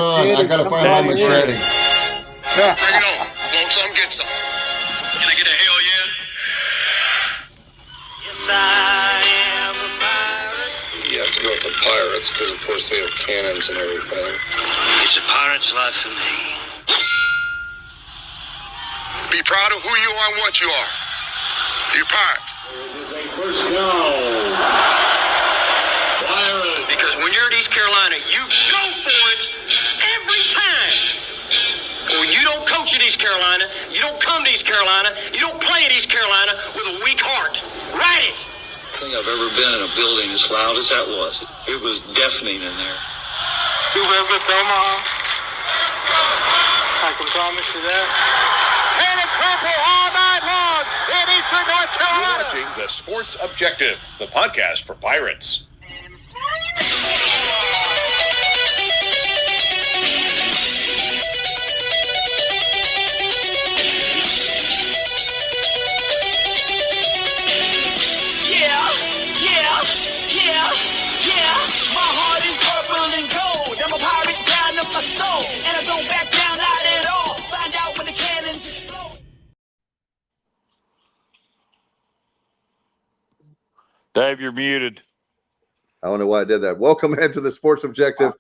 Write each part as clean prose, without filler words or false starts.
on. I got to find my machete. Bring it on. Want some, get some. Can I get a hell yeah? Yes, I am a pirate. You have to go with the pirates because, of course, they have cannons and everything. It's a pirate's life for me. Be proud of who you are and what you are. You're pirate. It is a first down. Pirates. Because when you're at East Carolina, you go for it every time. Well, you don't coach at East Carolina. You don't come to East Carolina. You don't play at East Carolina with a weak heart. Write it. I think I've ever been in a building as loud as that was. It was deafening in there. You live with Omaha. I can promise you that. And a purple all night long in Eastern North Carolina. You're watching The Sports Objective, the podcast for Pirates. My heart is purple and gold. I'm a pirate down of my soul, and I don't back down not at all. Find out when the cannons explode. Dave, you're muted. I don't know why I did that. Welcome into the Sports Objective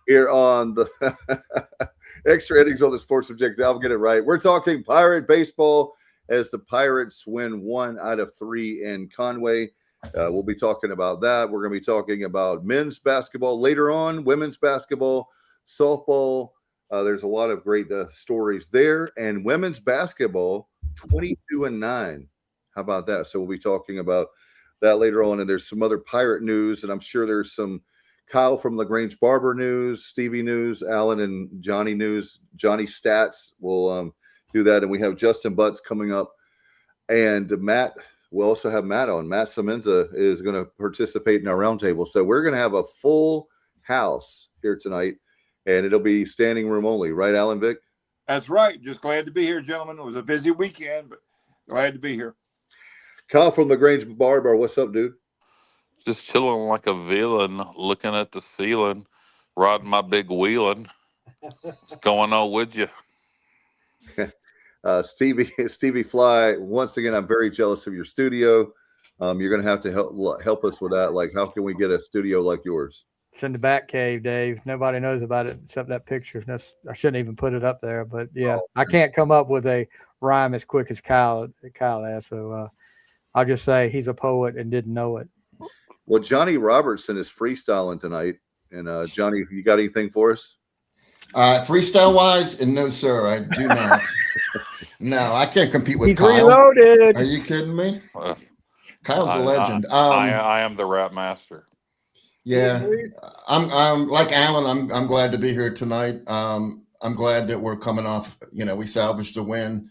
here on the extra innings on the Sports Objective. I'll get it right. We're talking Pirate baseball as the Pirates win 1 out of 3 in Conway. We'll be talking about that. We're going to be talking about men's basketball later on, women's basketball, softball. There's a lot of great stories there. And women's basketball, 22-9. How about that? So we'll be talking about that later on. And there's some other Pirate news. And I'm sure there's some Kyle from LaGrange Barber news, Stevie news, Alan and Johnny news, Johnny stats. We'll do that. And we have Justin Butts coming up. And Matt. We'll also have Matt on. Matt Semenza is going to participate in our roundtable. So we're going to have a full house here tonight, and it'll be standing room only. Right, Alan Vick? That's right. Just glad to be here, gentlemen. It was a busy weekend, but glad to be here. Kyle from LaGrange Barber. What's up, dude? Just chilling like a villain, looking at the ceiling, riding my big wheeling. What's going on with you? Stevie Fly, once again, I'm very jealous of your studio. You're going to have to help us with that. Like, how can we get a studio like yours? It's in the back cave, Dave. Nobody knows about it except that picture. I shouldn't even put it up there, but yeah, I can't come up with a rhyme as quick as Kyle has. So I'll just say he's a poet and didn't know it. Well, Johnny Robertson is freestyling tonight. And Johnny, you got anything for us? Freestyle wise, and no, sir, I do not. No, I can't compete with He's Kyle. Reloaded. Are you kidding me? Kyle's a I- legend. I am the rap master. Yeah, I'm like Alan. I'm glad to be here tonight. I'm glad that we're coming off. We salvaged a win,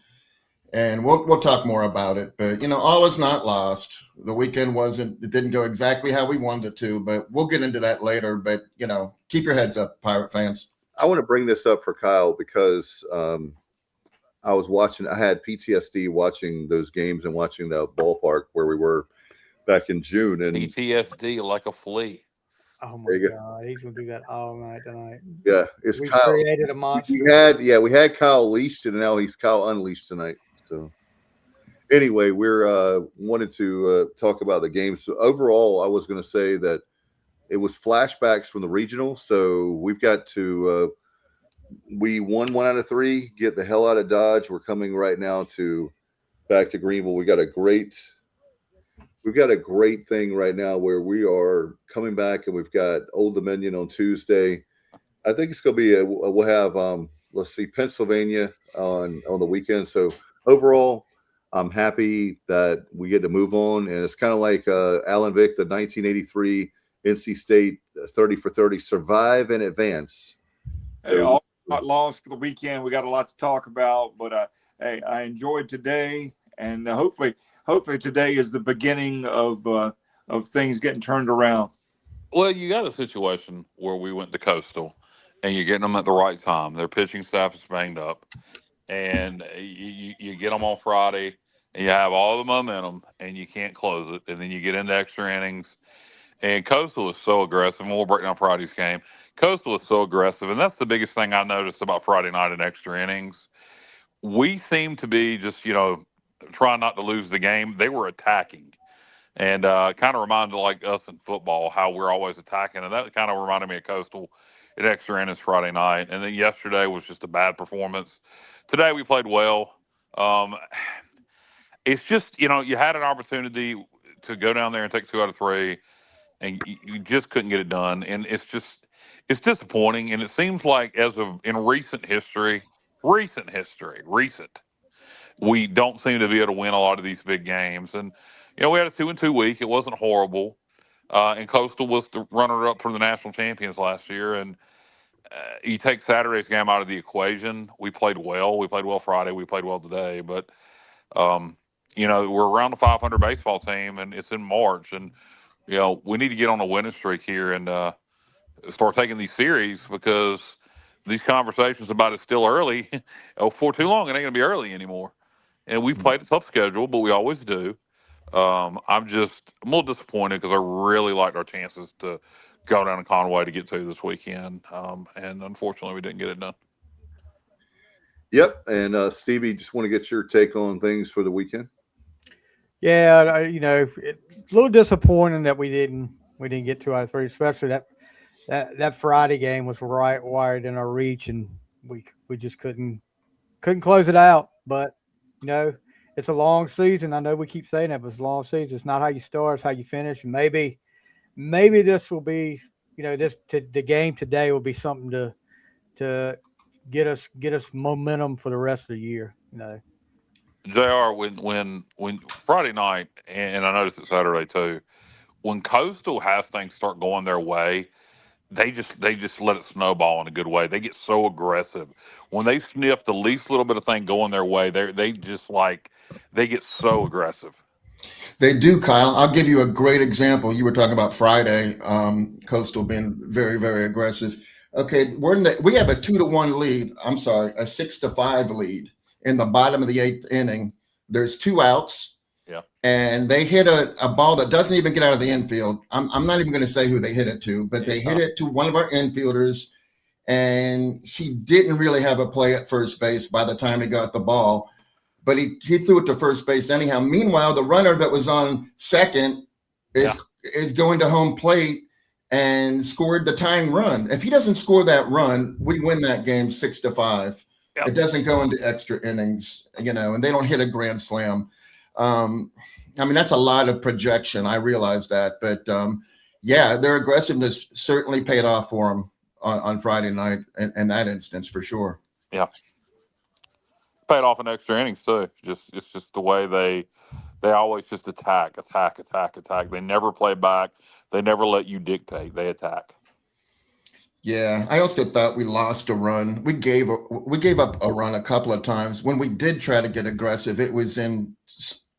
and we'll talk more about it. But all is not lost. The weekend it didn't go exactly how we wanted it to, but we'll get into that later. But keep your heads up, Pirate fans. I want to bring this up for Kyle because I had PTSD watching those games and watching the ballpark where we were back in June. And PTSD like a flea. Oh my God, he's gonna do that all night tonight. Yeah, it's we Kyle. Created a monster. We had Kyle leashed, and now he's Kyle unleashed tonight. So anyway, we're wanted to talk about the game. So overall, I was going to say that it was flashbacks from the regional. So we've got to. We won 1 out of 3. Get the hell out of Dodge. We're coming right now back to Greenville. We've got a great thing right now where we are coming back, and we've got Old Dominion on Tuesday. I think it's going to be we'll have let's see, Pennsylvania on the weekend. So overall, I'm happy that we get to move on, and it's kind of like Alan Vick, the 1983 NC State 30 for 30, survive and advance. Hey, all not lost for the weekend. We got a lot to talk about, but hey, I enjoyed today, and hopefully today is the beginning of things getting turned around. Well, you got a situation where we went to Coastal, and you're getting them at the right time. Their pitching staff is banged up, and you get them on Friday, and you have all the momentum, and you can't close it, and then you get into extra innings, And Coastal is so aggressive, and we'll break down Friday's game. Coastal is so aggressive, and that's the biggest thing I noticed about Friday night in extra innings. We seem to be just, trying not to lose the game. They were attacking, and kind of reminded like us in football how we're always attacking, and that kind of reminded me of Coastal in extra innings Friday night. And then yesterday was just a bad performance. Today we played well. It's just, you had an opportunity to go down there and take 2 out of 3, and you just couldn't get it done. And it's disappointing. And it seems like in recent history, we don't seem to be able to win a lot of these big games. And, we had a 2-2 week. It wasn't horrible. And Coastal was the runner up for the national champions last year. And you take Saturday's game out of the equation. We played well. We played well Friday. We played well today. But, we're around the 500 baseball team, and it's in March. And, we need to get on a winning streak here and start taking these series, because these conversations about it's still early, for too long, it ain't going to be early anymore. And we've played a tough schedule, but we always do. I'm a little disappointed because I really liked our chances to go down to Conway to get to this weekend. And unfortunately, we didn't get it done. Yep. And Stevie, just want to get your take on things for the weekend. Yeah, it's a little disappointing that we didn't get 2 out of 3, especially that Friday game was right wired in our reach, and we just couldn't close it out. But it's a long season. I know we keep saying that, but it's a long season. It's not how you start; it's how you finish. And maybe this will be, the game today will be something to get us momentum for the rest of the year. JR, when Friday night, and I noticed it Saturday too, when Coastal has things start going their way, they just let it snowball in a good way. They get so aggressive. When they sniff the least little bit of thing going their way, they get so aggressive. They do, Kyle. I'll give you a great example. You were talking about Friday, Coastal being very, very aggressive. Okay, we have a 2-1 lead. I'm sorry, a 6-5 lead in the bottom of the 8th inning. There's 2 outs. Yeah. And they hit a ball that doesn't even get out of the infield. I'm not even going to say who they hit it to, but they hit it to one of our infielders, and he didn't really have a play at first base by the time he got the ball, but he threw it to first base anyhow. Meanwhile, the runner that was on second is going to home plate and scored the tying run. If he doesn't score that run, we win that game 6-5. Yep. It doesn't go into extra innings, and they don't hit a grand slam. That's a lot of projection. I realize that, but their aggressiveness certainly paid off for them on Friday night in that instance for sure. Yeah, paid off in extra innings too. It's just the way they always just attack. They never play back. They never let you dictate. They attack. Yeah, I also thought we lost a run. We gave up a run a couple of times. When we did try to get aggressive, it was in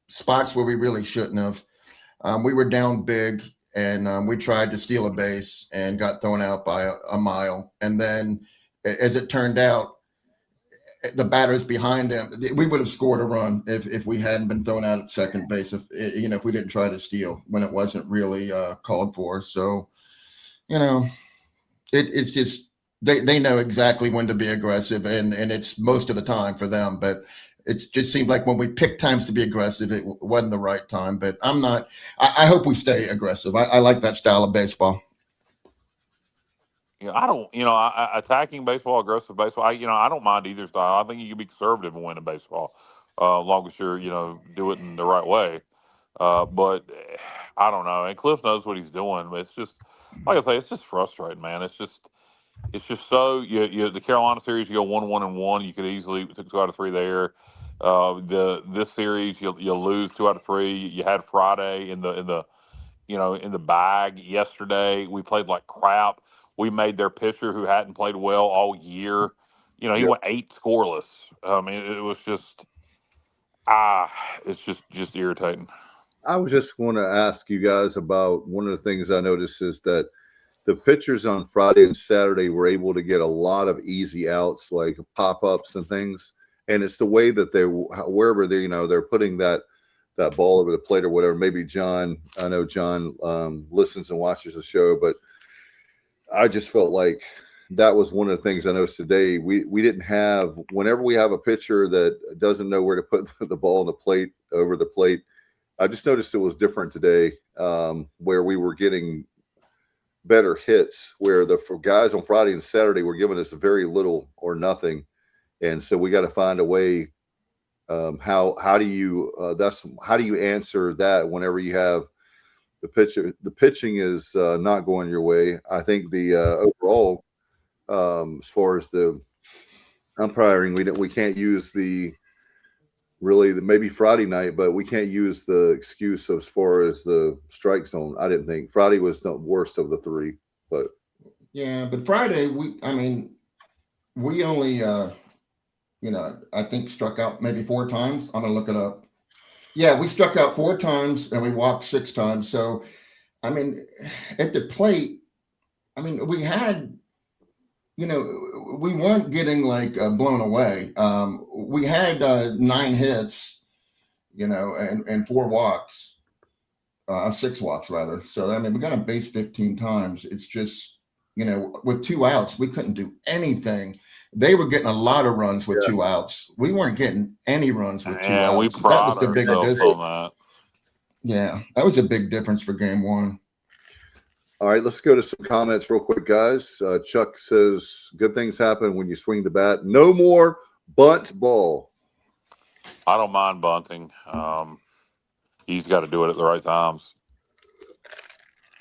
spots where we really shouldn't have. We were down big, and we tried to steal a base and got thrown out by a mile. And then, as it turned out, the batters behind them, we would have scored a run if we hadn't been thrown out at second base. If we didn't try to steal when it wasn't really called for. So, it's just they know exactly when to be aggressive, and it's most of the time for them. But it just seemed like when we picked times to be aggressive, it wasn't the right time. But I'm not. I hope we stay aggressive. I like that style of baseball. I don't. Attacking baseball, aggressive baseball. I don't mind either style. I think you can be conservative and win in baseball, as long as you're do it in the right way. But I don't know. And Cliff knows what he's doing. But it's just, like I say, it's just frustrating, man. It's just so the Carolina series, you go 1-1-1. You could easily took 2 out of 3 there. This series, you lose 2 out of 3. You had Friday in the bag yesterday. We played like crap. We made their pitcher, who hadn't played well all year, he went 8 scoreless. It was just it's just irritating. I was just going to ask you guys about one of the things I noticed is that the pitchers on Friday and Saturday were able to get a lot of easy outs, like pop-ups and things. And it's the way that wherever they're putting that that ball over the plate or whatever. Maybe John, I know John listens and watches the show, but I just felt like that was one of the things I noticed today. We didn't have, whenever we have a pitcher that doesn't know where to put the ball on the plate, over the plate, I just noticed it was different today, where we were getting better hits, where the guys on Friday and Saturday were giving us very little or nothing. And so we got to find a way. How do you answer that whenever you have the pitching is not going your way? I think the overall, as far as the umpiring, we can't use maybe Friday night, but we can't use the excuse as far as the strike zone. I didn't think Friday was the worst of the three, but yeah, but Friday we only I think struck out maybe 4 times. I'm gonna look it up. Yeah, we struck out 4 times and we walked 6 times. So I mean, at the plate, I mean, we had, we weren't getting like blown away. We had 9 hits, and 4 walks, 6 walks rather. So, I mean, we got on base 15 times. It's just, with 2 outs, we couldn't do anything. They were getting a lot of runs with 2 outs. We weren't getting any runs with 2 outs. That was the big difference. Yeah, that was a big difference for game 1. All right, let's go to some comments real quick, guys. Chuck says, good things happen when you swing the bat. No more bunt ball. I don't mind bunting. He's got to do it at the right times.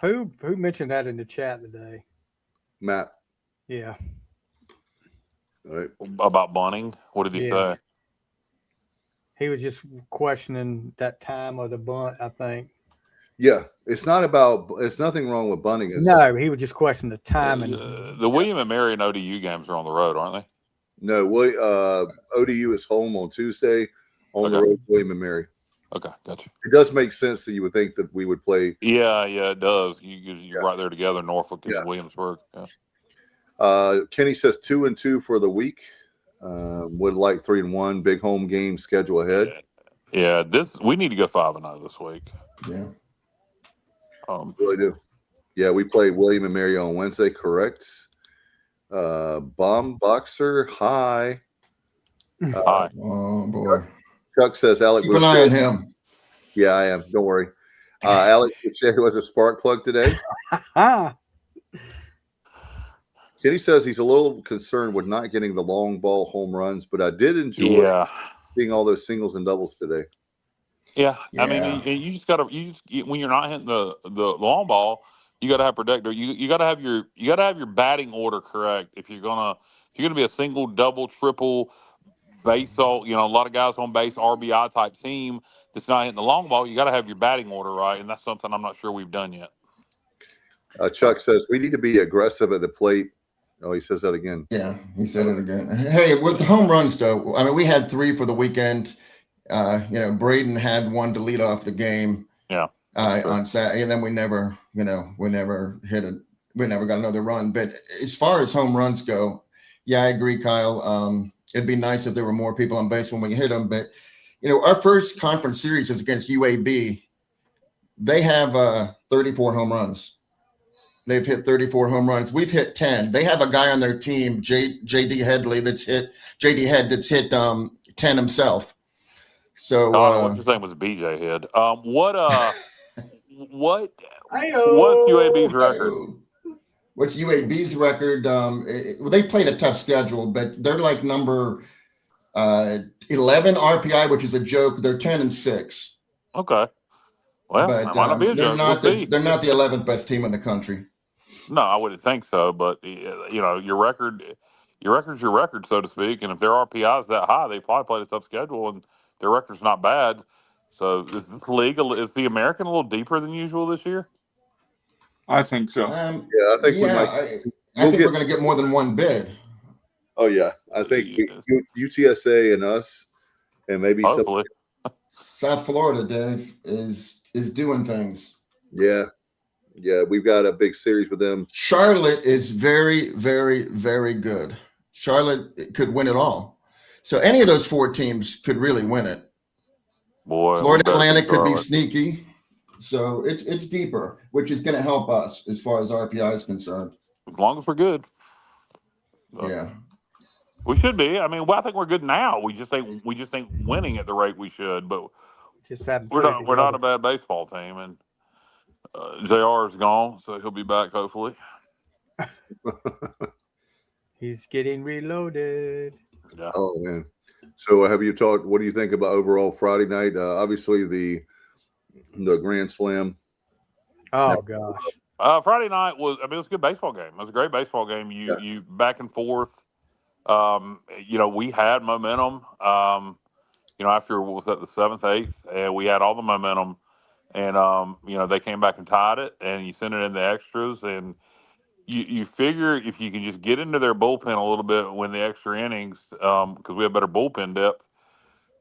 Who mentioned that in the chat today? Matt. Yeah. All right. About bunting? What did he say? He was just questioning that time of the bunt, I think. Yeah, it's nothing wrong with bunting. No, he was just questioning the time. The William and Mary and ODU games are on the road, aren't they? No, ODU is home on Tuesday, on the road, William and Mary. Okay, gotcha. It does make sense that you would think that we would play. Yeah, it does. You're right there together, Norfolk and Williamsburg. Yeah. Kenny says 2-2 for the week. Would like 3-1. Big home game schedule ahead. Yeah, we need to go 5-0 this week. Yeah. Really do. Yeah, we play William and Mary on Wednesday, correct? Bomb Boxer, hi. Hi. Oh, boy. Chuck says Alec. Keep an eye on him. Yeah, I am. Don't worry. Alec was a spark plug today. Kenny says he's a little concerned with not getting the long ball home runs, but I did enjoy seeing all those singles and doubles today. Yeah. I mean, you just gotta when you're not hitting the long ball, you gotta have protector. You gotta have your batting order correct if you're gonna be a single, double, triple base. A lot of guys on base RBI type team that's not hitting the long ball. You gotta have your batting order right, and that's something I'm not sure we've done yet. Chuck says we need to be aggressive at the plate. Oh, he says that again. Yeah, he said it again. Hey, with the home runs go, I mean, we had 3 for the weekend. Braden had 1 to lead off the game. Yeah. On Saturday, and then we never hit it. We never got another run. But as far as home runs go, yeah, I agree, Kyle. It'd be nice if there were more people on base when we hit them. But our first conference series is against UAB. They have 34 home runs. They've hit 34 home runs. We've hit 10. They have a guy on their team, JD Head that's hit 10 himself. So what's his name was BJ Head. What's UAB's record? What's UAB's record? They played a tough schedule, but they're like number 11 RPI, which is a joke. They're 10-6. Okay. Well, but, that might not be a joke. They're not the 11th best team in the country. No, I wouldn't think so. But your record's your record, so to speak. And if their RPI is that high, they probably played a tough schedule, and their record's not bad. So is this league, is the American a little deeper than usual this year? I think so. I think we might. I think we're going to get more than 1 bid. Oh yeah, I think UTSA and us, and maybe hopefully. South Florida, Dave, is doing things. Yeah, we've got a big series with them. Charlotte is very, very, very good. Charlotte could win it all. So any of those 4 teams could really win it. Boy, Florida we better beat Atlantic could be Charlotte. sneaky. So it's deeper, which is going to help us as far as RPI is concerned. As long as we're good. Yeah. We should be. I mean, well, I think we're good now. We just ain't winning at the rate we should. But Just haven't we're put it not. We're not a together. bad baseball team, and JR is gone, so he'll be back hopefully. He's getting reloaded. Yeah. Oh man. So have you talked? What do you think about overall Friday night? Obviously the Grand Slam. Oh gosh. Friday night was. I mean, it was a good baseball game. It was a great baseball game. You back and forth. We had momentum. After what was that, the 7th, 8th, and we had all the momentum, and they came back and tied it, and you sent it in the extras, and you figure if you can just get into their bullpen a little bit, win the extra innings, because we have better bullpen depth,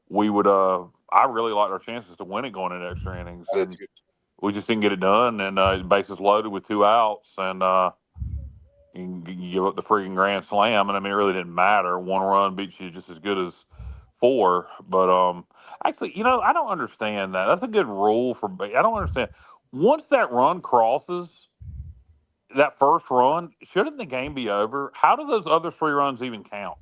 we would. I really liked our chances to win it going into extra innings, and we just didn't get it done, and bases loaded with 2 outs, and you give up the freaking grand slam, and I mean, it really didn't matter. 1 run beats you just as good as 4, but actually, I don't understand that. That's a good rule for. I don't understand. Once that run crosses that first run, shouldn't the game be over? How do those other 3 runs even count?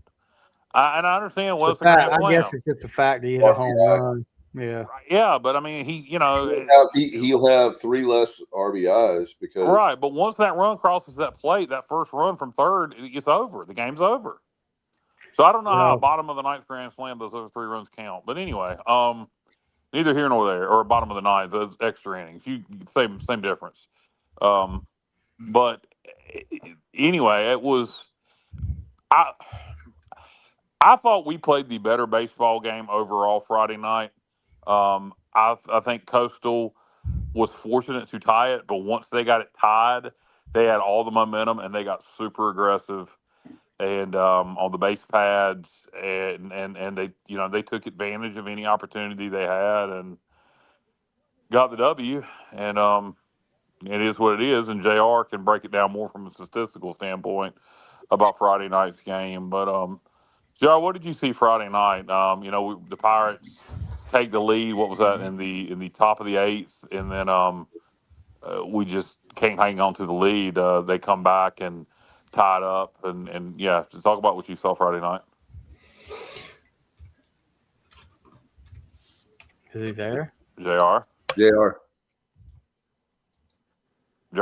And I understand it's a grand slam. I guess it's just the fact that he hit a home run. Yeah. Yeah, but I mean, he'll have 3 less RBIs because right. But once that run crosses that plate, that first run from third, it's over. The game's over. So I don't know how bottom of the 9th grand slam those other 3 runs count. But anyway, neither here nor there, or bottom of the 9th, those extra innings, same difference. But anyway, it was. I thought we played the better baseball game overall Friday night. I think Coastal was fortunate to tie it, but once they got it tied, they had all the momentum and they got super aggressive and on the base pads and they took advantage of any opportunity they had and got the W. And it is what it is. And JR can break it down more from a statistical standpoint about Friday night's game. But JR, what did you see Friday night? The Pirates take the lead. What was that in the top of the 8th, and then we just can't hang on to the lead. They come back and tie it up, and yeah. To talk about what you saw Friday night. Is he there? JR,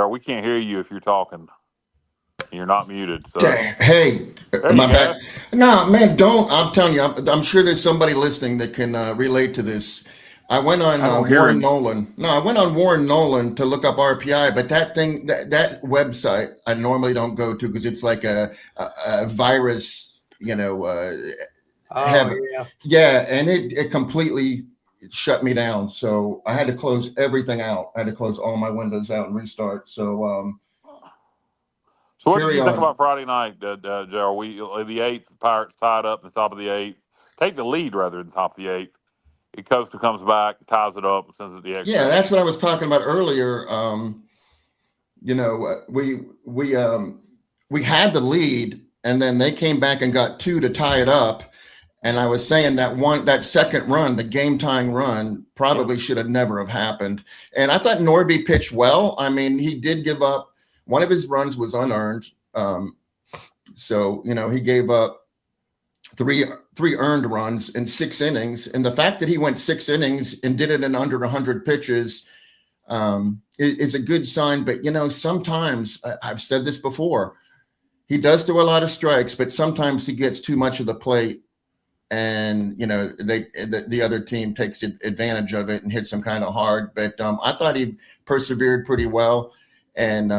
we can't hear you if you're talking. You're not muted. So. Hey, my bad. No, man, don't. I'm telling you, I'm sure there's somebody listening that can relate to this. I went on Warren Nolan. No, I went on Warren Nolan to look up RPI, but that thing, that website, I normally don't go to because it's like a virus, Yeah, and it completely shut me down. So I had to close everything out. I had to close all my windows out and restart. So. So what did you think about Friday night, Joe? We the 8th, Pirates tied up in the top of the 8th. Take the lead rather than top of the 8th. Coastal comes back, ties it up, and sends it the extra. Yeah, that's what I was talking about earlier. We had the lead, and then they came back and got 2 to tie it up. And I was saying that second run, the game tying run, probably should have never have happened. And I thought Norby pitched well. I mean, he did give up. One of his runs was unearned. So he gave up three earned runs in 6 innings. And the fact that he went 6 innings and did it in under 100 pitches is a good sign. But, sometimes, I've said this before, he does do a lot of strikes, but sometimes he gets too much of the plate. And, the other team takes advantage of it and hits him kind of hard. But I thought he persevered pretty well. And,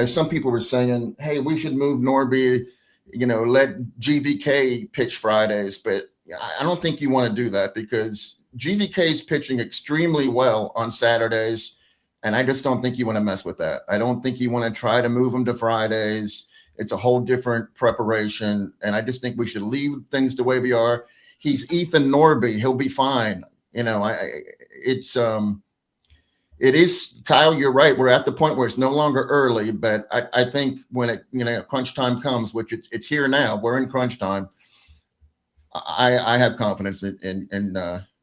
some people were saying, hey, we should move Norby, let GVK pitch Fridays. But I don't think you want to do that because GVK is pitching extremely well on Saturdays. And I just don't think you want to mess with that. I don't think you want to try to move him to Fridays. It's a whole different preparation. And I just think we should leave things the way we are. He's Ethan Norby. He'll be fine. It is, Kyle, you're right. We're at the point where it's no longer early, but I think when crunch time comes, which it's here now, we're in crunch time. I have confidence in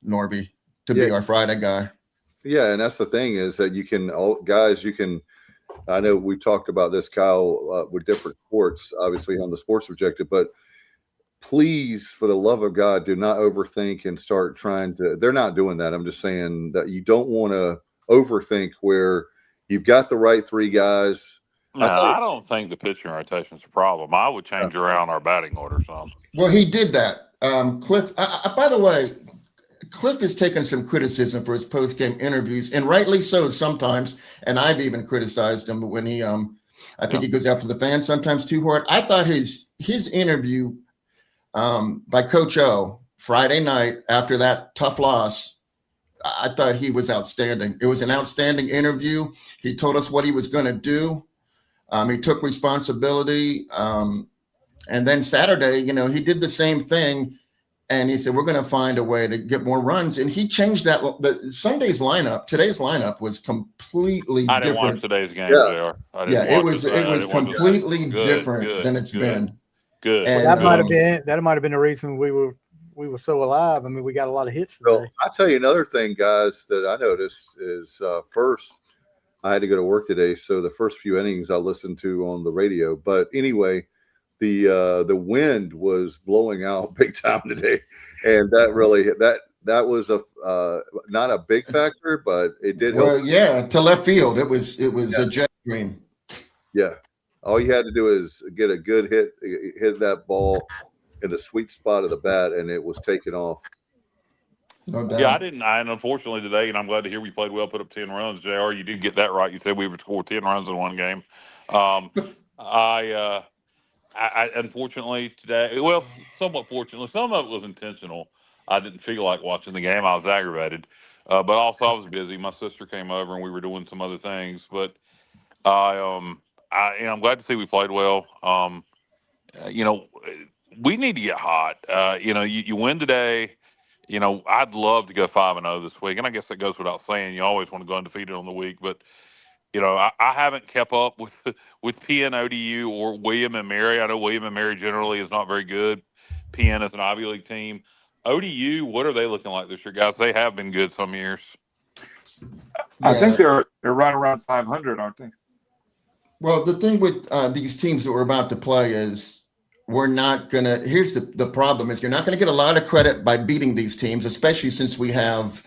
Norby to be our Friday guy. Yeah, and that's the thing is that you can I know we talked about this, Kyle, with different sports, obviously on the sports objective, but please, for the love of God, do not overthink and start trying to. They're not doing that. I'm just saying that you don't want to overthink where you've got the right three guys. No, I don't think the pitching rotation is a problem. I would change around our batting order some. Well, he did that. Cliff, by the way, Cliff has taken some criticism for his post-game interviews, and rightly so sometimes. And I've even criticized him when he, I think he goes after the fans sometimes too hard. I thought his interview by Coach O Friday night after that tough loss, I thought he was outstanding. It was an outstanding interview. He told us what he was going to do. He took responsibility. And then Saturday, he did the same thing. And he said, we're going to find a way to get more runs. And he changed that. Today's lineup was completely different. I didn't watch today's game. Yeah, it was completely different than it's been. Good. And, that might have been the reason we were so alive. I mean, we got a lot of hits today. Well, I'll tell you another thing, guys, that I noticed is first, I had to go to work today, so the first few innings I listened to on the radio. But anyway, the wind was blowing out big time today, and that really that was a not a big factor, but it did help. Well, yeah, to left field, it was a jet stream. Yeah, all you had to do is get a good hit that ball in the sweet spot of the bat, and it was taken off. No doubt. Yeah, I didn't. And unfortunately today, and I'm glad to hear we played well, put up 10 runs. JR, you did get that right. You said we would score 10 runs in one game. I unfortunately today, well, somewhat fortunately, some of it was intentional. I didn't feel like watching the game. I was aggravated, but also I was busy. My sister came over and we were doing some other things. But I'm glad to see we played well. We need to get hot. You win today. I'd love to go 5-0 this week, and I guess that goes without saying. You always want to go undefeated on the week, but I haven't kept up with PN, ODU, or William and Mary. I know William and Mary generally is not very good. PN is an Ivy League team. ODU, what are they looking like this year, guys? They have been good some years. I think they're right around 500, aren't they? Well, the thing with these teams that we're about to play is we're not going to – here's the problem is you're not going to get a lot of credit by beating these teams, especially since we have,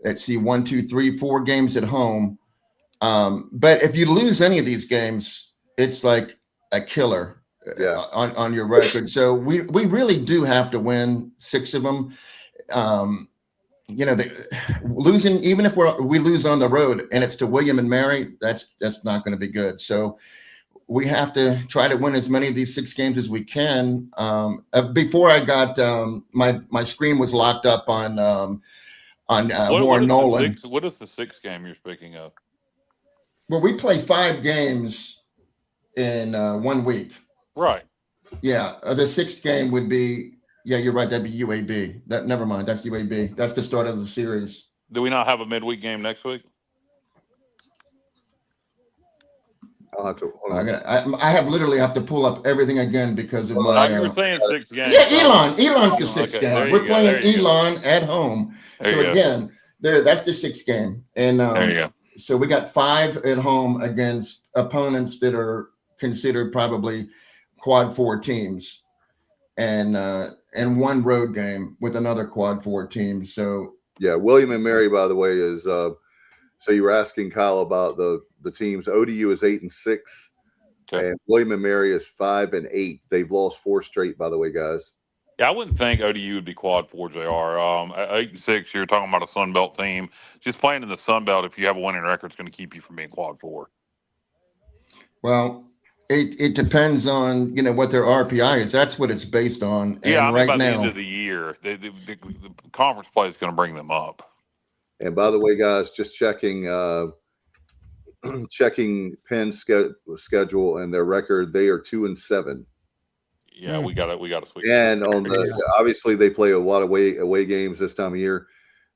let's see, 1, 2, 3, 4 games at home. But if you lose any of these games, it's like a killer on your record. So we really do have to win 6 of them. Losing, even if we lose on the road and it's to William and Mary, that's not going to be good. So we have to try to win as many of these 6 games as we can. Before I got my screen was locked up on Warren Nolan. What is the 6th game you're speaking of? Well, we play 5 games in 1 week. Right. Yeah. The 6th game would be, yeah, you're right. That'd be UAB. Never mind. That's UAB. That's the start of the series. Do we not have a midweek game next week? I'll have to. I literally have to pull up everything again because of my. You were saying 6 games. Yeah, Elon's the 6th game. We're playing Elon at home. So again, that's the 6th game, and there you go. So we got 5 at home against opponents that are considered probably quad 4 teams, and 1 road game with another quad 4 team. So yeah, William and Mary, by the way, is so you were asking Kyle about the teams. ODU is 8-6, and William and Mary is 5-8. They've lost 4 straight, by the way, guys. Yeah, I wouldn't think ODU would be quad 4, JR. 8-6, you're talking about a Sun Belt team. Just playing in the Sun Belt, if you have a winning record, is going to keep you from being quad 4. Well, it depends on what their RPI is. That's what it's based on. And yeah, right by now, the end of the year, the conference play is going to bring them up. And by the way, guys, just checking Penn's schedule and their record, they are 2-7. Yeah, we got to switch. And on obviously they play a lot of away games this time of year.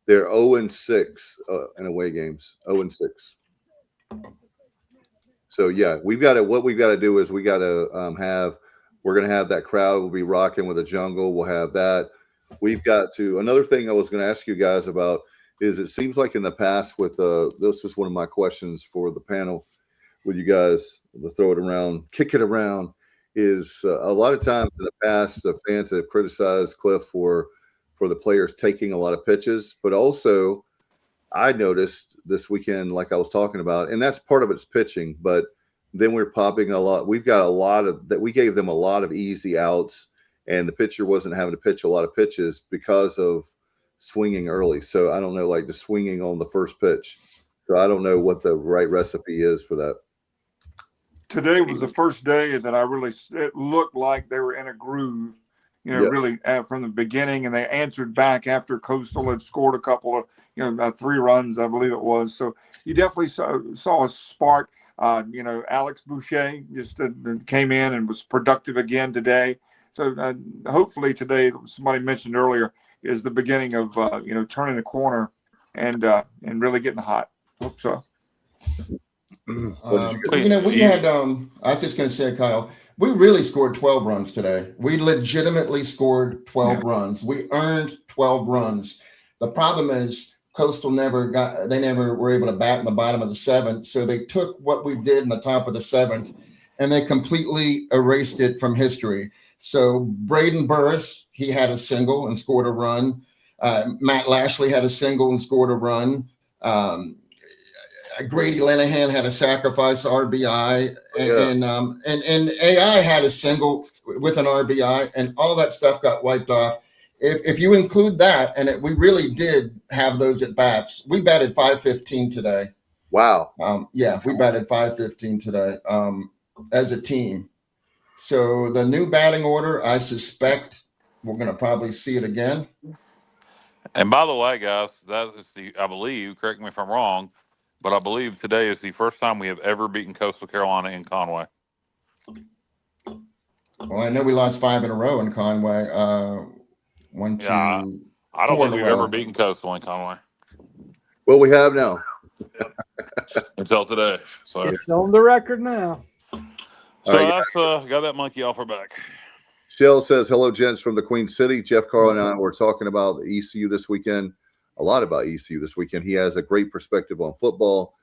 They're 0-6 in away games. 0-6. So yeah, what we've got to do is we got to we're going to have that crowd. We'll be rocking with the jungle. We'll have that. We've got to, another thing I was going to ask you guys about is it seems like in the past with this is one of my questions for the panel with you guys, we'll throw it around, kick it around, is a lot of times in the past the fans have criticized Cliff for the players taking a lot of pitches, but also I noticed this weekend, like I was talking about, and that's part of it's pitching, but then we're popping a lot. We've got a lot of that. We gave them a lot of easy outs, and the pitcher wasn't having to pitch a lot of pitches because of swinging early. So I don't know, like the swinging on the first pitch. So I don't know what the right recipe is for that. Today was the first day that it looked like they were in a groove, really from the beginning, and they answered back after Coastal had scored a couple of, 3 runs, I believe it was. So you definitely saw a spark. Alex Boucher just came in and was productive again today. So hopefully today, somebody mentioned earlier, is the beginning of turning the corner and really getting hot. Hope so. We had. I was just going to say, Kyle, we really scored 12 runs today. We legitimately scored 12 runs. We earned 12 runs. The problem is Coastal never were able to bat in the bottom of the 7th. So they took what we did in the top of the 7th and they completely erased it from history. So Braden Burris, he had a single and scored a run. Matt Lashley had a single and scored a run. Grady Linehan had a sacrifice RBI, and AI had a single with an RBI, and all that stuff got wiped off. If you include that, and we really did have those at bats. We batted .515 today. Wow. We batted .515 today as a team. So the new batting order, I suspect we're going to probably see it again. And by the way, guys, that is I believe, correct me if I'm wrong, but I believe today is the first time we have ever beaten Coastal Carolina in Conway. Well, I know we lost 5 in a row in Conway. One, two, I don't think we've ever beaten Coastal in Conway. Well, we have now. Until today. So it's on the record now. So that's got that monkey off her back. Shell says, hello, gents from the Queen City. Jeff Carl and I were talking about ECU this weekend, a lot about ECU this weekend. He has a great perspective on football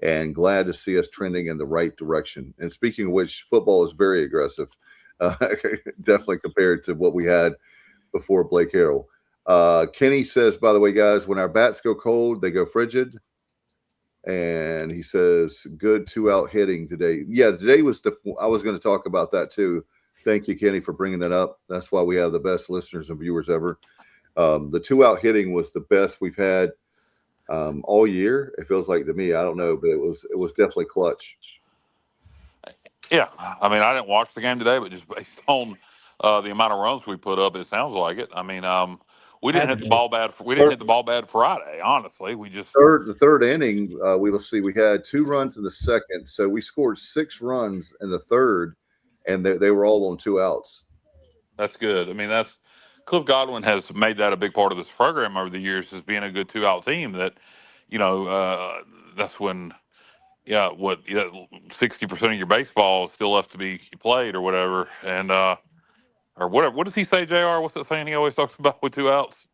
and glad to see us trending in the right direction. And speaking of which, football is very aggressive, definitely compared to what we had before Blake Harrell. Kenny says, by the way, guys, when our bats go cold, they go frigid. And he says, good 2-out hitting today. Yeah, today was I was going to talk about that too. Thank you, Kenny, for bringing that up. That's why we have the best listeners and viewers ever. The 2-out hitting was the best we've had all year. It feels like to me, I don't know, but it was definitely clutch. Yeah, I mean, I didn't watch the game today, but just based on the amount of runs we put up, it sounds like it. I mean, we didn't hit the ball bad. We didn't hit the ball bad Friday. Honestly, we just the third inning. We had 2 runs in the second, so we scored 6 runs in the third, and they were all on 2 outs. That's good. I mean, Cliff Godwin has made that a big part of this program over the years, as being a good 2-out team. That that's when 60% of your baseball is still left to be played or whatever, and or whatever. What does he say, JR? What's that saying he always talks about with 2 outs?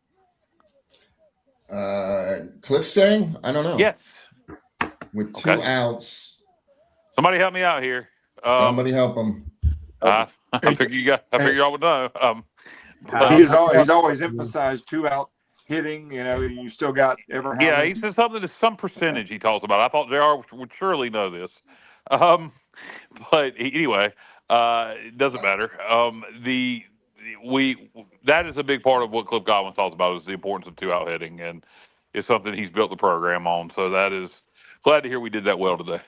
Cliff saying? I don't know. Yes. With 2 outs. Somebody help me out here. Somebody help him. I figure y'all would know. He's always emphasized 2-out hitting. You still got Yeah, he says something to some percentage he talks about. I thought JR would surely know this. But anyway, it doesn't matter. That is a big part of what Cliff Godwin talks about, is the importance of 2-out hitting, and it's something he's built the program on. So that is glad to hear we did that well today.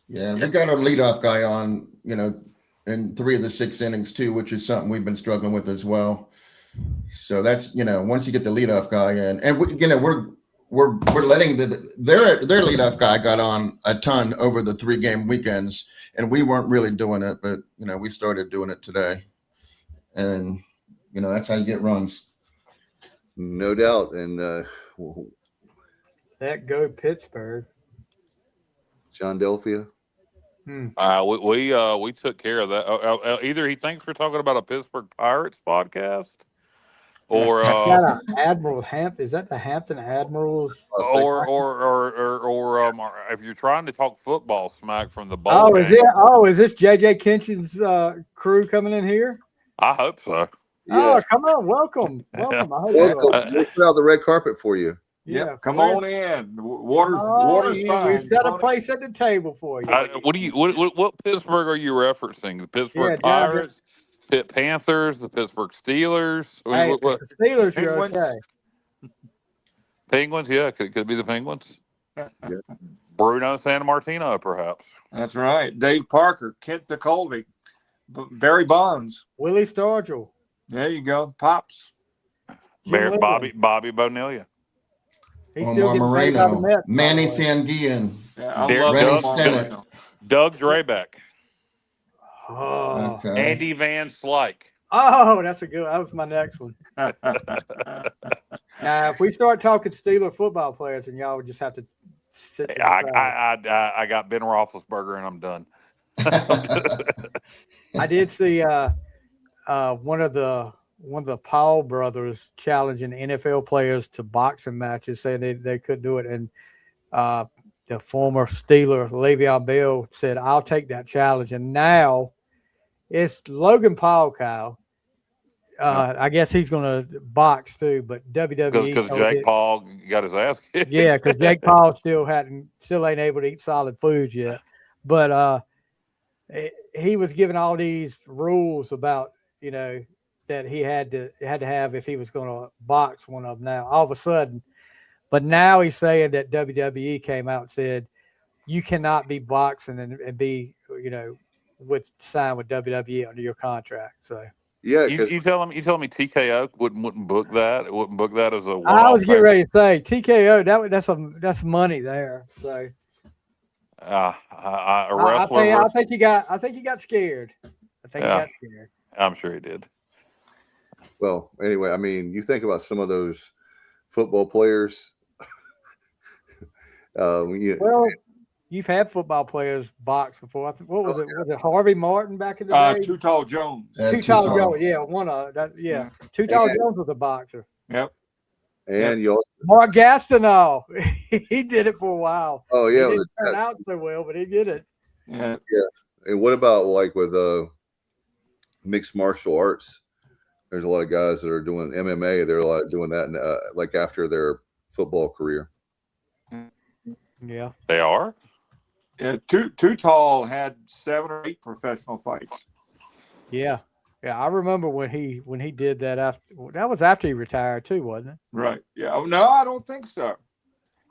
Yeah, we got our leadoff guy on, in 3 of the 6 innings too, which is something we've been struggling with as well. So that's, once you get the leadoff guy in, and we're letting their leadoff guy got on a ton over the 3-game weekends, and we weren't really doing it, but we started doing it today, and that's how you get runs. No doubt. And that go Pittsburgh. John Delphia. We took care of that. Either he thinks we're talking about a Pittsburgh Pirates podcast, or Is that a Admiral Is that the Hampton Admirals? or if you're trying to talk football smack from the bowl game. Is this JJ Kinchen's crew coming in here? I hope so. Yeah. Oh, come on, welcome. I hope Welcome. We'll put out the red carpet for you. Yeah, come on in. Water's fine. We've got a place at the table for you. What Pittsburgh are you referencing? The Pittsburgh Pirates, Pitt Panthers, the Pittsburgh Steelers. Hey, the Steelers, you're okay. Penguins, yeah, could be the Penguins. Yeah. Bruno Sammartino, perhaps. That's right. Dave Parker, Kent DeColvey, Barry Bonds, Willie Stargell. There you go, Pops. Bobby Bonilla. He's still getting paid by the Mets. Manny Sanguillen. Doug Drabeck. Oh, okay. Andy Van Slyke. Oh, that's a good. That was my next one. Now, if we start talking Steeler football players, and y'all would just have to sit there. I got Ben Roethlisberger, and I'm done. I did see one of the Paul brothers challenging NFL players to boxing matches, saying they couldn't do it, and the former Steeler Le'Veon Bell said, "I'll take that challenge." And now it's Logan Paul, Kyle. I guess he's going to box too, but WWE because Jake Paul got his ass kicked. Yeah, because Jake Paul still ain't able to eat solid food yet. But he was given all these rules about that he had to have if he was going to box one of them. Now all of a sudden, but now he's saying that WWE came out and said you cannot be boxing and be signed with WWE under your contract. So. Yeah, you telling me TKO wouldn't book that? It wouldn't book that as a. I was getting ready to say TKO. That's money there. So. I think he got scared. I'm sure he did. Well, anyway, I mean, you think about some of those football players. You've had football players box before. What was it? Was it Harvey Martin back in the day? Too Tall Jones. Too Tall Jones. Yeah, one of that. Yeah, Too Tall Jones was a boxer. Yep. And you also Mark Gastineau. He did it for a while. Oh yeah, it didn't turn out so well, but he did it. Yeah. And what about like with mixed martial arts? There's a lot of guys that are doing MMA. They're a lot of doing that, like after their football career. Yeah, they are. Yeah, Too Tall had 7 or 8 professional fights. Yeah, I remember when he did that. That was after he retired too, wasn't it? Right. Yeah. No, I don't think so.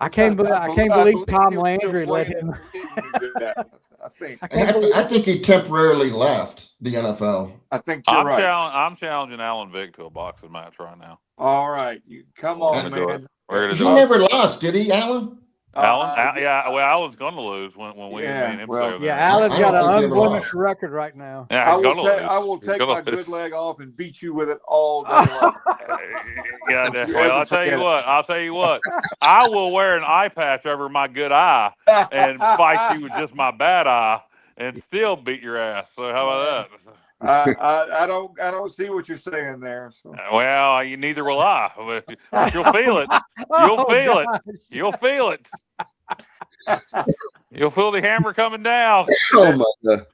I can't believe Tom Landry let him. I think he temporarily left the NFL. I think you're right. I'm challenging Alan Vick to a boxing match right now. All right, come on, man. He never lost, did he, Alan? Alan's going to lose when we meet him. Alan's got an unblemished record right now. Yeah, I will take my good leg off and beat you with it all day long. I'll tell you what. I will wear an eye patch over my good eye and fight you with just my bad eye and still beat your ass. So how about that? I don't see what you're saying there. So. Well, neither will I. But you'll feel it. You'll feel it. You'll feel it. You'll feel the hammer coming down. Oh my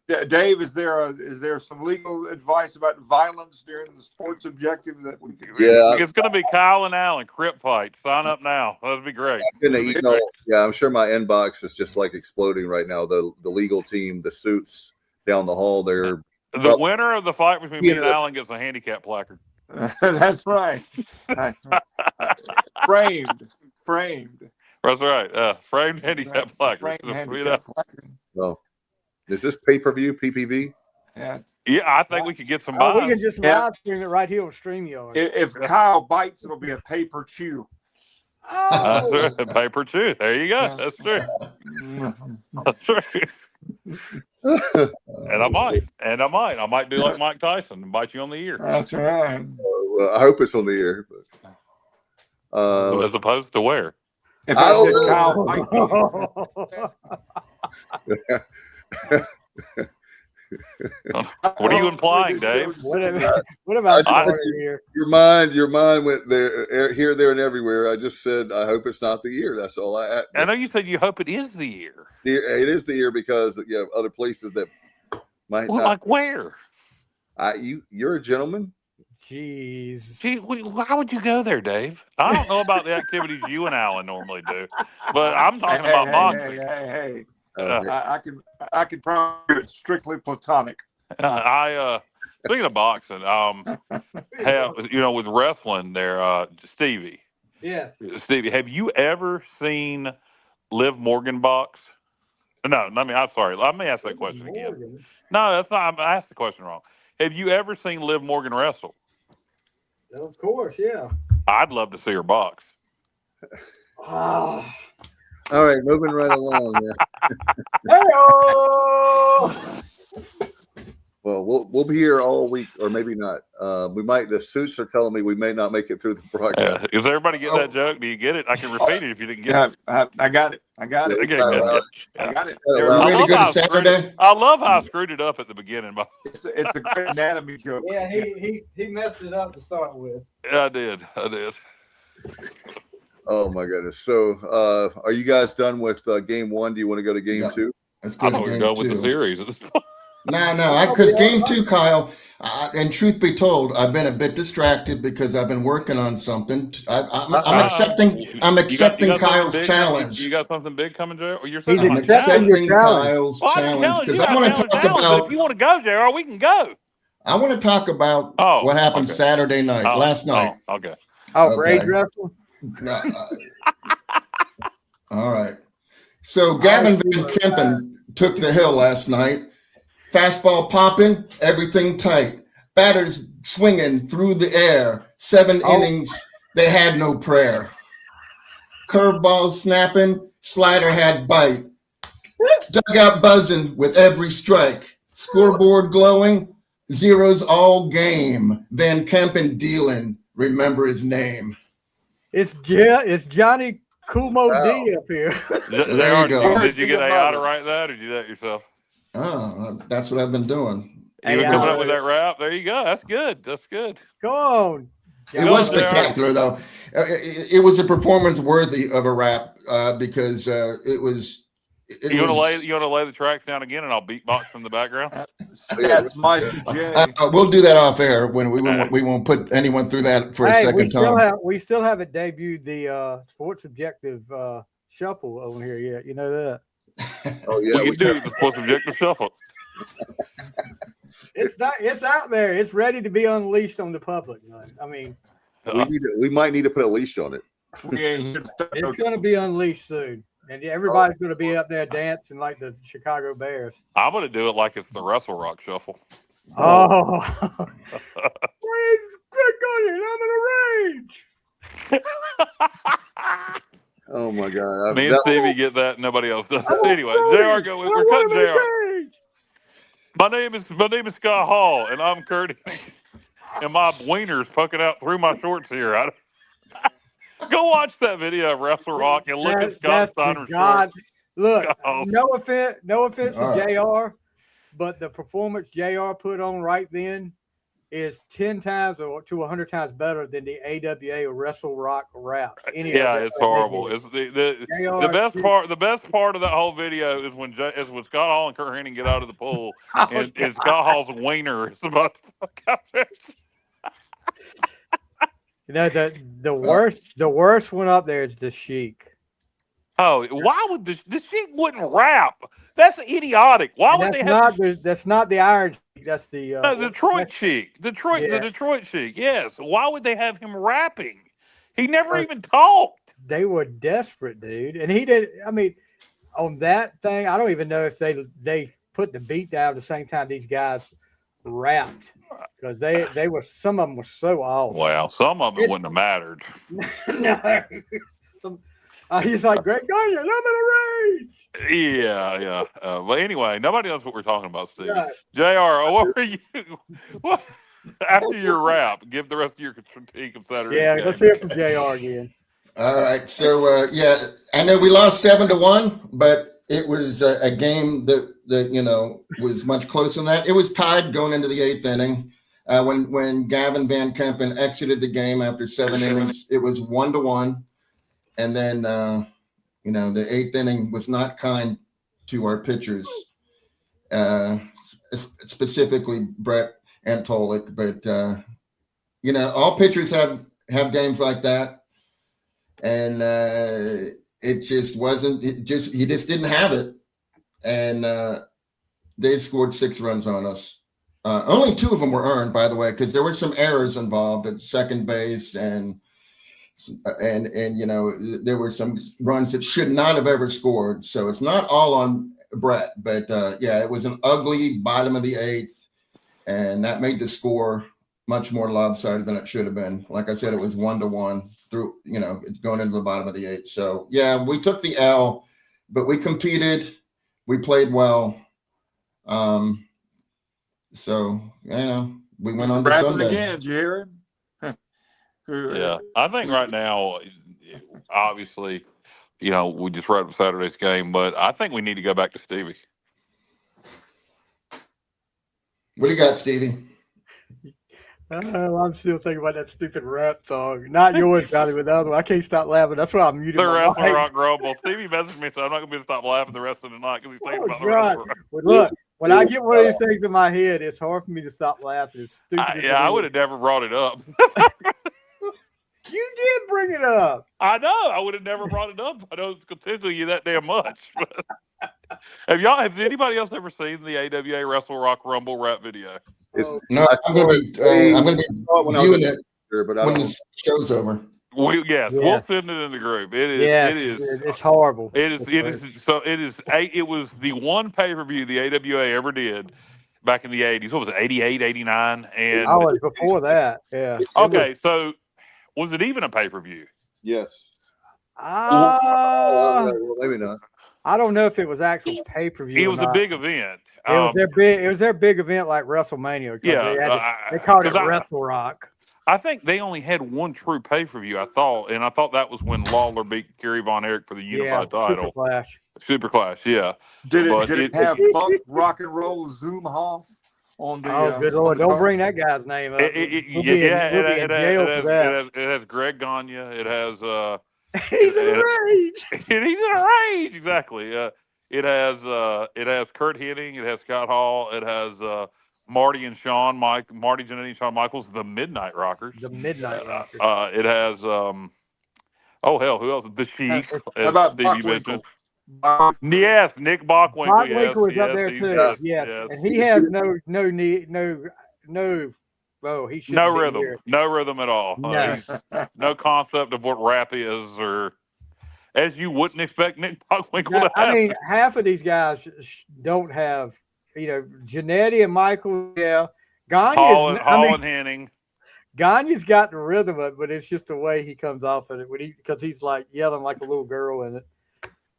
God. Dave, is there some legal advice about violence during the sports objective that we can? Yeah, it's going to be Kyle and Allen crip fight. Sign up now. That'd be great. I'm sure my inbox is just like exploding right now. The legal team, the suits down the hall, they're. The winner of the fight between me and Allen gets a handicap placard. That's right. Framed. That's right. Framed handicap placard. Framed handicap placard. Well, is this pay-per-view, PPV? Yeah. Yeah, I think we could get some. We can just live stream it right here on StreamYard. If Kyle bites, it'll be a paper chew. Oh. Paper chew. There you go. That's true. That's true. And I might do like Mike Tyson and bite you on the ear. That's right. Well, I hope it's on the ear, but as opposed to where? If I said Kyle bite What are you implying, Dave? What about Florida here? Your mind went there, here, there, and everywhere. I just said, I hope it's not the year. That's all I. I know you said you hope it is the year. It is the year because you have other places that might not. Like where? You're a gentleman. Jeez. Gee, why would you go there, Dave? I don't know about the activities you and Alan normally do, but I'm talking about boxing. Hey. I can promise you it's strictly platonic. Speaking of boxing, with wrestling there, Stevie. Yes. Stevie, have you ever seen Liv Morgan box? No, I'm sorry. Let me ask that question again. No, that's not. I asked the question wrong. Have you ever seen Liv Morgan wrestle? Of course, yeah. I'd love to see her box. All right, moving right along. Well, we'll be here all week, or maybe not. We might. The suits are telling me we may not make it through the broadcast. Does everybody get that joke? Do you get it? I can repeat it if you didn't get it. I got it. I got it. Ready to go to Saturday? I love how I screwed it up at the beginning. It's a great anatomy joke. Yeah, he messed it up to start with. Yeah, I did. Oh my goodness! So, are you guys done with game one? Do you want to go to game two? Let's go to game go two. with the series at this point. No, because game two, Kyle, and truth be told, I've been a bit distracted because I've been working on something. I'm accepting Kyle's challenge. You got something big coming, Jr.? You're He's saying accepting Kyle's challenge because I want to talk about. If you want to go, Jr., we can go. I want to talk about what happened Saturday night, last night. Okay. Rage wrestling. No, all right. So Gavin Van Kempen took the hill last night. Fastball popping, everything tight. Batters swinging through the air. 7 innings, they had no prayer. Curveball snapping, slider had bite. Dugout buzzing with every strike. Scoreboard glowing, zeros all game. Van Kempen dealing, remember his name. It's Johnny Kumo D up here. There you go. Did you get AI to write that, or did you do that yourself? Oh, that's what I've been doing. You were coming up with that rap? There you go. That's good. Go on. It was spectacular, though. It was a performance worthy of a rap because it was. You want to lay the tracks down again, and I'll beatbox from the background. That's Meister J. We'll do that off air when we won't put anyone through that for a second time. We still haven't debuted the Sports Objective shuffle over here yet. You know that. Oh yeah, we do the Sports Objective shuffle. It's out there. It's ready to be unleashed on the public. I mean, we might need to put a leash on it. It's going to be unleashed soon, and everybody's going to be up there dancing like the Chicago Bears. I'm going to do it like it's the Wrestle Rock Shuffle. Oh, Rage, Greg Onion, I'm in a rage. Oh my God! Me and Stevie get that. Nobody else does. Anyway, Jr. We're cutting Jr. My name is Scott Hall, and I'm Curtis. And my wiener's poking out through my shorts here. Go watch that video of Wrestle Rock and look at Scott Steiner's shorts. Look, no offense to JR, but the performance JR put on right then is 10 times or to 100 times better than the AWA Wrestle Rock rap. It's horrible. It's the best part of that whole video is when Scott Hall and Kurt Hennig get out of the pool and Scott Hall's wiener is about to fuck out there. You know, the worst one up there is the Sheik. Oh, why would the Sheik wouldn't rap? That's idiotic. Why would they have? That's not the Iron Sheik. That's the Detroit Sheik. The Detroit Sheik. Yes. Why would they have him rapping? He never even talked. They were desperate, dude, and he did. I mean, on that thing, I don't even know if they put the beat down at the same time these guys rapped because they were, some of them were so off. Well, some of it wouldn't have mattered. No. He's like, Greg Onion, I'm in a rage. Yeah. But anyway, nobody knows what we're talking about, Steve. Right. JR, what were you? After your rap, give the rest of your critique of Saturday. Yeah, let's hear from JR again. All right. So, I know we lost 7-1, but it was a game that that was much closer than that. It was tied going into the 8th inning. When Gavin Van Kempen exited the game after 7 innings, it was 1-1. And then the 8th inning was not kind to our pitchers, specifically Brett Antolik. But all pitchers have games like that, and it just wasn't. He just didn't have it, and they've scored 6 runs on us. Only 2 of them were earned, by the way, because there were some errors involved at second base, and there were some runs that should not have ever scored. So it's not all on Brett, but it was an ugly bottom of the 8th, and that made the score much more lopsided than it should have been. Like I said, it was 1-1 through, going into the bottom of the 8th. So yeah, we took the L, but we competed, we played well. So we went on to Sunday again, Jared. Yeah, I think right now, obviously, we just wrapped up Saturday's game, but I think we need to go back to Stevie. What do you got, Stevie? I'm still thinking about that stupid rap song. Not yours, Johnny, but the other one. I can't stop laughing. That's why I'm muting The my Wrestling mic. Rock Rumble. Stevie messaged me, so I'm not going to be able to stop laughing the rest of the night because he's thinking about the God. Wrestling Rock. But look, when I get one of these things in my head, it's hard for me to stop laughing. It's stupid. I would have never brought it up. You did bring it up. I know. I would have never brought it up. I don't tickle you that damn much. Has anybody else ever seen the AWA Wrestle Rock Rumble rap video? No, I'm going to be viewing it but when the show's over. We'll send it in the group. It is. Yeah, it is. It's horrible. It is. So it is. It was the one pay-per-view the AWA ever did back in the 80s. What was it? 88, 89, and I was before that. Yeah. Okay, so was it even a pay-per-view? Yes. Well, maybe not. I don't know if it was actual pay-per-view. It was a big event. It was their big event, like WrestleMania. Yeah, they called it Wrestle Rock. I think they only had one true pay-per-view. I thought that was when Lawler beat Kerry Von Erich for the unified title. Super Clash. Yeah. Did it have Buck Rock and Roll Zoomhoff on the? Good Lord! Don't bring that guy's name up. It has Greg Gagne. It has. He's in a rage. He's in a rage. Exactly. It has Kurt Hennig. It has Scott Hall. It has Marty and Marty Jannetty and Shawn Michaels, the Midnight Rockers. The Midnight Rockers. It has who else? The Sheik. How about Stevie mentioned. Yes, Nick Bockwinkel. Bockwinkel was up there too. Yes. And he has no he should no rhythm. No rhythm at all. No. No concept of what rap is, or as you wouldn't expect Nick Bockwinkel to have. I mean, half of these guys don't have, Jannetty and Michael, Hall and Hennig. Gagne's got the rhythm of it, but it's just the way he comes off of it because he's like yelling like a little girl in it.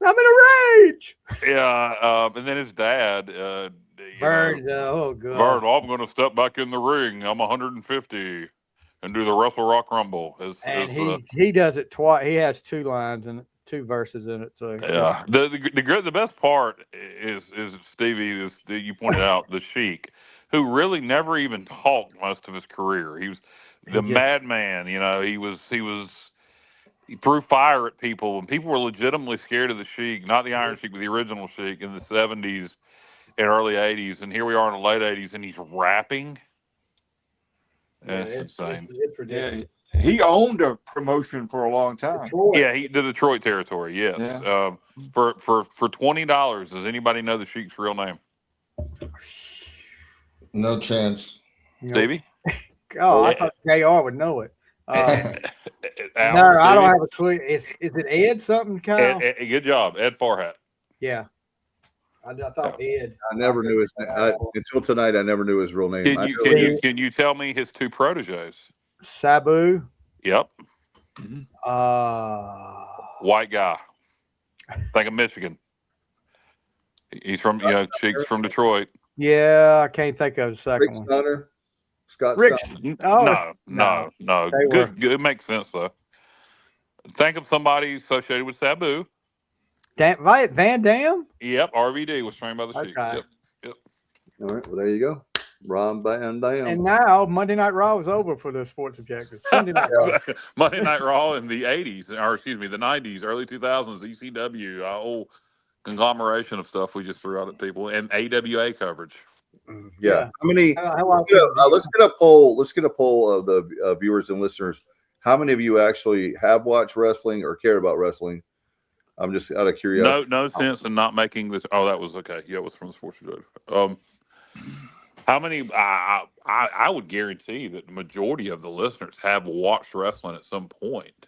I'm in a rage. Yeah, and then his dad, Vern. Oh god. Vern, I'm going to step back in the ring. I'm 150 and do the Wrestle Rock Rumble. He does it twice. He has 2 lines and 2 verses in it. So yeah, the best part is Stevie. You pointed out the Sheik, who really never even talked most of his career. He was the madman. He threw fire at people, and people were legitimately scared of the Sheik, not the Iron Sheik, but the original Sheik in the 70s and early 80s. And here we are in the late 80s, and he's rapping. That's insane. It's ridiculous. Yeah, he owned a promotion for a long time. Detroit. Yeah, the Detroit territory. Yes. Yeah. For $20, does anybody know the Sheik's real name? No chance. Stevie? Oh, I thought JR would know it. No, I don't have a clue. Is it Ed something, Kyle? Good job, Ed Farhat. Yeah, I thought Ed. I never knew his name until tonight. I never knew his real name. Can you tell me his 2 proteges? Sabu. Yep. White guy. Think of Michigan. He's from Sheik's from Detroit. Yeah, I can't think of the second one. Stunner. Scott Rick. No. Good. It makes sense though. Think of somebody associated with Sabu. Van Dam? Yep, RVD was trained by the Chiefs. Okay. Yep. All right. Well, there you go. Ron Van Dam. And now Monday Night Raw is over for the sports objectives. Sunday Night Raw. Monday Night Raw in the 80s, or excuse me, the 90s, early 2000s, ECW, whole conglomeration of stuff we just threw out at people, and AWA coverage. Yeah. How many? How Let's get a poll. Let's get a poll of the viewers and listeners. How many of you actually have watched wrestling or care about wrestling? I'm just out of curiosity. No sense in not making this. Oh, that was okay. Yeah, it was from the sports show. How many? I would guarantee that the majority of the listeners have watched wrestling at some point.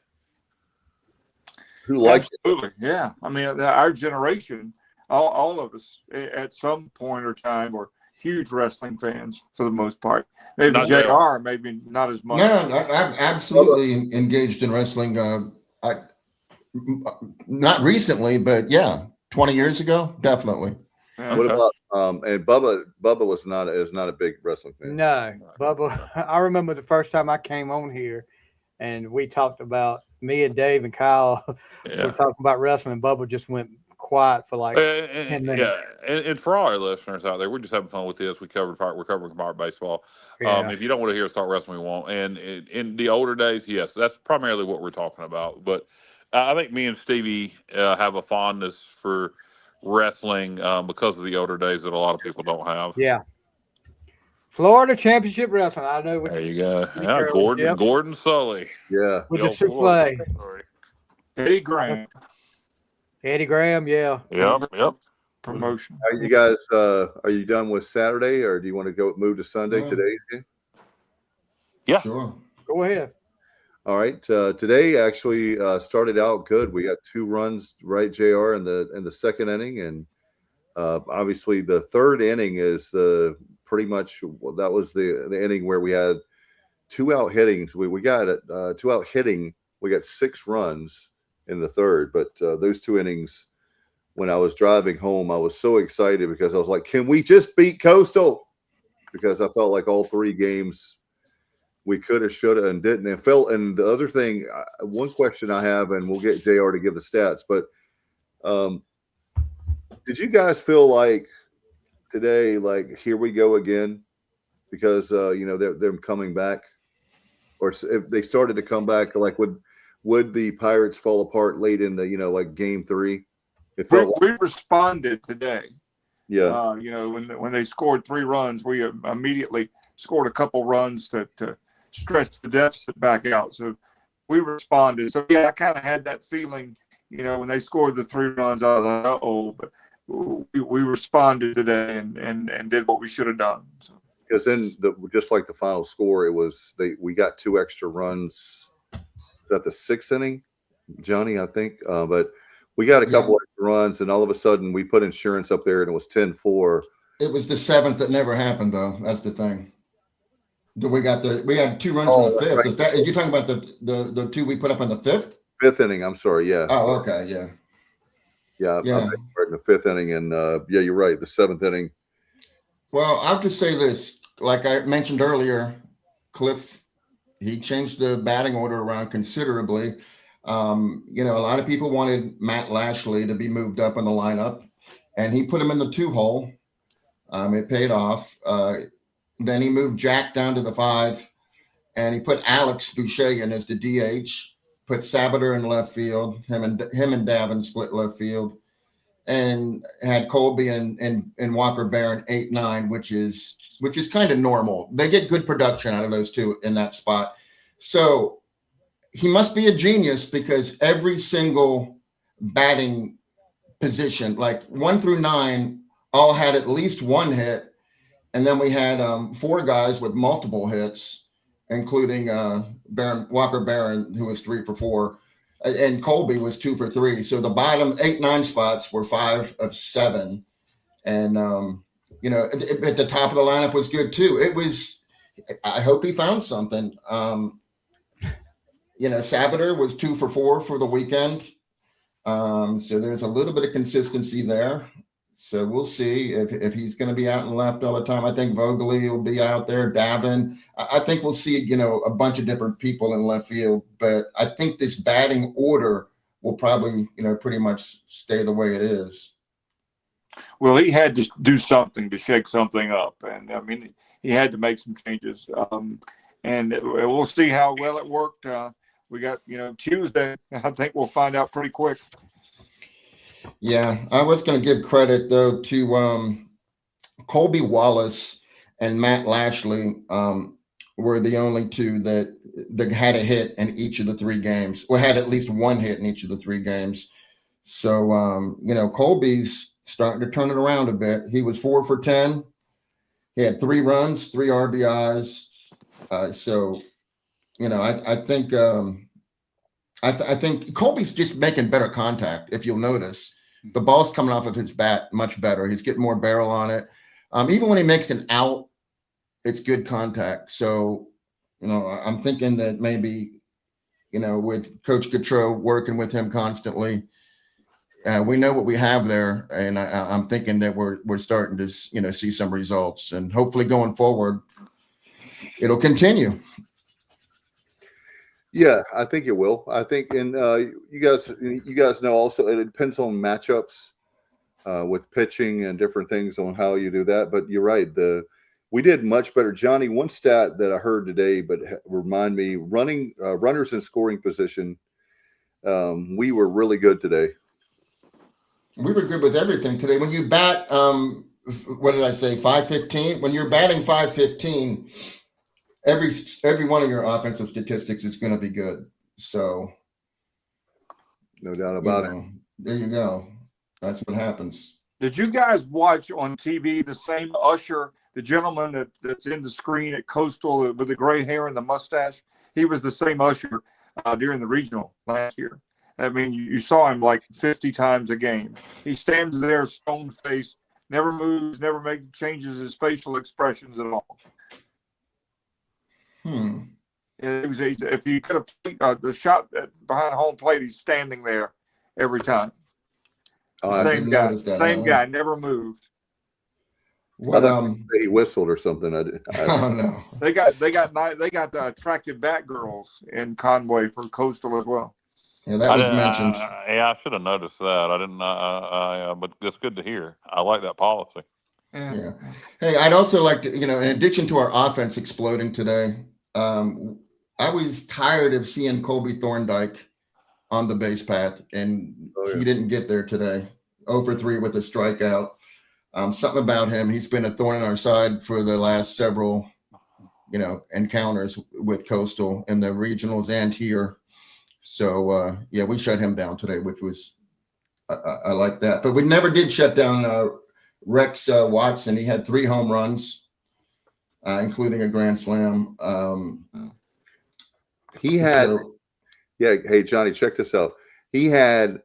Who likes Absolutely. It? Yeah. I mean, our generation, all of us at some point or time were huge wrestling fans for the most part. Maybe Not JR, maybe not as much. No, I'm absolutely engaged in wrestling. Not recently, but yeah, 20 years ago, definitely. Yeah. What about and Bubba is not a big wrestling fan. No, Bubba. I remember the first time I came on here, and we talked about me and Dave and Kyle. Yeah. were talking about wrestling. And Bubba just went quiet for like 10 minutes. Yeah, and for all our listeners out there, we're just having fun with this. We're covering Pirate baseball. Yeah. If you don't want to hear us talk wrestling, we won't. And in the older days, yes, that's primarily what we're talking about. But I think me and Stevie have a fondness for wrestling because of the older days that a lot of people don't have. Yeah. Florida Championship Wrestling. I know what There you go. Yeah, Gordon Sully. Yeah. with the souffle. Eddie Graham. Eddie Graham, yeah. Yep. Promotion. Are you guys are you done with Saturday, or do you want to move to Sunday? Today's game? Yeah. Sure. Go ahead. All right. Today actually started out good. We got 2 runs, right, JR, in the second inning, and obviously the third inning is pretty much that was the inning where we had 2 out hittings. We got 2 out hitting. We got 6 runs in the third, but those 2 innings, when I was driving home, I was so excited because I was like, can we just beat Coastal? Because I felt like all 3 games we could have, should have, and didn't. And the other thing, one question I have, and we'll get JR to give the stats, but did you guys feel like today, like, here we go again? Because, they're coming back, or if they started to come back, like, would the Pirates fall apart late in the, like game 3? We responded today. Yeah. When they scored 3 runs, we immediately scored a couple runs to stretch the deficit back out. So we responded. So yeah, I kind of had that feeling, when they scored the 3 runs, I was like, uh-oh, but we responded today and did what we should have done. So. Because then just like the final score, it was we got 2 extra runs. Is that the 6th inning, Johnny? I think, but we got a couple extra runs, and all of a sudden we put insurance up there, and it was 10-4. It was the 7th that never happened, though. That's the thing. We had 2 runs in the 5th. Right. Are you talking about the 2 we put up in the 5th? 5th inning. I'm sorry. Yeah. Oh, okay. Yeah. Yeah. In the 5th inning, and yeah, you're right. The 7th inning. Well, I'll just say this. Like I mentioned earlier, Cliff, he changed the batting order around considerably. A lot of people wanted Matt Lashley to be moved up in the lineup, and he put him in the 2 hole. It paid off. Then he moved Jack down to the 5, and he put Alex Boucher in as the DH. Put Sabater in left field. Him and Davin split left field, and had Colby and Walker Barron 8-9, which is kind of normal. They get good production out of those 2 in that spot. So he must be a genius, because every single batting position, like 1 through 9, all had at least 1 hit. And then we had 4 guys with multiple hits, including Walker Barron, who was 3 for 4, and Colby was 2 for 3. So the bottom 8-9 spots were 5 of 7. And, at the top of the lineup was good too. I hope he found something. Sabater was 2 for 4 for the weekend. So there's a little bit of consistency there. So we'll see if he's going to be out and left all the time. I think Vogeley will be out there. Davin. I think we'll see, a bunch of different people in left field. But I think this batting order will probably, pretty much stay the way it is. Well, he had to do something to shake something up, and I mean, he had to make some changes. And we'll see how well it worked. We got, Tuesday. I think we'll find out pretty quick. Yeah, I was going to give credit though to Colby Wallace and Matt Lashley. Were the only two that had a hit in each of the 3 games, or had at least one hit in each of the 3 games. So, Colby's starting to turn it around a bit. He was 4 for 10. He had 3 runs, 3 RBIs. So, I think I think Colby's just making better contact. If you'll notice, the ball's coming off of his bat much better. He's getting more barrel on it. Even when he makes an out, it's good contact. So, I'm thinking that maybe, with Coach Gautreau working with him constantly, we know what we have there, and I'm thinking that we're starting to, see some results, and hopefully going forward, it'll continue. Yeah, I think it will. I think, and you guys know also it depends on matchups with pitching and different things on how you do that. But you're right. We did much better. Johnny, one stat that I heard today, but remind me, runners in scoring position, we were really good today. We were good with everything today. When you bat, what did I say, 515? When you're batting 515, every one of your offensive statistics is going to be good. So, no doubt about it. There you go. That's what happens. Did you guys watch on TV the same usher, the gentleman that's in the screen at Coastal with the gray hair and the mustache? He was the same usher during the regional last year. I mean, you saw him like 50 times a game. He stands there stone-faced, never moves, never changes his facial expressions at all. If you could have the shot behind home plate, he's standing there every time. Same guy, never moved. Well, he whistled or something. I don't know. They got the attractive bat girls in Conway for Coastal as well. Yeah, that was mentioned. I should have noticed that. I didn't. But it's good to hear. I like that policy. Yeah. Hey, I'd also like to, in addition to our offense exploding today, I was tired of seeing Colby Thorndike on the base path, and he didn't get there today. 0 for 3 with a strikeout. Something about him. He's been a thorn in our side for the last several, encounters with Coastal in the regionals and here. So, we shut him down today, which was, I like that. But we never did shut down Rex Watson. He had 3 home runs, including a grand slam. He had, hey, Johnny, check this out. He had,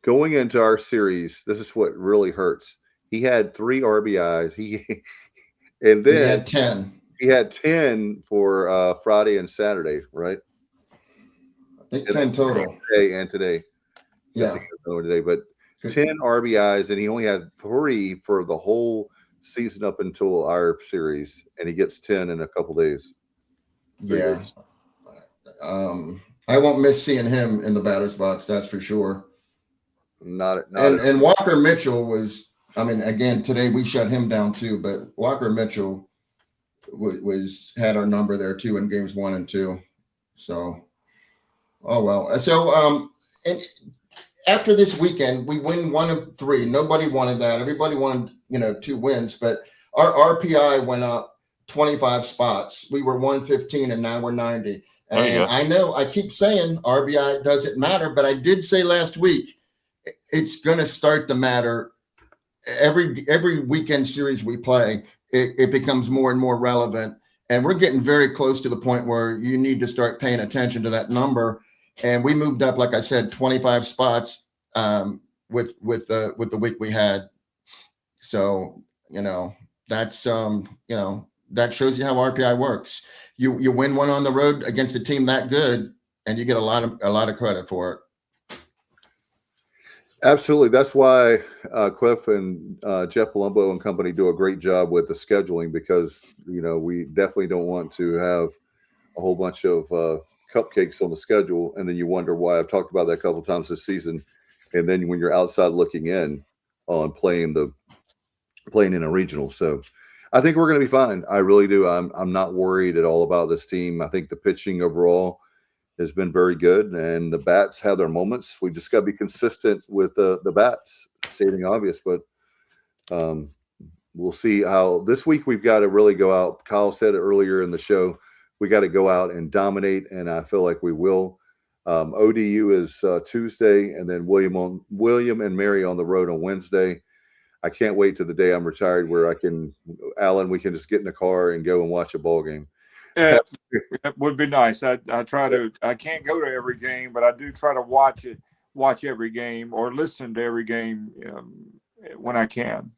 going into our series, this is what really hurts. He had 3 RBIs. And then he had 10. He had 10 for Friday and Saturday, right? I think 10 total. Today. Yeah. Today, but 10 RBIs, and he only had 3 for the whole season up until our series, and he gets 10 in a couple days. Yeah. I won't miss seeing him in the batter's box, that's for sure. And Walker Mitchell was, again, today we shut him down too, but Walker Mitchell had our number there too in games 1 and 2. So, oh well. So, and after this weekend, we win 1 of 3. Nobody wanted that. Everybody wanted, 2 wins, but our RPI went up 25 spots. We were 115 and now we're 90. And I know I keep saying RBI doesn't matter, but I did say last week, it's going to start to matter. Every weekend series we play, it becomes more and more relevant. And we're getting very close to the point where you need to start paying attention to that number. And we moved up, like I said, 25 spots with the week we had. So, that's, that shows you how RPI works. You win 1 on the road against a team that good, and you get a lot of credit for it. Absolutely. That's why Cliff and Jeff Palumbo and company do a great job with the scheduling, because we definitely don't want to have a whole bunch of cupcakes on the schedule, and then you wonder why. I've talked about that a couple of times this season. And then when you're outside looking in on playing in a regional. So I think we're going to be fine. I really do. I'm not worried at all about this team. I think the pitching overall has been very good, and the bats have their moments. We just got to be consistent with the bats, stating obvious, but we'll see how this week we've got to really go out. Kyle said it earlier in the show. We got to go out and dominate, and I feel like we will. ODU is Tuesday, and then William and Mary on the road on Wednesday. I can't wait to the day I'm retired where Alan, we can just get in the car and go and watch a ball game. Yeah, it would be nice. I can't go to every game, but I do try to watch every game or listen to every game when I can.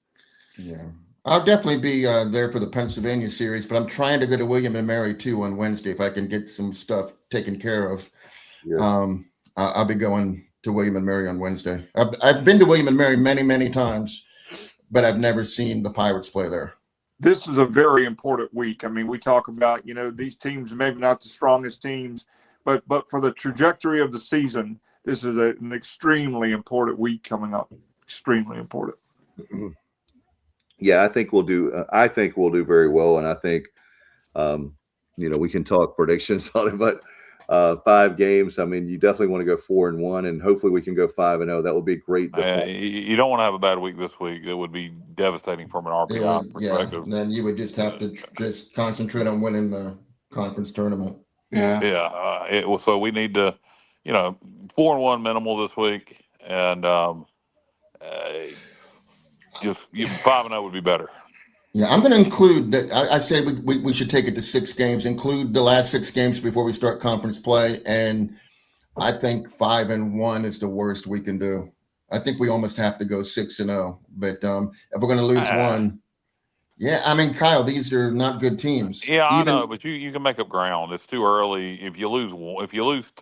Yeah. I'll definitely be there for the Pennsylvania series, but I'm trying to go to William and Mary too on Wednesday if I can get some stuff taken care of. Yeah. I'll be going to William and Mary on Wednesday. I've been to William and Mary many, many times, but I've never seen the Pirates play there. This is a very important week. I mean, we talk about, these teams, maybe not the strongest teams, but for the trajectory of the season, this is an extremely important week coming up. Extremely important. Yeah, I think we'll do very well, and I think we can talk predictions on it, but 5 games. I mean, you definitely want to go 4-1, and hopefully we can go 5-0. That would be great. You don't want to have a bad week this week. It would be devastating from an RPI perspective. Yeah, then you would just have to just concentrate on winning the conference tournament. Yeah. So we need to, 4-1 minimal this week, and just 5-0 would be better. Yeah, I'm going to include that. I say we should take it to 6 games, include the last 6 games before we start conference play. And I think 5-1 is the worst we can do. I think we almost have to go 6-0. But if we're going to lose one, I mean, Kyle, these are not good teams. Yeah, I know, but you can make up ground. It's too early. If you lose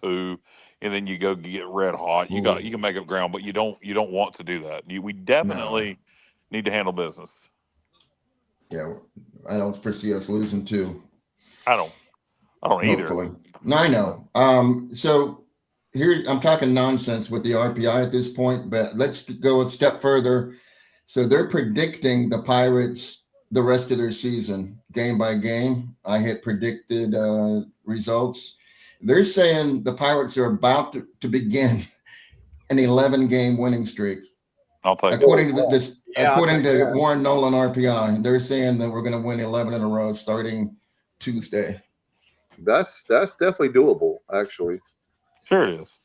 2, and then you go get red hot, you can make up ground, but you don't want to do that. We definitely need to handle business. Yeah, I don't foresee us losing 2. I don't either. Hopefully. No, I know. So here I'm talking nonsense with the RPI at this point, but let's go a step further. So they're predicting the Pirates the rest of their season, game by game. I hit predicted results. They're saying the Pirates are about to begin an 11-game winning streak. I'll take according to Warren Nolan RPI, they're saying that we're going to win 11 in a row starting Tuesday. That's definitely doable, actually. Sure it is.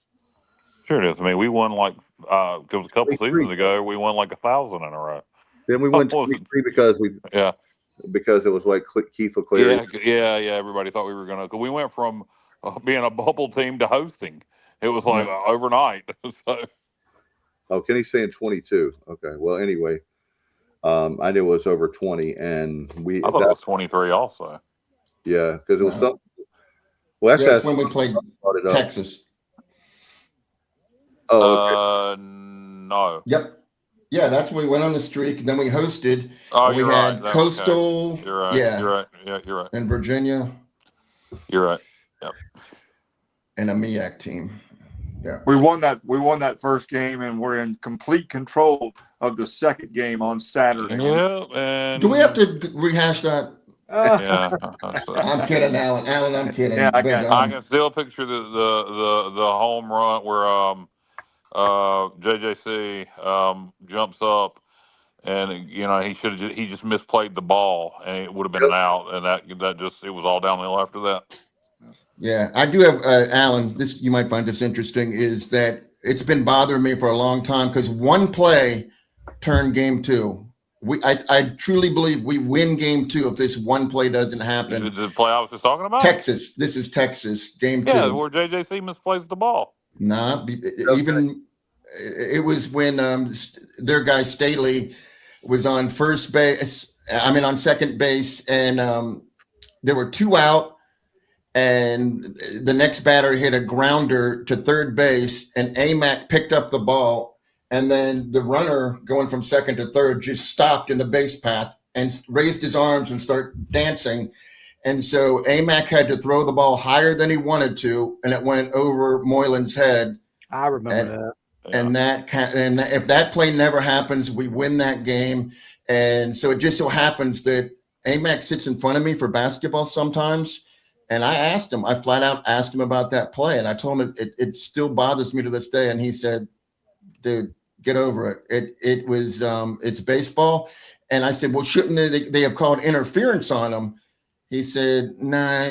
I mean, we won it was a couple seasons ago. We won 1,000 in a row. Then we won 23 because it was like Keith O'Cleary. Yeah. Everybody thought we were going to. We went from being a bubble team to hosting. It was overnight. So. Oh, Kenny's saying 22. Okay. Well, anyway, I knew it was over 20, and I thought it was 23 also. Yeah, because it was something. Well, that's when we played Texas. Oh, okay. No. Yep. Yeah, that's when we went on the streak. Then we hosted. Oh, we had Coastal. Okay. You're right. Yeah. You're right. Yeah, you're right. And Virginia. You're right. Yep. And a MEAC team. Yeah. We won that first game, and we're in complete control of the second game on Saturday. Yeah. And do we have to rehash that? Yeah. I'm kidding, Alan. I'm kidding. Yeah, I can still picture the home run where JJC jumps up, and he just misplayed the ball, and it would have been an out, and that it was all downhill after that. Yeah, I do have Alan. This you might find this interesting is that it's been bothering me for a long time because one play turned game 2. I truly believe we win game 2 if this one play doesn't happen. The play I was just talking about? Texas. This is Texas, game 2. Yeah, where JJC misplays the ball. Nah, even it was when their guy Staley was on first base. On second base, and there were 2 out. And the next batter hit a grounder to third base, and Amac picked up the ball, and then the runner going from second to third just stopped in the base path and raised his arms and started dancing. And so Amac had to throw the ball higher than he wanted to, and it went over Moylan's head. I remember that. And if that play never happens, we win that game. And so it just so happens that Amac sits in front of me for basketball sometimes. And I flat out asked him about that play. And I told him it still bothers me to this day. And he said, dude, get over it. It was, it's baseball. And I said, well, shouldn't they have called interference on him? He said, nah,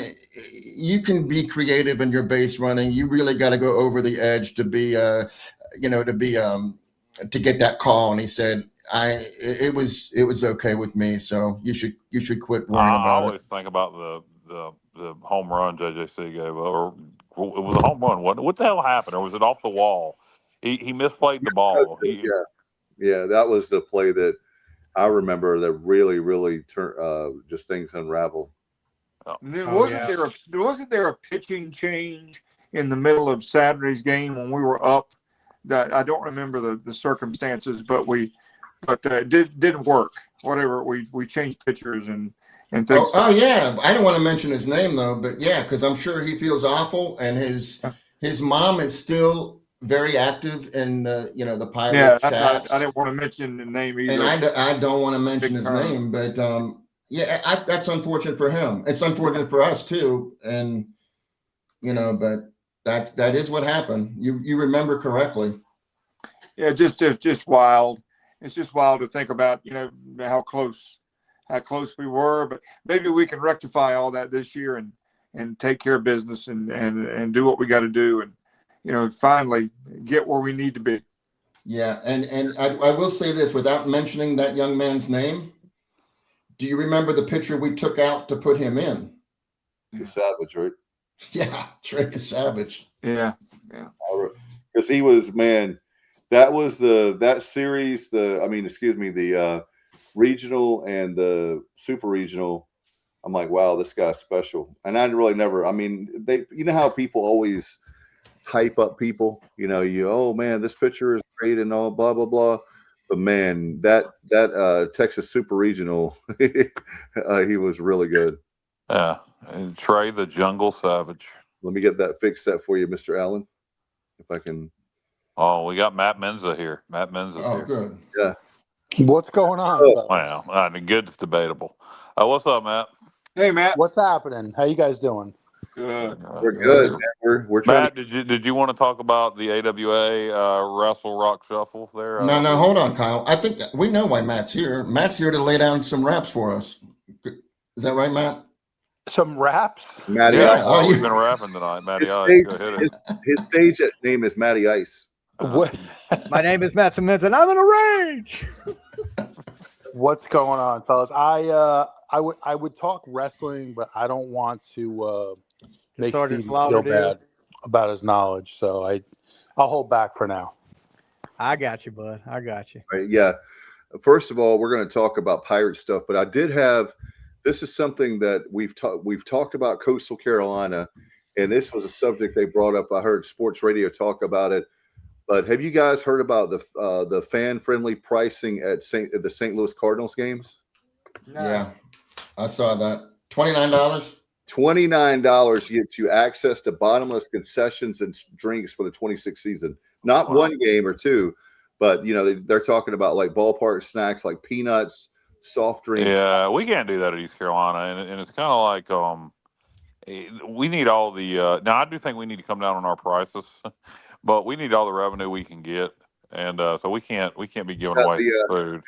you can be creative in your base running. You really got to go over the edge to be, to get that call. And he said, it was okay with me. So you should quit worrying about it. I always think about the home run JJC gave, or it was a home run. What the hell happened? Or was it off the wall? He misplayed the ball. Yeah, that was the play that I remember that really turned just things unraveled. And then wasn't there a pitching change in the middle of Saturday's game when we were up? That I don't remember the circumstances, but it didn't work. Whatever, we changed pitchers and things. Oh yeah, I don't want to mention his name though, but yeah, because I'm sure he feels awful, and his mom is still very active in the Pirate chats. I didn't want to mention the name either. And I don't want to mention his name, but that's unfortunate for him. It's unfortunate for us too, and but that is what happened. You remember correctly. Yeah, it's just wild. It's just wild to think about, how close we were, but maybe we can rectify all that this year and take care of business and do what we got to do and finally get where we need to be. Yeah, and I will say this without mentioning that young man's name. Do you remember the pitcher we took out to put him in? Savage, right? Yeah, Trey Savage. Yeah. Because he was, man, that was that series, the regional and the super regional. I'm like, wow, this guy's special. And I really never, how people always hype up people, oh man, this pitcher is great and all blah, blah, blah. But man, that Texas super regional, he was really good. Yeah. And Trey the Jungle Savage. Let me get that fixed for you, Mr. Allen. If I can. Oh, we got Matt Menza here. Matt Menza's here. Oh, good. Yeah. What's going on? Well, good's debatable. What's up, Matt? Hey, Matt. What's happening? How you guys doing? Good. We're good. We're trying. Matt, did you want to talk about the AWA Wrestle Rock Shuffle there? No, hold on, Kyle. I think we know why Matt's here. Matt's here to lay down some raps for us. Is that right, Matt? Some raps? Matty yeah. Ice. Oh, you've been rapping tonight, Matty Ice. Go hit it. His stage name is Matty Ice. My name is Matt Simmons, and I'm in a rage. What's going on, fellas? I would talk wrestling, but I don't want to make Steve feel bad about his knowledge, so I'll hold back for now. I got you, bud. I got you. Right, yeah. First of all, we're going to talk about pirate stuff, but I did have. This is something that we've talked about Coastal Carolina, and this was a subject they brought up. I heard sports radio talk about it. But have you guys heard about the fan-friendly pricing at the St. Louis Cardinals games? No. Yeah, I saw that. $29. $29 gets you access to bottomless concessions and drinks for the 26th season. Not one game or two, but they're talking about like ballpark snacks like peanuts, soft drinks. Yeah, we can't do that at East Carolina, and it's kind of like we need all the. Now, I do think we need to come down on our prices, but we need all the revenue we can get, and so we can't be giving away food.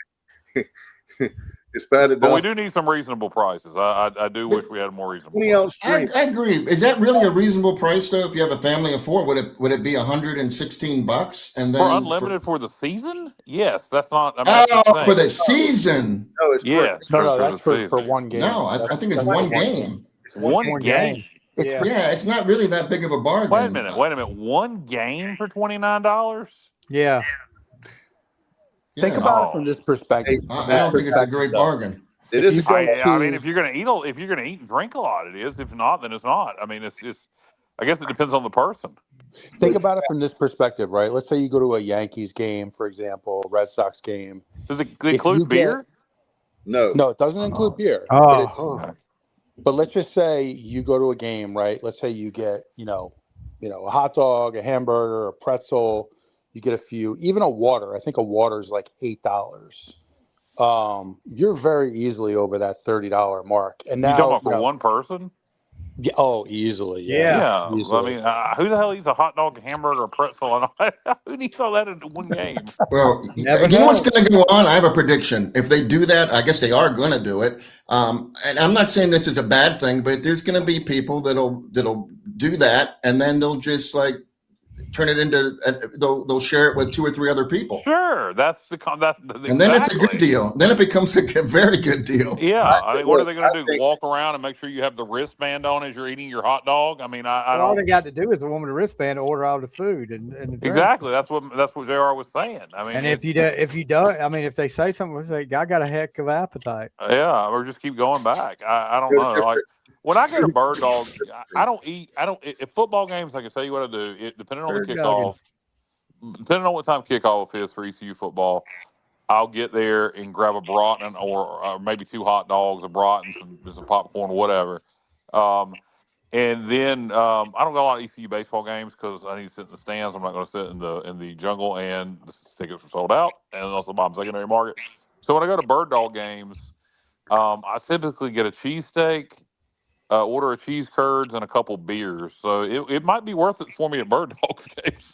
It's bad enough. But we do need some reasonable prices. I do wish we had more reasonable. I agree. Is that really a reasonable price though? If you have a family of four, would it be $116? And then for unlimited for the season? Yes, that's not. For the season? No, it's yes. That's for one game. No, I think it's one game. It's one game. Yeah, it's not really that big of a bargain. Wait a minute. One game for $29? Yeah. Think about it from this perspective. I don't think it's a great bargain. It is. I mean, if you're going to eat and drink a lot, it is. If not, then it's not. I mean, it's. I guess it depends on the person. Think about it from this perspective, right? Let's say you go to a Yankees game, for example, Red Sox game. Does it include beer? No, it doesn't include beer. Oh. But let's just say you go to a game, right? Let's say you get, a hot dog, a hamburger, a pretzel, you get a few, even a water. I think a water is like $8. You're very easily over that $30 mark. And You talking now, about for one person? yeah, oh, easily, Yeah. I easily. mean, who the hell eats a hot dog, a hamburger, a pretzel? Who eats all that in one game? Well, Never you know what's know. going to go on? I have a prediction. If they do that, I guess they are going to do it. And I'm not saying this is a bad thing, but there's going to be people that'll do that, and then they'll just like turn it into they'll share it with 2 or 3 other people. Sure, that's And then it's a good deal. Then it becomes a very good deal. Yeah, I mean, what are they going to do? Walk around and make sure you have the wristband on as you're eating your hot dog? I mean, I All don't. they got to do is a woman a wristband to order all the food and the drink. Exactly. That's what JR was saying. I mean, And if you don't, I mean, if they say something, it's like, I got a heck of appetite. Yeah, or just keep going back. I don't know. Like when I go to Bird Dog, I don't eat. If football games, I can tell you what I do. Depending on the kickoff, depending on what time kickoff is for ECU football, I'll get there and grab a Broughton or maybe 2 hot dogs, a Broughton, some popcorn, whatever. And then I don't go to a lot of ECU baseball games because I need to sit in the stands. I'm not going to sit in the jungle, and the tickets are sold out, and also buy them secondary market. So when I go to Bird Dog games, I typically get a cheesesteak, order a cheese curds, and a couple beers. So it might be worth it for me at Bird Dog games.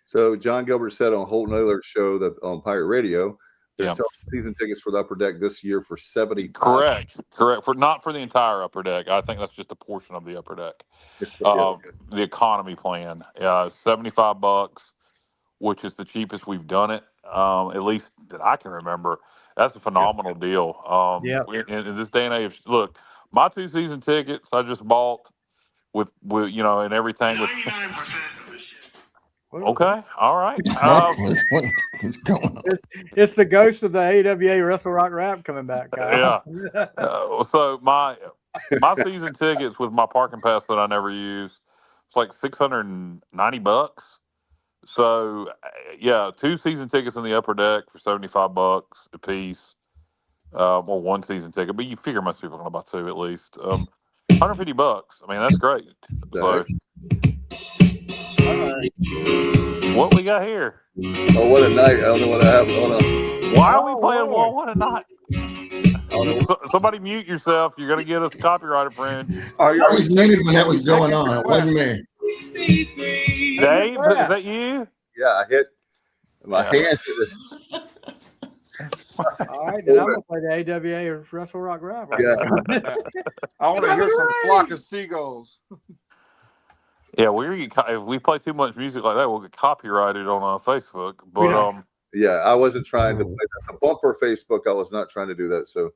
So John Gilbert said on Holton Oiler's show that on Pirate Radio, they're selling season tickets for the Upper Deck this year for $75. Correct. Not for the entire Upper Deck. I think that's just a portion of the Upper Deck. The economy plan, $75, which is the cheapest we've done it, at least that I can remember. That's a phenomenal deal. In this day and age, look, my 2 season tickets I just bought with and everything with. Okay, all right. What's going on? It's the ghost of the AWA Wrestle Rock Rap coming back, Kyle. Yeah. So my season tickets with my parking pass that I never use, it's like $690. So yeah, 2 season tickets in the Upper Deck for $75 a piece, or 1 season ticket. But you figure most people are going to buy 2 at least. $150. I mean, that's great. So. What we got here? Oh, what a night. I don't know what happened. Hold on. Why are we playing What a Night? Somebody mute yourself. You're going to get us copyright infringed. I was muted when that was going on. It wasn't me. Dave, is that you? Yeah, I hit my hand. All right, then I'm going to play the AWA Wrestle Rock Rap. Yeah. I want to hear some flock of seagulls. Yeah, if we play too much music like that, we'll get copyrighted on Facebook. But yeah, I wasn't trying to play that. A bumper Facebook. I was not trying to do that. So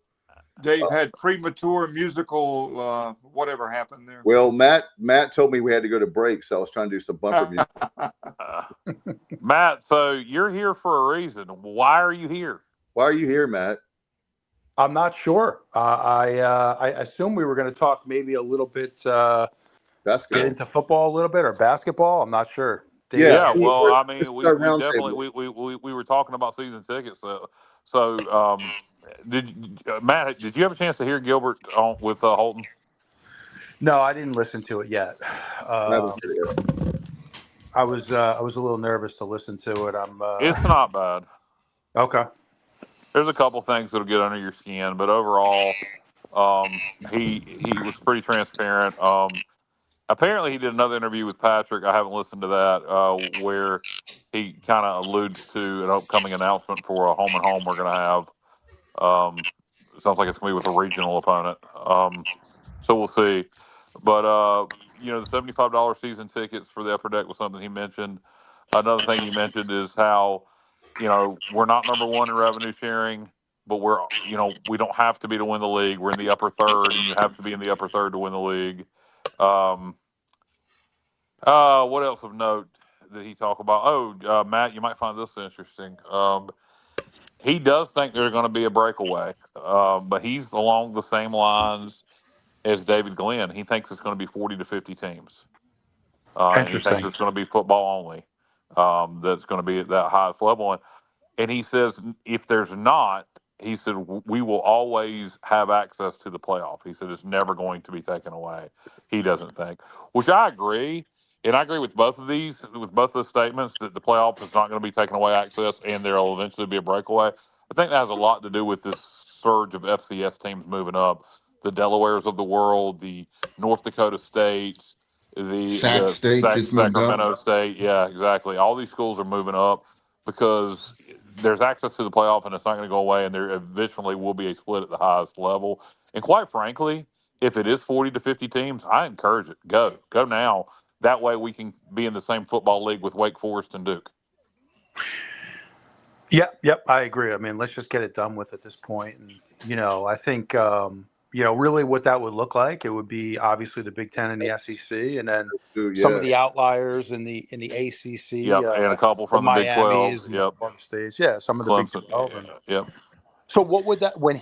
Dave had premature musical whatever happened there. Well, Matt told me we had to go to break, so I was trying to do some bumper music. Matt, so you're here for a reason. Why are you here? Why are you here, Matt? I'm not sure. I assume we were going to talk maybe a little bit. Basketball. Get into football a little bit or basketball. I'm not sure. Yeah, well, I mean, we definitely we were talking about season tickets. So Matt, did you have a chance to hear Gilbert with Holton? No, I didn't listen to it yet. I was a little nervous to listen to it. It's not bad. Okay. There's a couple things that'll get under your skin, but overall, he was pretty transparent. Apparently, he did another interview with Patrick. I haven't listened to that, where he kind of alludes to an upcoming announcement for a home and home we're going to have. Sounds like it's going to be with a regional opponent. So we'll see. But, the $75 season tickets for the Upper Deck was something he mentioned. Another thing he mentioned is how, we're not number 1 in revenue sharing, but we don't have to be to win the league. We're in the upper third, and you have to be in the upper third to win the league. What else of note did he talk about? Matt, you might find this interesting. He does think there's going to be a breakaway, but he's along the same lines as David Glenn. He thinks it's going to be 40 to 50 teams. And he thinks it's going to be football only. That's going to be at that highest level. And he says if there's not, he said, we will always have access to the playoff. He said, it's never going to be taken away. He doesn't think, which I agree. And I agree with both of those statements that the playoff is not going to be taking away access and there will eventually be a breakaway. I think that has a lot to do with this surge of FCS teams moving up. The Delawares of the world, the North Dakota States, Sac State just moved up. Sacramento State. Yeah, exactly. All these schools are moving up because there's access to the playoff and it's not going to go away, and there eventually will be a split at the highest level. And quite frankly, if it is 40 to 50 teams, I encourage it. Go now. That way we can be in the same football league with Wake Forest and Duke. Yep, I agree. I mean, let's just get it done with at this point. And, I think, really what that would look like, it would be obviously the Big Ten and the SEC, and then some of the outliers in the ACC. Yep, and a couple from the Big 12. Yep. Florida States. Yeah, some of the Clemson, Big 12. Yep. So what would that, we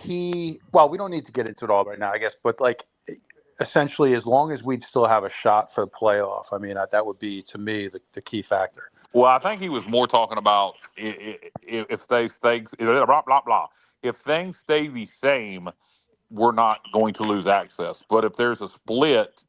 don't need to get into it all right now, I guess, but essentially, as long as we'd still have a shot for the playoff, I mean, that would be, to me, the key factor. Well, I think he was more talking about if they stay, blah, blah, blah. If things stay the same, we're not going to lose access. But if there's a split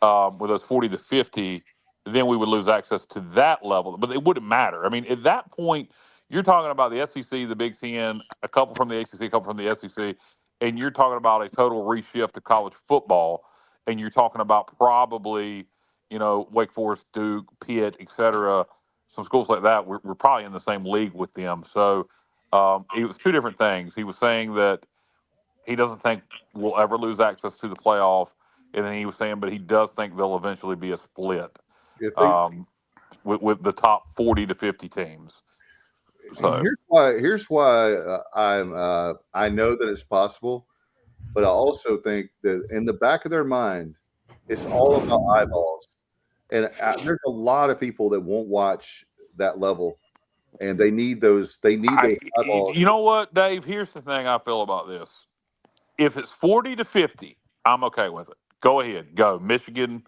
with those 40 to 50, then we would lose access to that level. But it wouldn't matter. I mean, at that point, you're talking about the SEC, the Big Ten, a couple from the ACC, a couple from the SEC, and you're talking about a total reshift of college football, and you're talking about probably, Wake Forest, Duke, Pitt, et cetera, some schools like that. We're probably in the same league with them. So it was two different things. He was saying that he doesn't think we'll ever lose access to the playoff, and then he was saying, but he does think there'll eventually be a split with the top 40 to 50 teams. So here's why I know that it's possible, but I also think that in the back of their mind, it's all about eyeballs, and there's a lot of people that won't watch that level, and they need those. They need those eyeballs. You know what, Dave? Here's the thing I feel about this: if it's 40 to 50, I'm okay with it. Go ahead, go Michigan.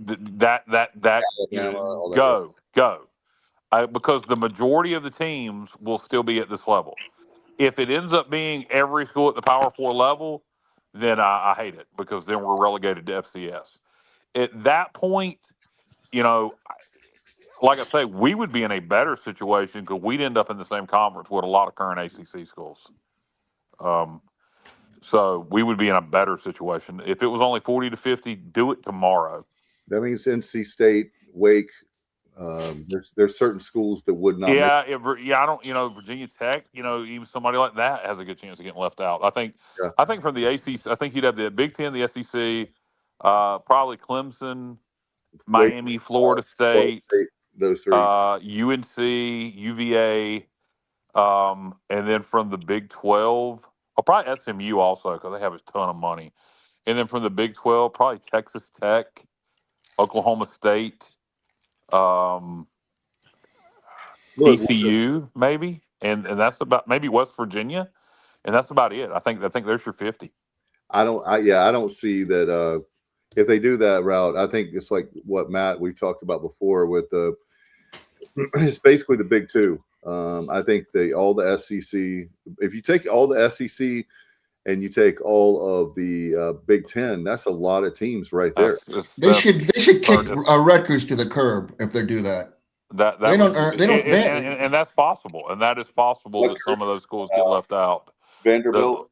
Alabama, go. Because the majority of the teams will still be at this level. If it ends up being every school at the Power 4 level, then I hate it because then we're relegated to FCS. At that point, like I say, we would be in a better situation because we'd end up in the same conference with a lot of current ACC schools. So we would be in a better situation. If it was only 40 to 50, do it tomorrow. That means NC State, Wake. There's certain schools that would not. I don't. Virginia Tech. Even somebody like that has a good chance of getting left out. I think from the ACC, I think you'd have the Big Ten, the SEC, probably Clemson, Miami, Florida State, those three, UNC, UVA, and then from the Big 12, probably SMU also because they have a ton of money, and then from the Big 12, probably Texas Tech, Oklahoma State. TCU maybe, and that's about maybe West Virginia, and that's about it. I think there's your 50. I don't see that if they do that route. I think it's like what Matt we talked about before with it's basically the Big Two. I think all the SEC. If you take all the SEC and you take all of the Big Ten, that's a lot of teams right there. They should kick Rutgers to the curb if they do that. And that's possible, and that is possible that some of those schools get left out. Vanderbilt,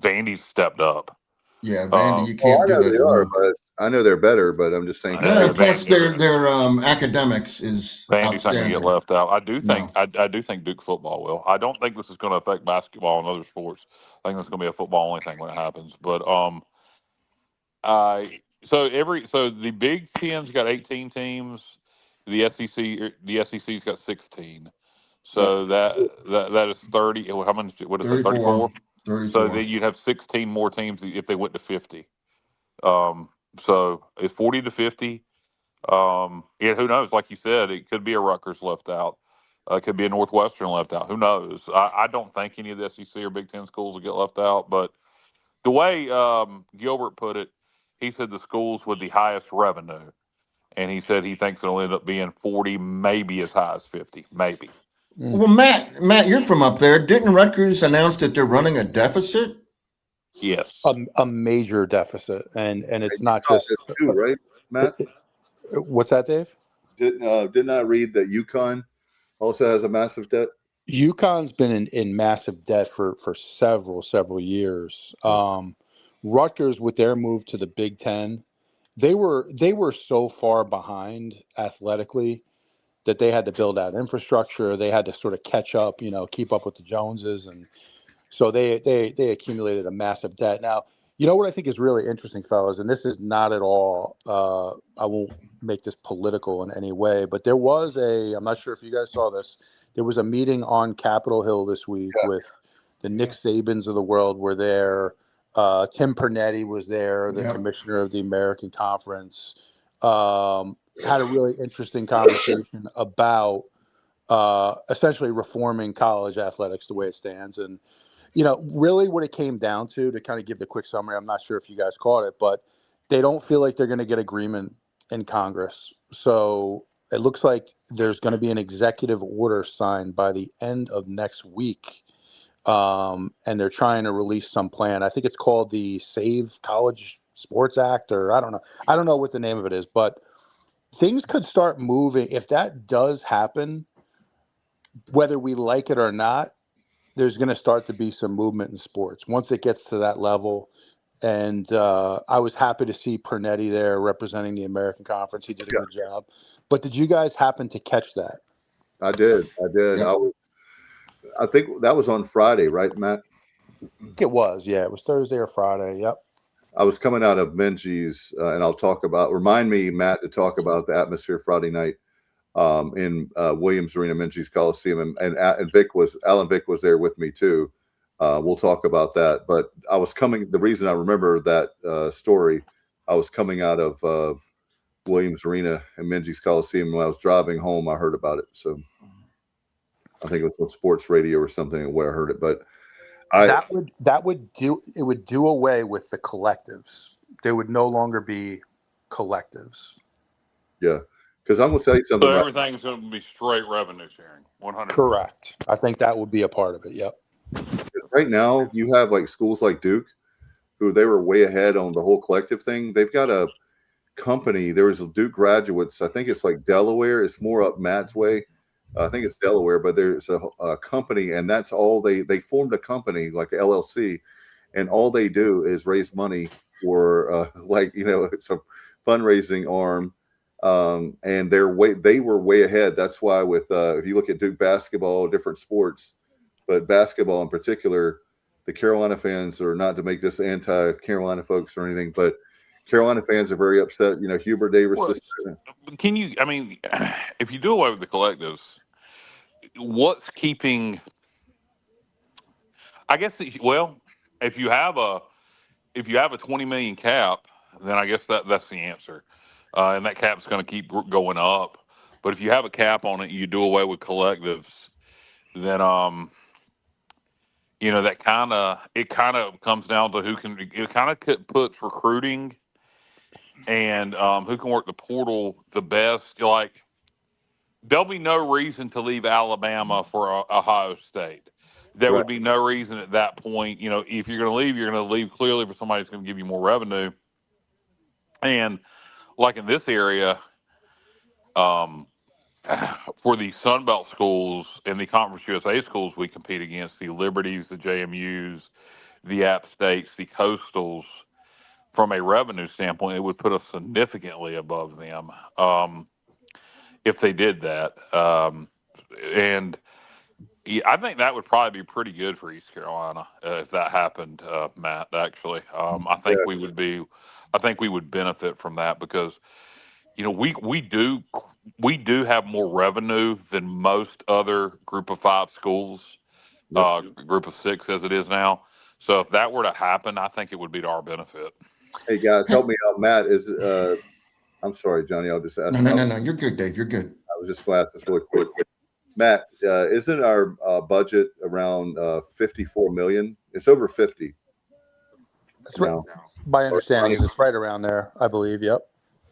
Vandy's stepped up. Yeah, Vandy, you can't do that. They are, but I know they're better, but I'm just saying. No, plus their academics is Vandy's not going to get left out. I do think Duke football will. I don't think this is going to affect basketball and other sports. I think this is going to be a football only thing when it happens. But so the Big Ten's got 18 teams. The SEC's got 16. So that is 30. How many? What is it? 34. 34. So then you'd have 16 more teams if they went to 50. So it's 40 to 50. Who knows? Like you said, it could be a Rutgers left out. It could be a Northwestern left out. Who knows? I don't think any of the SEC or Big Ten schools will get left out. But the way Gilbert put it, he said the schools with the highest revenue. And he said he thinks it'll end up being 40, maybe as high as 50, maybe. Well, Matt, you're from up there. Didn't Rutgers announce that they're running a deficit? Yes. A major deficit, and it's not just too, right, Matt? What's that, Dave? Didn't I read that UConn also has a massive debt? UConn's been in massive debt for several years. Rutgers, with their move to the Big Ten, they were so far behind athletically that they had to build out infrastructure. They had to sort of catch up, keep up with the Joneses, and so they accumulated a massive debt. Now, you know what I think is really interesting, fellas, and this is not at all. I won't make this political in any way, but there was I'm not sure if you guys saw this. There was a meeting on Capitol Hill this week with the Nick Sabans of the world were there. Tim Pernetti was there, the commissioner of the American Conference. Had a really interesting conversation about essentially reforming college athletics the way it stands. And, really what it came down to kind of give the quick summary, I'm not sure if you guys caught it, but they don't feel like they're going to get agreement in Congress. So it looks like there's going to be an executive order signed by the end of next week. And they're trying to release some plan. I think it's called the Save College Sports Act, or I don't know. I don't know what the name of it is, but things could start moving. If that does happen, whether we like it or not, there's going to start to be some movement in sports once it gets to that level. And I was happy to see Pernetti there representing the American Conference. He did a good job. But did you guys happen to catch that? I did. Yeah. I think that was on Friday, right, Matt? It was. Yeah, it was Thursday or Friday. Yep. I was coming out of Minji's, and I'll remind me, Matt, to talk about the atmosphere Friday night in Williams Arena, Minji's Coliseum, and Alan Vick was there with me too. We'll talk about that. But the reason I remember that story, I was coming out of Williams Arena and Minji's Coliseum. When I was driving home, I heard about it. So I think it was on sports radio or something where I heard it. But that would do away with the collectives. There would no longer be collectives. Yeah. Because I'm going to tell you something. So everything's going to be straight revenue sharing, 100%. Correct. I think that would be a part of it. Yep. Right now, you have like schools like Duke, who they were way ahead on the whole collective thing. They've got a company. There was Duke graduates. I think it's like Delaware. It's more up Matt's way. I think it's Delaware, but there's a company, and that's all they formed a company like an LLC, and all they do is raise money for it's a fundraising arm. And they were way ahead. That's why with if you look at Duke basketball, different sports, but basketball in particular, the Carolina fans are, not to make this anti-Carolina folks or anything, but Carolina fans are very upset. Hubert Davis. If you do away with the collectives, what's keeping? I guess if you have a 20 million cap, then I guess that's the answer. And that cap's going to keep going up. But if you have a cap on it, you do away with collectives, then that kind of comes down to it kind of puts recruiting and who can work the portal the best. Like, there'll be no reason to leave Alabama for Ohio State. There would be no reason at that point. If you're going to leave clearly for somebody who's going to give you more revenue. And like in this area, for the Sun Belt schools and the Conference USA schools we compete against, the Liberties, the JMUs, the App States, the Coastals, from a revenue standpoint, it would put us significantly above them if they did that. And I think that would probably be pretty good for East Carolina if that happened, Matt. Actually, I think we would benefit from that because we do have more revenue than most other Group of 5 schools, Group of 6 as it is now. So if that were to happen, I think it would be to our benefit. Hey guys, help me out. Matt is. I'm sorry, Johnny. I'll just ask. No. You're good, Dave. You're good. I was just going to ask this really quick. Matt, isn't our budget around 54 million? It's over 50. That's right. My understanding is it's right around there, I believe. Yep.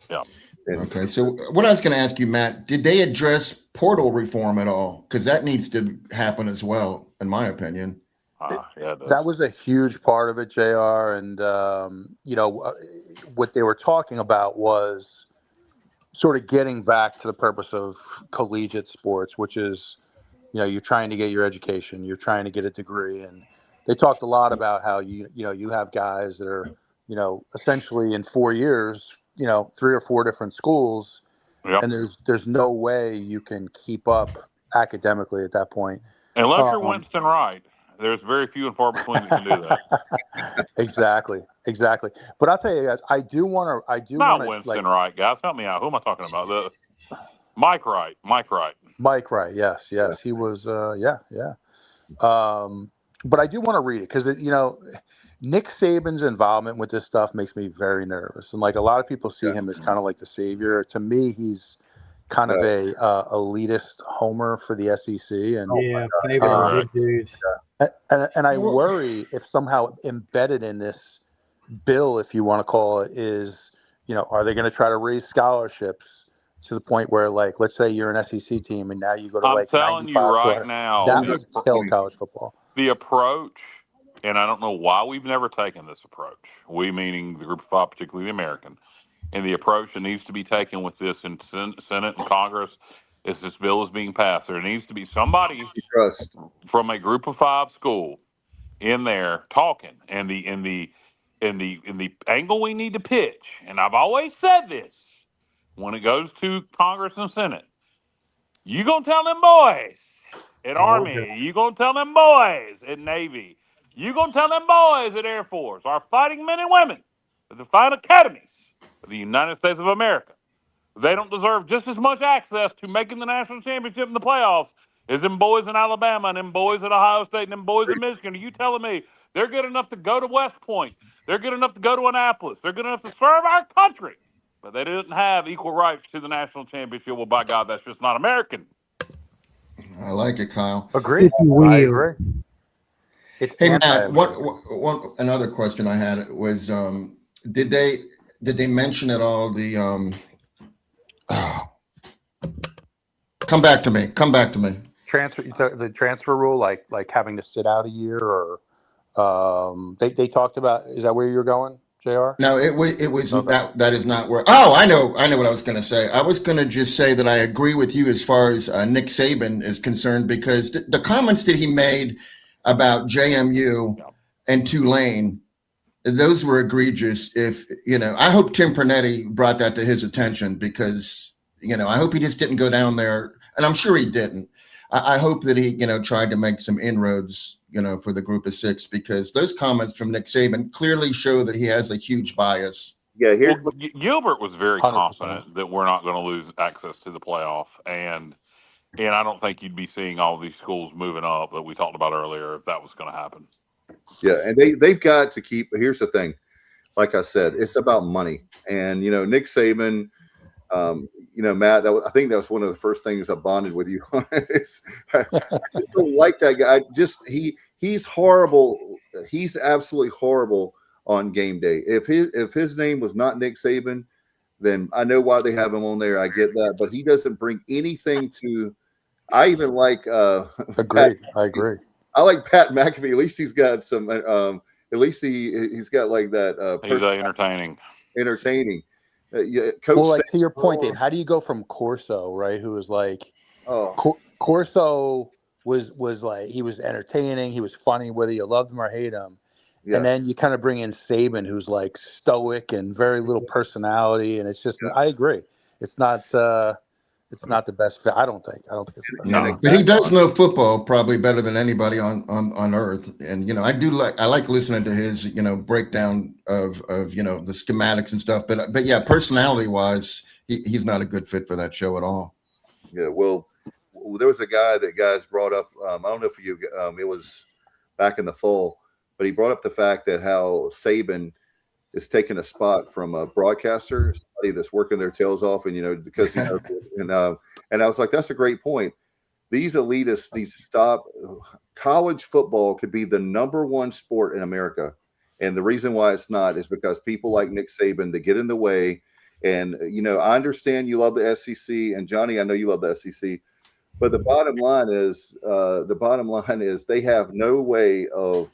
Yeah. Okay, so what I was going to ask you, Matt, did they address portal reform at all? Because that needs to happen as well, in my opinion. That was a huge part of it, JR. And, what they were talking about was sort of getting back to the purpose of collegiate sports, which is, you're trying to get your education, you're trying to get a degree. And they talked a lot about how you have guys that are, essentially in 4 years, 3 or 4 different schools. Yep. And there's no way you can keep up academically at that point. Unless you're Winston Wright. There's very few and far between that can do that. Exactly. But I'll tell you guys, I do want to. Not Winston Wright, guys. Help me out. Who am I talking about? Mike Wright. Mike Wright. Yes. He was. Yeah. But I do want to read it because Nick Saban's involvement with this stuff makes me very nervous. And like a lot of people see him as kind of like the savior. To me, he's kind of a elitist homer for the SEC. And favorite big dudes. And I worry if somehow embedded in this bill, if you want to call it, is, are they going to try to raise scholarships to the point where, like, let's say you're an SEC team and now you go to I'm telling you right now, that would kill college football. The approach, and I don't know why we've never taken this approach, we meaning the Group of Five, particularly the American, and the approach that needs to be taken with this in Senate and Congress is this bill is being passed. There needs to be somebody from a Group of Five school in there talking, and the angle we need to pitch. And I've always said this when it goes to Congress and Senate, you gonna tell them boys at Army, you gonna tell them boys at Navy, you gonna tell them boys at Air Force, our fighting men and women at the fine academies of the United States of America. They don't deserve just as much access to making the national championship in the playoffs as them boys in Alabama and them boys at Ohio State and them boys in Michigan. Are you telling me they're good enough to go to West Point? They're good enough to go to Annapolis. They're good enough to serve our country. But they didn't have equal rights to the national championship. Well, by God, that's just not American. I like it, Kyle. Agreed. I agree. Hey, Matt, one another question I had was, did they mention at all the come back to me the transfer rule, like having to sit out a year, or they talked about, is that where you're going, JR? No, it was Okay. that is not where. Oh, I know what I was going to say. I was going to just say that I agree with you as far as Nick Saban is concerned, because the comments that he made about JMU and Tulane, those were egregious. If I hope Tim Pernetti brought that to his attention, because I hope he just didn't go down there, and I'm sure he didn't. I hope that he tried to make some inroads for the Group of Six, because those comments from Nick Saban clearly show that he has a huge bias. Yeah, Gilbert was very 100%. confident that we're not going to lose access to the playoff, and I don't think you'd be seeing all these schools moving up that we talked about earlier if that was going to happen. Yeah, and they've got to keep. Here's the thing, like I said, it's about money, and Nick Saban. Matt, I think that was one of the first things I bonded with you on. I just don't like that guy. He's horrible. He's absolutely horrible on game day. If his name was not Nick Saban, then I know why they have him on there. I get that, but he doesn't bring anything to. I even like. Agreed. I agree. I like Pat McAfee. At least he's got some. At least he's got like that. He's entertaining. Entertaining. Coach well, like to your point, Dave, how do you go from Corso, right, who was like, Corso was like, he was entertaining, he was funny, whether you loved him or hate him, and then you kind of bring in Saban, who's like stoic and very little personality, and it's just, I agree, it's not the best fit. I don't think it's the best. No, but he does know football probably better than anybody on earth, and I like listening to his breakdown of the schematics and stuff. But yeah, personality wise, he's not a good fit for that show at all. Yeah, well, there was a guy that guys brought up. I don't know if you it was back in the fall, but he brought up the fact that how Saban is taking a spot from a broadcaster, somebody that's working their tails off, and because and I was like, that's a great point. These elitists need to stop. College football could be the #1 sport in America, and the reason why it's not is because people like Nick Saban, they get in the way, And I understand you love the SEC, and Johnny, I know you love the SEC. But the bottom line is they have no way of,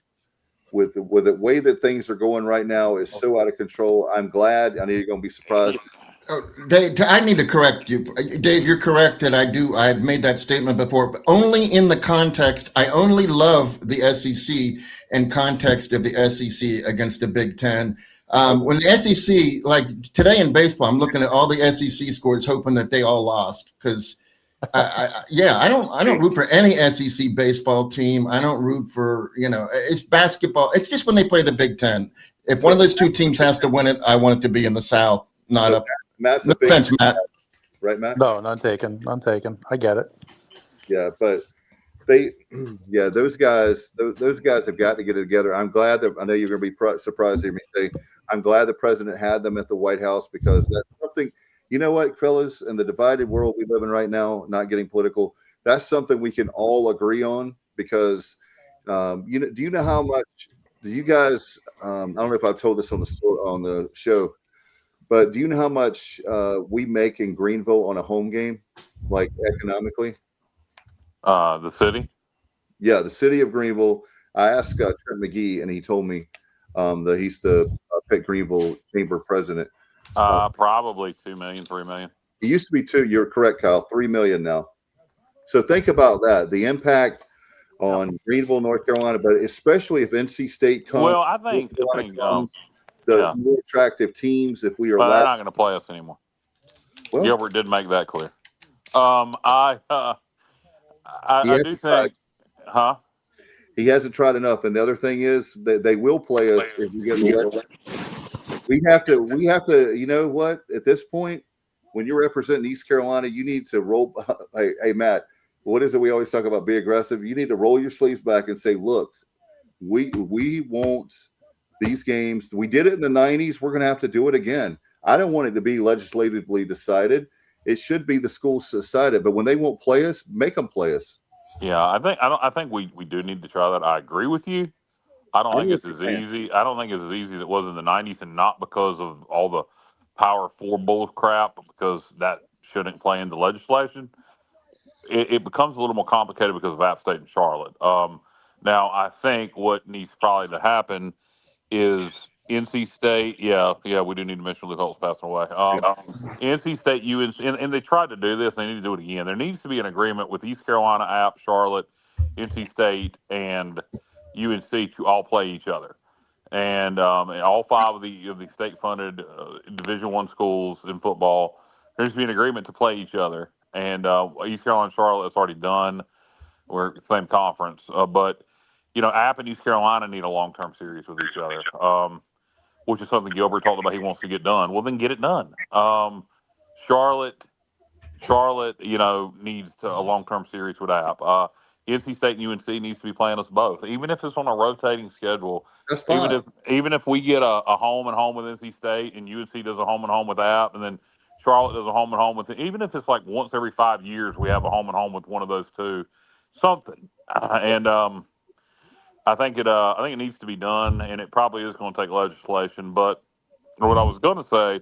with the way that things are going right now is so out of control. I'm glad. I know you're going to be surprised. Oh, Dave, I need to correct you. Dave, you're correct that I've made that statement before, but only in the context. I only love the SEC in context of the SEC against the Big Ten. When the SEC, like today in baseball, I'm looking at all the SEC scores, hoping that they all lost because I don't root for any SEC baseball team. I don't root for, it's basketball. It's just when they play the Big Ten. If one of those two teams has to win it, I want it to be in the South, not up. Matt's no offense, Matt. Right, Matt? No, none taken. I get it. Yeah, but those guys have got to get it together. I'm glad that I know you're going to be surprised to hear me say I'm glad the president had them at the White House, because that's something. You know what, fellas, in the divided world we live in right now, not getting political, that's something we can all agree on, because do you know how much do you guys I don't know if I've told this on the show, but do you know how much we make in Greenville on a home game, like economically? The city? Yeah, the city of Greenville. I asked Trent McGee, and he told me that he's the Pitt Greenville Chamber president. Probably 2 million, 3 million. It used to be 2. You're correct, Kyle. 3 million now. So think about that. The impact on Greenville, North Carolina, but especially if NC State comes. Well, I think the more attractive teams, if we are. Well, they're not going to play us anymore. Well, Gilbert did make that clear. I do think, he hasn't tried enough. And the other thing is that they will play us if we get. We have to. You know what? At this point, when you're representing East Carolina, you need to roll. Hey, Matt, what is it we always talk about? Be aggressive. You need to roll your sleeves back and say, look, we want these games. We did it in the 90s. We're going to have to do it again. I don't want it to be legislatively decided. It should be the schools decided. But when they won't play us, make them play us. Yeah, I think we do need to try that. I agree with you. I don't think it's as easy. I don't think it's as easy as it was in the 90s, and not because of all the Power 4 bull crap, because that shouldn't play into legislation. It becomes a little more complicated because of App State and Charlotte. Now, I think what needs probably to happen is NC State. Yeah, we do need to mention Luke Holt's passing away. NC State, UNC, and they tried to do this. They need to do it again. There needs to be an agreement with East Carolina, App, Charlotte, NC State, and UNC to all play each other, and all 5 of the state-funded Division I schools in football. There needs to be an agreement to play each other. And East Carolina and Charlotte, it's already done. We're the same conference, but App and East Carolina need a long-term series with each other, which is something Gilbert talked about. He wants to get done. Well, then get it done. Charlotte, needs a long-term series with App. NC State and UNC needs to be playing us both, even if it's on a rotating schedule. That's fine. Even if we get a home and home with NC State, and UNC does a home and home with App, and then Charlotte does a home and home with it. Even if it's like once every 5 years, we have a home and home with one of those two, something. And I think it needs to be done, and it probably is going to take legislation. But what I was going to say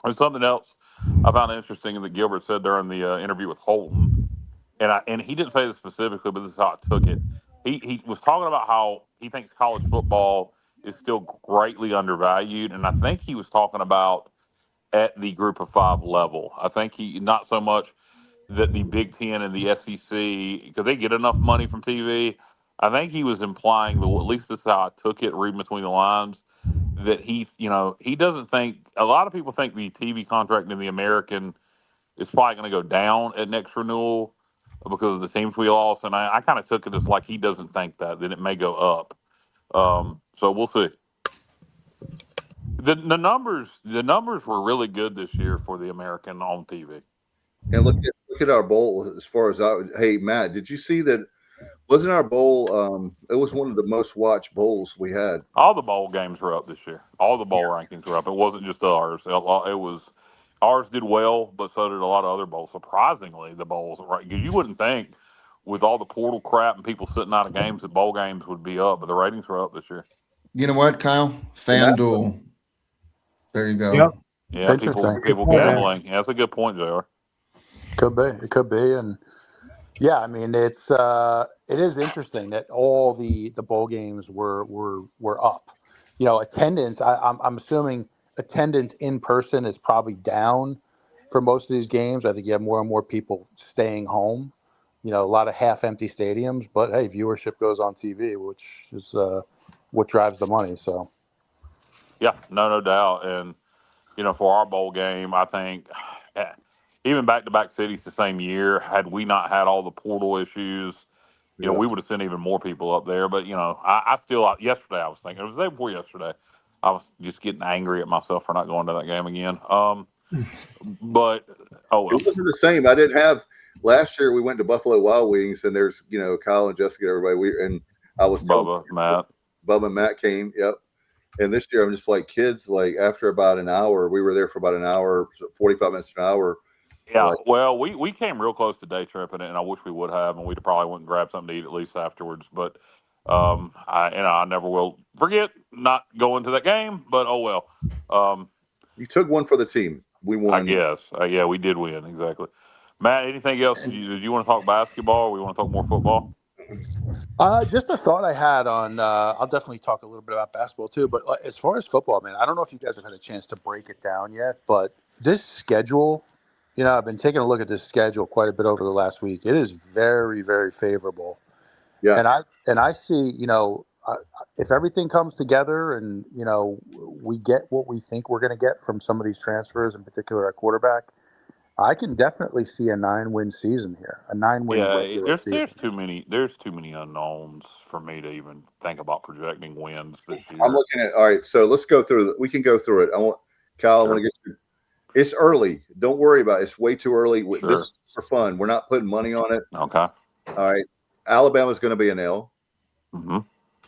is something else I found interesting that Gilbert said during the interview with Holton. And he didn't say this specifically, but this is how I took it. He was talking about how he thinks college football is still greatly undervalued, and I think he was talking about at the Group of 5 level. I think he not so much that the Big Ten and the SEC, because they get enough money from TV. I think he was implying at least this is how I took it, reading between the lines, that he doesn't think a lot of people think the TV contract in the American is probably going to go down at next renewal because of the teams we lost, and I kind of took it as like he doesn't think that it may go up. So we'll see. The numbers were really good this year for the American on TV. And look at our bowl as far as hey Matt, did you see that? Wasn't our bowl? It was one of the most watched bowls we had. All the bowl games were up this year. All the bowl rankings were up. It wasn't just ours. It was ours did well, but so did a lot of other bowls. Surprisingly, the bowls, right? Because you wouldn't think with all the portal crap and people sitting out of games that bowl games would be up, but the ratings were up this year. You know what, Kyle? FanDuel. There you go. Yep. Yeah, Interesting. people gambling. Yeah, that's a good point, JR. Could be. It could be. And yeah, I mean, it is interesting that all the bowl games were up. You know, attendance. I'm assuming attendance in person is probably down for most of these games. I think you have more and more people staying home. You know, a lot of half-empty stadiums, but hey, viewership goes on TV, which is what drives the money. So Yeah, no doubt. And for our bowl game, I think even back-to-back cities the same year, had we not had all the portal issues, we would have sent even more people up there. But I still yesterday I was thinking, it was the day before yesterday, I was just getting angry at myself for not going to that game again. But oh well. It wasn't the same. I didn't have last year. We went to Buffalo Wild Wings, and there's Kyle and Jessica, everybody. I was Bubba, and Matt came. Yep. And this year, I'm just like kids. Like after about an hour, we were there for about an hour, 45 minutes to an hour. Yeah. Well, we came real close to day tripping it, and I wish we would have, and we'd probably went and grabbed something to eat at least afterwards. But I never will forget not going to that game. But oh well. You took one for the team. We won. I guess. Yeah, we did win. Exactly. Matt, anything else? Did you want to talk basketball or we want to talk more football? Just a thought I had on, I'll definitely talk a little bit about basketball too, but as far as football, man, I don't know if you guys have had a chance to break it down yet, but this schedule, I've been taking a look at this schedule quite a bit over the last week. It is very, very favorable. Yeah. And I see, if everything comes together and, we get what we think we're going to get from some of these transfers, in particular at quarterback, I can definitely see a 9-win season here, a 9-win regular season. There's too many unknowns for me to even think about projecting wins this year. I'm looking at all right. So let's go through. We can go through it. Kyle. I want to get you. It's early. Don't worry about it. It's way too early. Sure. This is for fun. We're not putting money on it. Okay. All right. Alabama's going to be an L. Mm-hmm.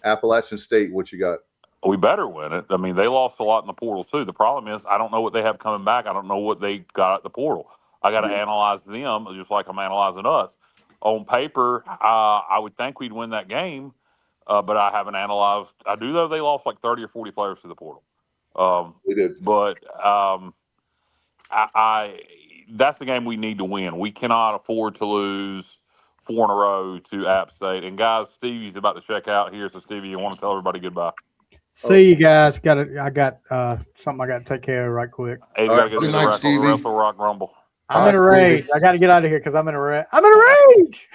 Appalachian State. What you got? We better win it. I mean, they lost a lot in the portal too. The problem is I don't know what they have coming back. I don't know what they got at the portal. I got to analyze them just like I'm analyzing us. On paper, I would think we'd win that game, but I haven't analyzed. I do know they lost like 30 or 40 players to the portal. They did. But that's the game we need to win. We cannot afford to lose 4 in a row to App State. And guys, Stevie's about to check out here. So Stevie, you want to tell everybody goodbye? See you guys. I got something I got to take care of right quick. Hey, got to go to the Wrestle Rock Rumble. I'm in a rage. I got to get out of here because I'm in a rage. I'm in a rage.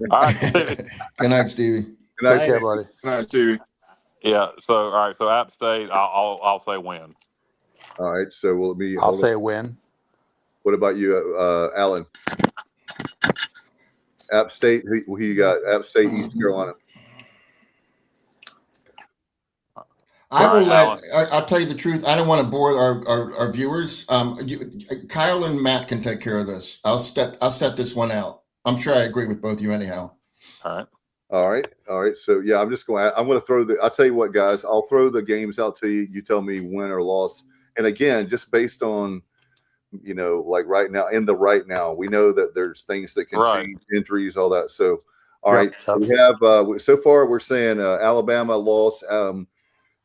All right. Good night, Stevie. Good night, everybody. Good night, Stevie. Yeah. So all right. So App State, I'll say win. All right. So will it be? I'll say win. What about you, Alan? App State. Who you got? App State, East Carolina. I'll tell you the truth. I don't want to bore our viewers. Kyle and Matt can take care of this. I'll set this one out. I'm sure I agree with both you anyhow. All right. So yeah, I'm going to throw I'll tell you what, guys, I'll throw the games out to you. You tell me win or loss. And again, just based on, like right now, we know that there's things that can change, injuries, all that. So, all right. We have, so far we're saying Alabama loss,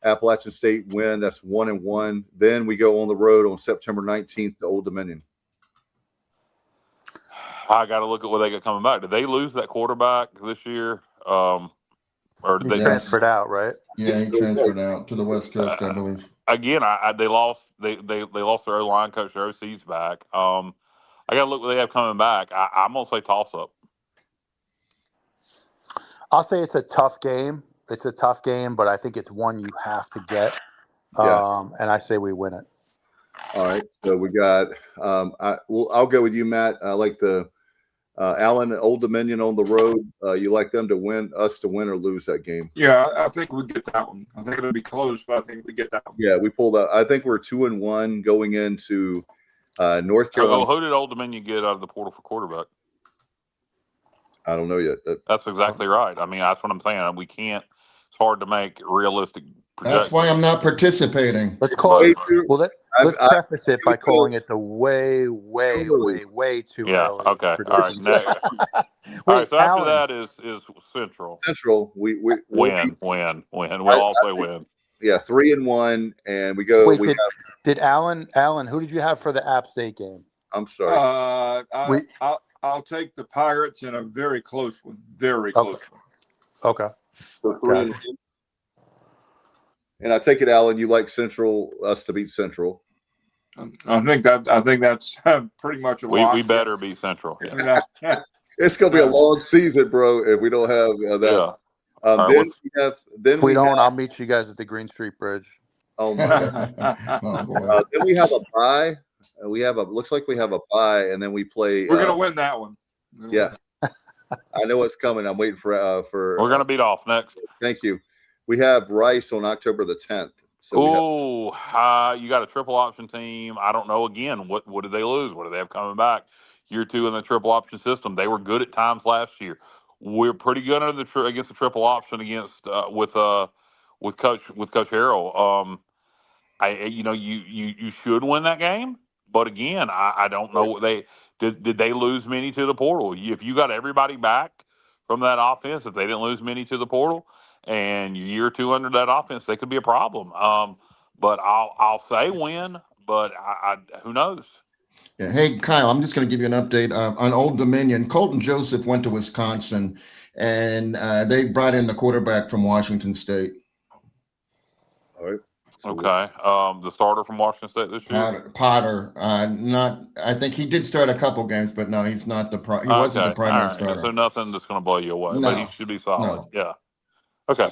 Appalachian State win. That's 1-1. Then we go on the road on September 19th to Old Dominion. I got to look at what they got coming back. Did they lose that quarterback this year? Or did they transferred out? Right? Yeah, he transferred out to the West Coast, I believe. Again, they lost. They lost their O-line coach. Their OC's back. I got to look what they have coming back. I'm gonna say toss up. I'll say it's a tough game. It's a tough game, but I think it's one you have to get. And I say we win it. All right. So we got. I'll go with you, Matt. I like the Allen Old Dominion on the road. You like them to win, us to win or lose that game? Yeah, I think we get that one. I think it'll be close, but I think we get that one. Yeah, we pulled out. I think we're 2-1 going into North Carolina. Who did Old Dominion get out of the portal for quarterback? I don't know yet. That's exactly right. I mean, that's what I'm saying. We can't. It's hard to make realistic projections. That's why I'm not participating. Let's call it. Well, let's preface it by calling it the way too early. Okay. All right. Next. All right. So after that is Central. Central. We win. We'll all say win. 3-1, and we go. Wait, did Alan? Who did you have for the App State game? I'm sorry. I'll take the Pirates in a very close one. Very close one. Okay. So 3-1. And I take it, Alan, you like us to beat Central. I think that's pretty much a lock. We better be Central. Yeah. It's gonna be a long season, bro, if we don't have that. Yeah. Then we don't. I'll meet you guys at the Green Street Bridge. Oh my God. Then we have a bye. Looks like we have a bye, and then we play. We're gonna win that one. Yeah, I know what's coming. I'm waiting for. We're gonna beat off next. Thank you. We have Rice on October the 10th. So you got a triple option team. I don't know. Again, what did they lose? What do they have coming back? Year 2 in the triple option system. They were good at times last year. We're pretty good against the triple option with Coach Harrell. You should win that game. But again, I don't know what did they lose many to the portal. If you got everybody back from that offense, if they didn't lose many to the portal, and year 2 under that offense, they could be a problem. But I'll say win, but who knows? Yeah. Hey, Kyle, I'm just going to give you an update on Old Dominion. Colton Joseph went to Wisconsin, and they brought in the quarterback from Washington State. All right. Okay. The starter from Washington State this year? Potter. I think he did start a couple games, but no, he's not he wasn't the primary starter. So nothing that's going to blow you away, No. but he should be solid. No. Yeah. Okay.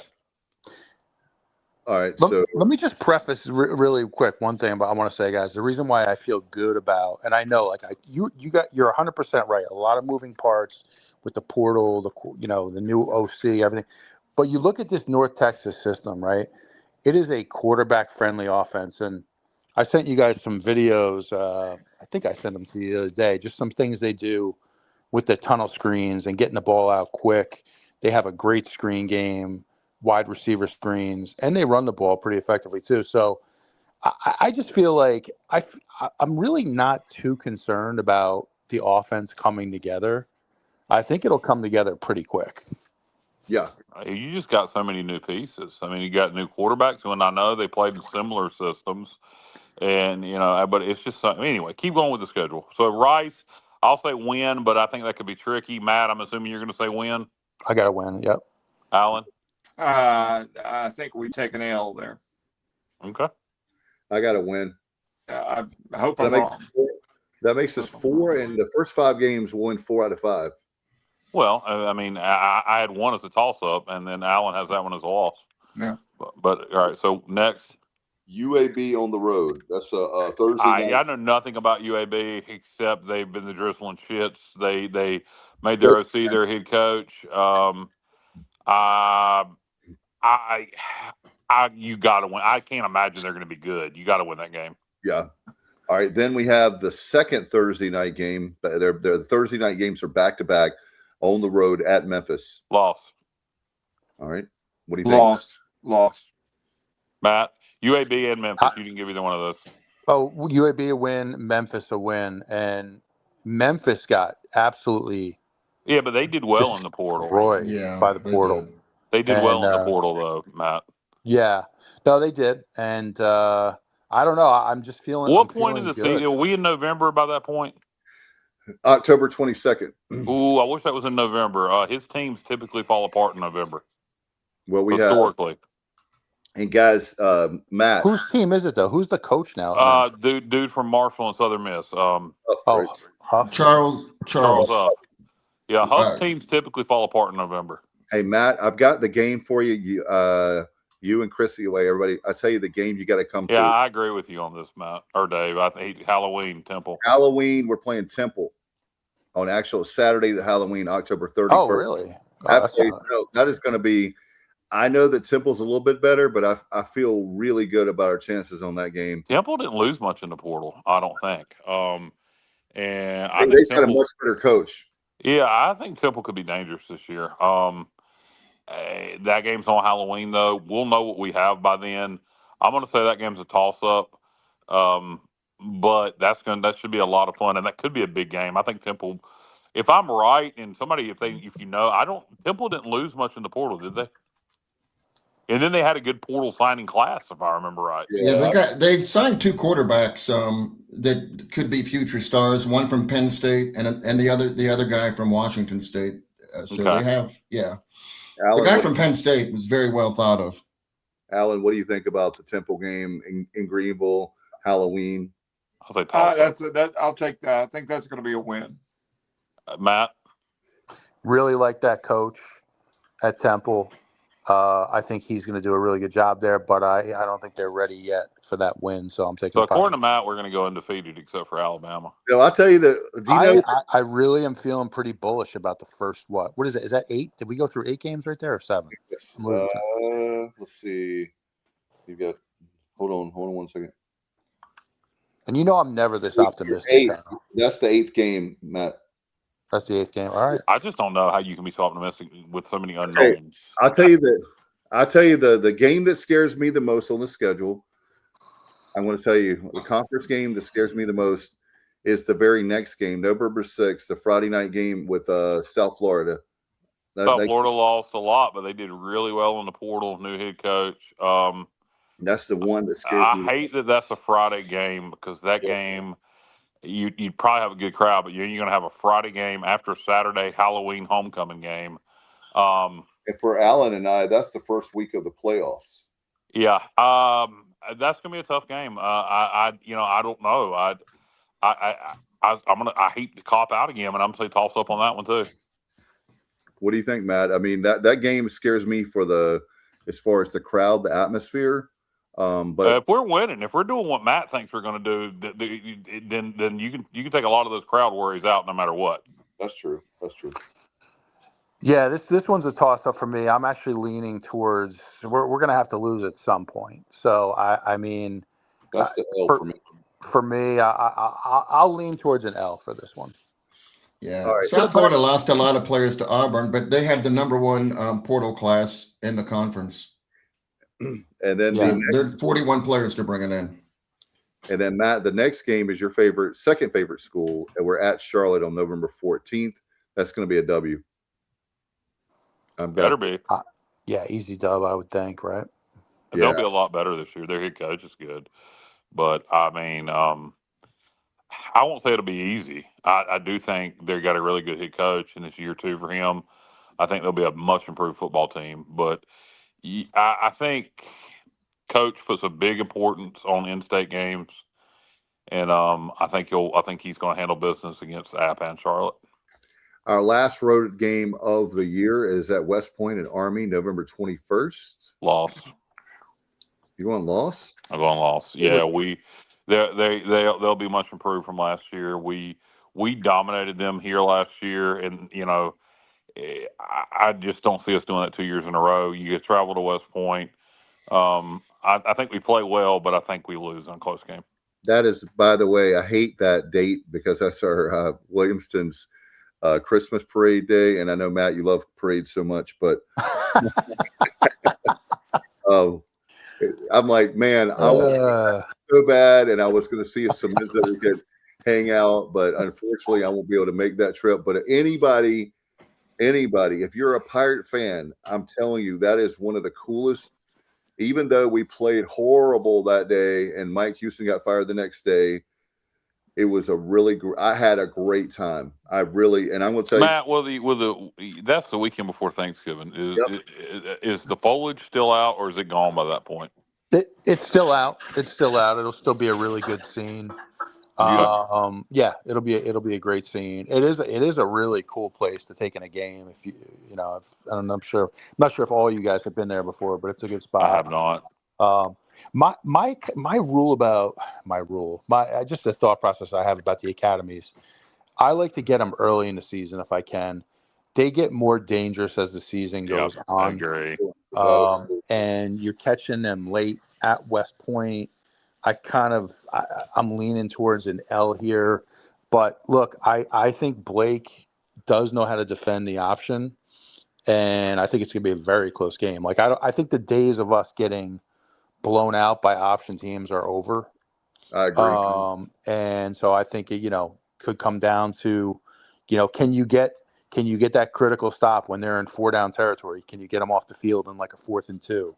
All right. Let me just preface really quick one thing I want to say, guys. The reason why I feel good about, and I know, you're 100% right. A lot of moving parts with the portal, the new OC, everything. But you look at this North Texas system, right? It is a quarterback-friendly offense, and I sent you guys some videos. I think I sent them to you the other day. Just some things they do with the tunnel screens and getting the ball out quick. They have a great screen game, wide receiver screens, and they run the ball pretty effectively too. So I just feel like I'm really not too concerned about the offense coming together. I think it'll come together pretty quick. Yeah. You just got so many new pieces. I mean, you got new quarterbacks, and I know they played in similar systems, and but it's just anyway. Keep going with the schedule. So Rice, I'll say win, but I think that could be tricky. Matt, I'm assuming you're going to say win. I got to win. Yep. Alan, I think we take an L there. Okay. I got to win. I hope I'm wrong. That makes us 4, and the first 5 games we'll win 4 out of 5. Well, I mean, I had one as a toss-up, and then Alan has that one as a loss. Yeah. But all right, so next. UAB on the road. That's a Thursday night. I know nothing about UAB except they've been the drizzling shits. They made their OC their head coach. You got to win. I can't imagine they're going to be good. You got to win that game. Yeah. All right. Then we have the second Thursday night game. The Thursday night games are back-to-back on the road at Memphis. Loss. All right. What do you think? Loss. Matt, UAB and Memphis. You didn't give either one of those. Oh, UAB a win, Memphis a win. And Memphis got absolutely Yeah, but they did well in the portal. destroyed by the portal. They did well in the portal, though, Matt. Yeah. No, they did. And I don't know. I'm just feeling What point in the season? Are we in November by that point? October 22nd. Ooh, I wish that was in November. His teams typically fall apart in November. Well, we historically. And guys, Matt. Whose team is it though? Who's the coach now? Dude from Marshall and Southern Miss. Huff. Charles. Huff. Yeah, Huff teams typically fall apart in November. Hey, Matt, I've got the game for you. You and Chrissy away, everybody. I tell you the game you got to come to. Yeah, I agree with you on this, Matt or Dave. I think Halloween Temple. Halloween, we're playing Temple on actual Saturday, the Halloween, October 31st. Oh, really? Absolutely. No, that is going to be. I know that Temple's a little bit better, but I feel really good about our chances on that game. Temple didn't lose much in the portal, I don't think. And I think they've got a much better coach. Yeah, I think Temple could be dangerous this year. That game's on Halloween, though. We'll know what we have by then. I'm going to say that game's a toss-up, but that should be a lot of fun, and that could be a big game. I think Temple, if I'm right, and somebody, if you know, Temple didn't lose much in the portal, did they? And then they had a good portal signing class, if I remember right. Yeah, they signed 2 quarterbacks that could be future stars. One from Penn State and the other guy from Washington State. So Okay. they have Alan, the guy from Penn State was very well thought of. Alan, what do you think about the Temple game in Greenville, Halloween? I'll say I'll take that. I think that's going to be a win. Matt? Really like that coach at Temple. I think he's going to do a really good job there, but I don't think they're ready yet for that win. So I'm taking. So according to Matt, we're going to go undefeated except for Alabama. No, I'll tell you that. I really am feeling pretty bullish about the first what is it? Is that 8? Did we go through 8 games right there or 7? Yes. Let's see. You got. Hold on 1 second. And I'm never this optimistic. 8. That's the 8th game, Matt. That's the 8th game. All right. I just don't know how you can be so optimistic with so many unknowns. Hey, I'll tell you the game that scares me the most on the schedule. I'm going to tell you the conference game that scares me the most is the very next game, November 6th, the Friday night game with South Florida. South Florida lost a lot, but they did really well in the portal. New head coach. That's the one that scares me. I hate that that's a Friday game because that game, you'd probably have a good crowd, but you're going to have a Friday game after Saturday Halloween homecoming game. And for Alan and I, that's the first week of the playoffs. Yeah, that's going to be a tough game. I don't know. I hate to cop out again, and I'm going to say toss up on that one too. What do you think, Matt? I mean, that game scares me as far as the crowd, the atmosphere. But if we're winning, if we're doing what Matt thinks we're going to do, then you can take a lot of those crowd worries out no matter what. That's true. Yeah, this one's a toss up for me. I'm actually leaning towards we're going to have to lose at some point. So I mean, that's the L for me. For me, I'll lean towards an L for this one. Yeah, right. South Florida lost a lot of players to Auburn, but they had the number 1 portal class in the conference. And then there are 41 players they're bringing in. And then Matt, the next game is your second favorite school, and we're at Charlotte on November 14th. That's going to be a W. Better be. Yeah, easy dub, I would think, right? And they'll be a lot better this year. Their head coach is good, but I mean, I won't say it'll be easy. I do think they've got a really good head coach, and it's year 2 for him. I think they'll be a much improved football team, but I think coach puts a big importance on in-state games, and I think he's going to handle business against App and Charlotte. Our last road game of the year is at West Point and Army, November 21st. Loss. You going loss? I'm going loss. Yeah, they'll be much improved from last year. We dominated them here last year, and I just don't see us doing that 2 years in a row. You get travel to West Point. I think we play well, but I think we lose on a close game. That is, by the way, I hate that date because that's our Williamston's Christmas parade day, and I know Matt, you love parades so much, but I'm like, man, I want so bad, and I was going to see some men that we could hang out, but unfortunately, I won't be able to make that trip. But anybody, if you're a Pirate fan, I'm telling you, that is one of the coolest. Even though we played horrible that day, and Mike Houston got fired the next day. It was I had a great time. And I'm going to tell Matt, that's the weekend before Thanksgiving. Is the foliage still out, or is it gone by that point? It's still out. It'll still be a really good scene. Yeah, it'll be a great scene. It is a really cool place to take in a game. If I'm not sure if all you guys have been there before, but it's a good spot. I have not. Just the thought process I have about the academies. I like to get them early in the season if I can. They get more dangerous as the season goes on. I agree. And you're catching them late at West Point. I'm leaning towards an L here, but look, I think Blake does know how to defend the option, and I think it's going to be a very close game. Like I think the days of us getting blown out by option teams are over. I agree. And so I think it, could come down to, can you get that critical stop when they're in 4-down territory? Can you get them off the field in like a 4th and 2?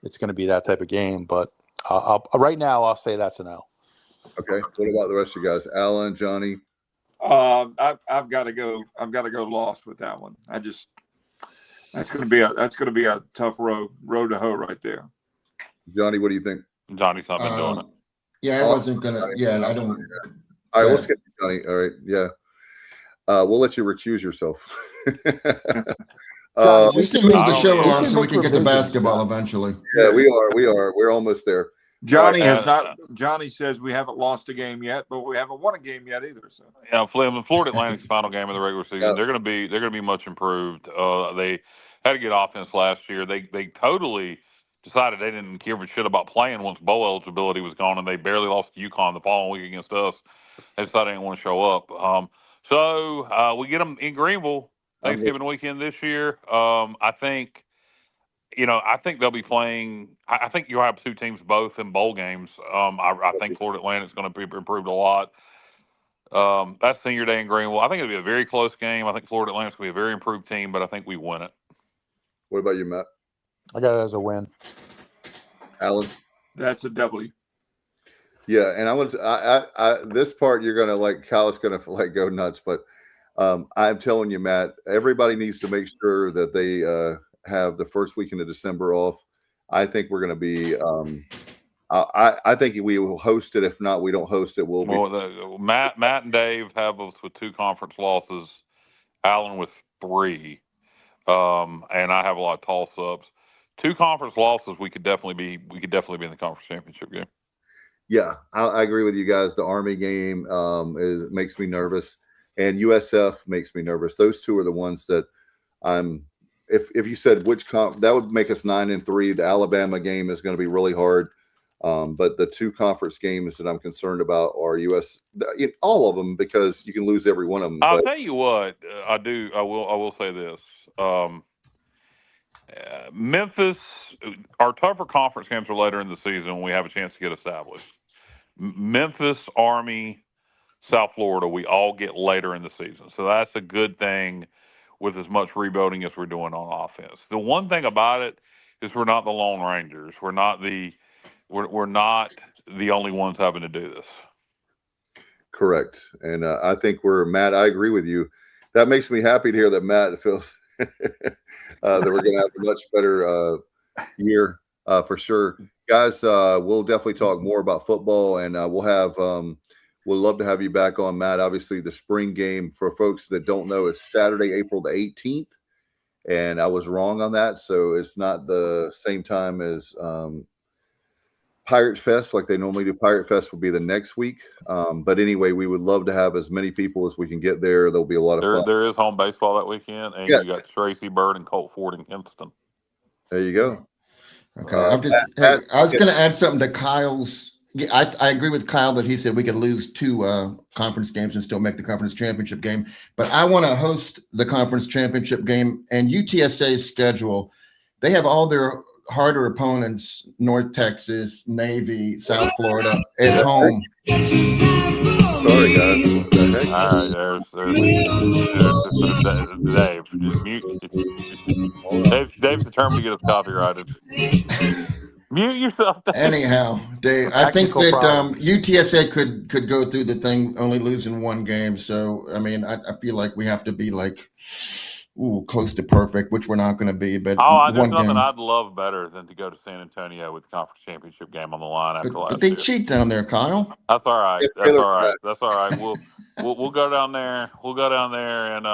it's going to be that type of game. But right now, I'll say that's an L. Okay. What about the rest of you guys? Alan, Johnny? I've got to go. I've got to go lost with that one. That's going to be a tough road to hoe right there. Johnny, what do you think? Johnny's not been doing it. Yeah, I wasn't gonna. Yeah, I don't. All right, let's get Johnny. All right, yeah. We'll let you recuse yourself. We can move the show along so we can get to basketball eventually. Yeah, we are. We're almost there. Johnny has not. Johnny says we haven't lost a game yet, but we haven't won a game yet either. So yeah, Florida Atlantic's final game of the regular season. They're going to be much improved. They had to get offense last year. They totally decided they didn't give a shit about playing once bowl eligibility was gone, and they barely lost to UConn the following week against us. They decided they didn't want to show up. So we get them in Greenville Thanksgiving weekend this year. I think they'll be playing. I think you'll have two teams both in bowl games. I think Florida Atlantic's going to be improved a lot. That's senior day in Greenville. I think it'll be a very close game. I think Florida Atlantic's going to be a very improved team, but I think we win it. What about you, Matt? I got it as a win. Alan? That's a W. Yeah, and I this part you're gonna like. Cal is gonna like go nuts, but I'm telling you, Matt, everybody needs to make sure that they have the first weekend of December off. I think we're gonna be. I think we will host it. If not, we don't host it. Matt and Dave have us with 2 conference losses. Alan with 3, and I have a lot of toss ups. 2 conference losses, we could definitely be in the conference championship game. Yeah, I agree with you guys. The Army game makes me nervous, and USF makes me nervous. Those 2 are the ones that I'm. If you said which that would make us 9-3. The Alabama game is going to be really hard, but the 2 conference games that I'm concerned about are all of them, because you can lose every one of them. I'll tell you what, I will say this. Memphis, our tougher conference games are later in the season when we have a chance to get established. Memphis, Army, South Florida, we all get later in the season. So that's a good thing with as much rebuilding as we're doing on offense. The one thing about it is we're not the Lone Rangers. We're not the only ones having to do this. Correct. And I think Matt, I agree with you. That makes me happy to hear that Matt feels that we're going to have a much better year for sure. Guys, we'll definitely talk more about football, and we'll love to have you back on, Matt. Obviously, the spring game, for folks that don't know, is Saturday, April the 18th, and I was wrong on that, so it's not the same time as Pirate Fest like they normally do. Pirate Fest will be the next week, but anyway, we would love to have as many people as we can get there. There'll be a lot of fun. There is home baseball that weekend, and you got Tracy Bird and Colt Ford in Kinston. There you go. Okay, I was going to add something to Kyle's. Yeah, I agree with Kyle that he said we could lose 2 conference games and still make the conference championship game. But I want to host the conference championship game, and UTSA's schedule, they have all their harder opponents: North Texas, Navy, South Florida at home. Sorry, guys. Dave's determined to get us copyrighted. Mute yourself, Dave. Anyhow, Dave, I think that UTSA could go through the thing only losing 1 game. So, I mean, I feel like we have to be like close to perfect, which we're not going to be. But there's nothing I'd love better than to go to San Antonio with the conference championship game on the line after last year. But they cheat down there, Kyle. That's all right. That's all right. We'll go down there. We'll go down there, and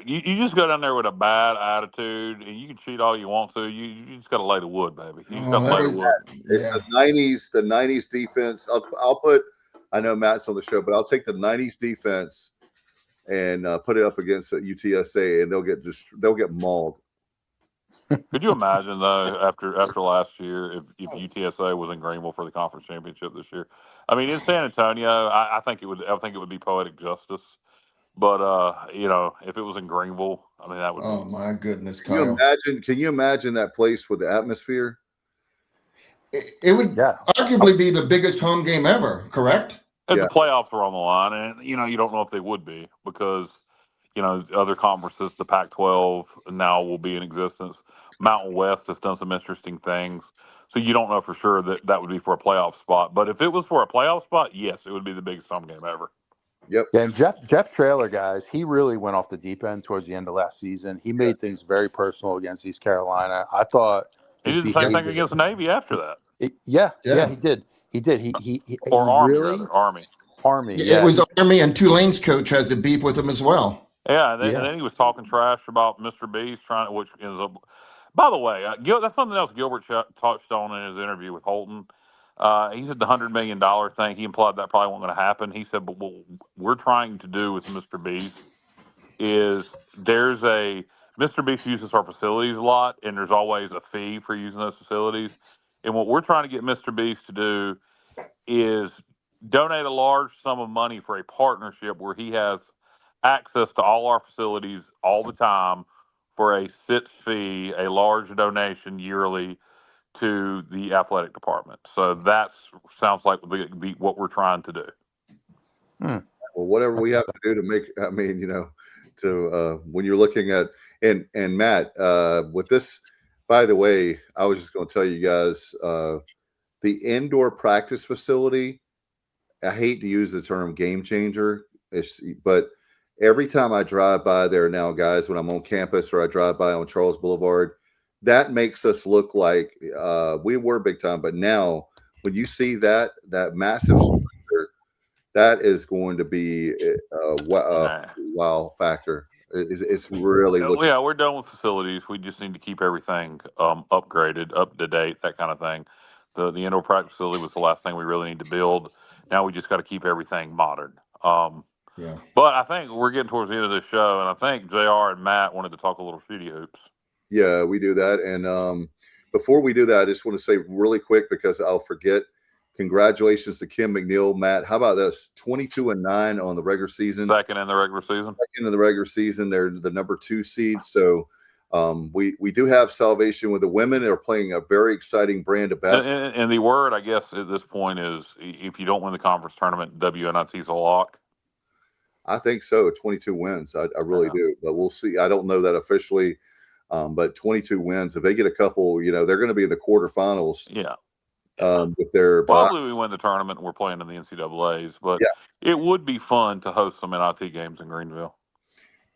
you just go down there with a bad attitude, and you can cheat all you want to. You just got to lay the wood, baby. You just got to lay the wood. It's the 90s defense. I'll put. I know Matt's on the show, but I'll take the 90s defense and put it up against UTSA, and they'll get mauled. Could you imagine though, after last year, if UTSA was in Greenville for the conference championship this year? I mean, in San Antonio, I think it would be poetic justice. But if it was in Greenville, I mean, that would. Oh my goodness, Kyle! Can you imagine that place with the atmosphere? It would arguably be the biggest home game ever. Correct? If the playoffs were on the line, and you don't know if they would be, because other conferences, the Pac-12 now will be in existence. Mountain West has done some interesting things. So you don't know for sure that would be for a playoff spot. But if it was for a playoff spot, yes, it would be the biggest home game ever. Yep. Yeah, and Jeff Traylor, guys, he really went off the deep end towards the end of last season. He made things very personal against East Carolina. I thought he did the same thing against the Navy after that. Yeah, he did. He did. He Army, really rather. Army. It was Army, and Tulane's coach has a beef with him as well. Yeah, and then he was talking trash about Mr. Beast, which ends up. By the way, that's something else Gilbert touched on in his interview with Holton. He said the $100 million thing. He implied that probably wasn't going to happen. He said, but what we're trying to do with Mr. Beast is Mr. Beast uses our facilities a lot, and there's always a fee for using those facilities. And what we're trying to get Mr. Beast to do is donate a large sum of money for a partnership where he has access to all our facilities all the time for a sit fee, a large donation yearly to the athletic department. So that sounds like what we're trying to do. Well, whatever we have to do to make, when you're looking at, and Matt, with this, by the way, I was just going to tell you guys, the indoor practice facility, I hate to use the term game changer, but every time I drive by there now, guys, when I'm on campus or I drive by on Charles Boulevard, that makes us look like we were big time. But now when you see that massive structure, that is going to be a wow factor. It's really looking. Yeah, we're done with facilities. We just need to keep everything upgraded, up to date, that kind of thing. The indoor practice facility was the last thing we really need to build. Now we just got to keep everything modern. Yeah. But I think we're getting towards the end of this show, and I think JR and Matt wanted to talk a little shooty hoops. Yeah, we do that. And before we do that, I just want to say really quick, because I'll forget, congratulations to Kim McNeil. Matt, how about this? 22-9 on the regular season. Second in the regular season. Second in the regular season. They're the number 2 seed. So we do have salvation with the women. They're playing a very exciting brand of basketball. And the word, I guess, at this point is, if you don't win the conference tournament, WNIT is a lock. I think so. 22 wins. I really do. But we'll see. I don't know that officially. But 22 wins. If they get a couple, they're going to be in the quarterfinals. Yeah. With their probably we win the tournament and we're playing in the NCAAs. But it would be fun to host some NIT games in Greenville.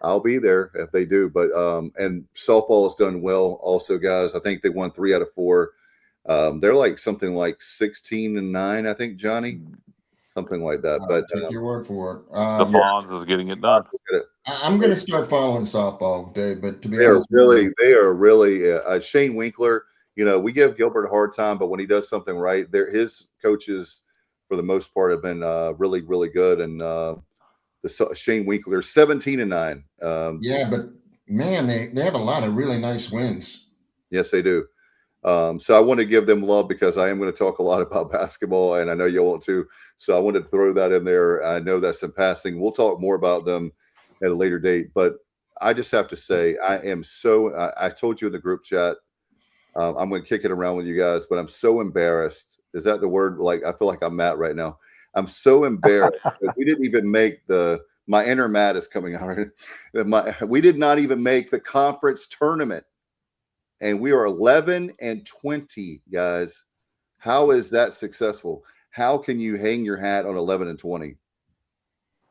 I'll be there if they do. But and softball has done well also, guys. I think they won 3 out of 4. They're like something like 16-9, I think, Johnny. Something like that. But take your word for it. The Fonz is getting it done. I'm going to start following softball, Dave. But to be honest, they are really Shane Winkler. We give Gilbert a hard time, but when he does something right, his coaches, for the most part, have been really, really good. And Shane Winkler, 17-9. Yeah, but man, they have a lot of really nice wins. Yes, they do. So I want to give them love, because I am going to talk a lot about basketball, and I know you want to. So I wanted to throw that in there. I know that's in passing. We'll talk more about them at a later date. But I just have to say, I told you in the group chat, I'm going to kick it around with you guys, but I'm so embarrassed. Is that the word? Like, I feel like I'm Matt right now. I'm so embarrassed that we didn't even make my inner Matt is coming out. We did not even make the conference tournament. And we are 11-20, guys. How is that successful? How can you hang your hat on 11-20?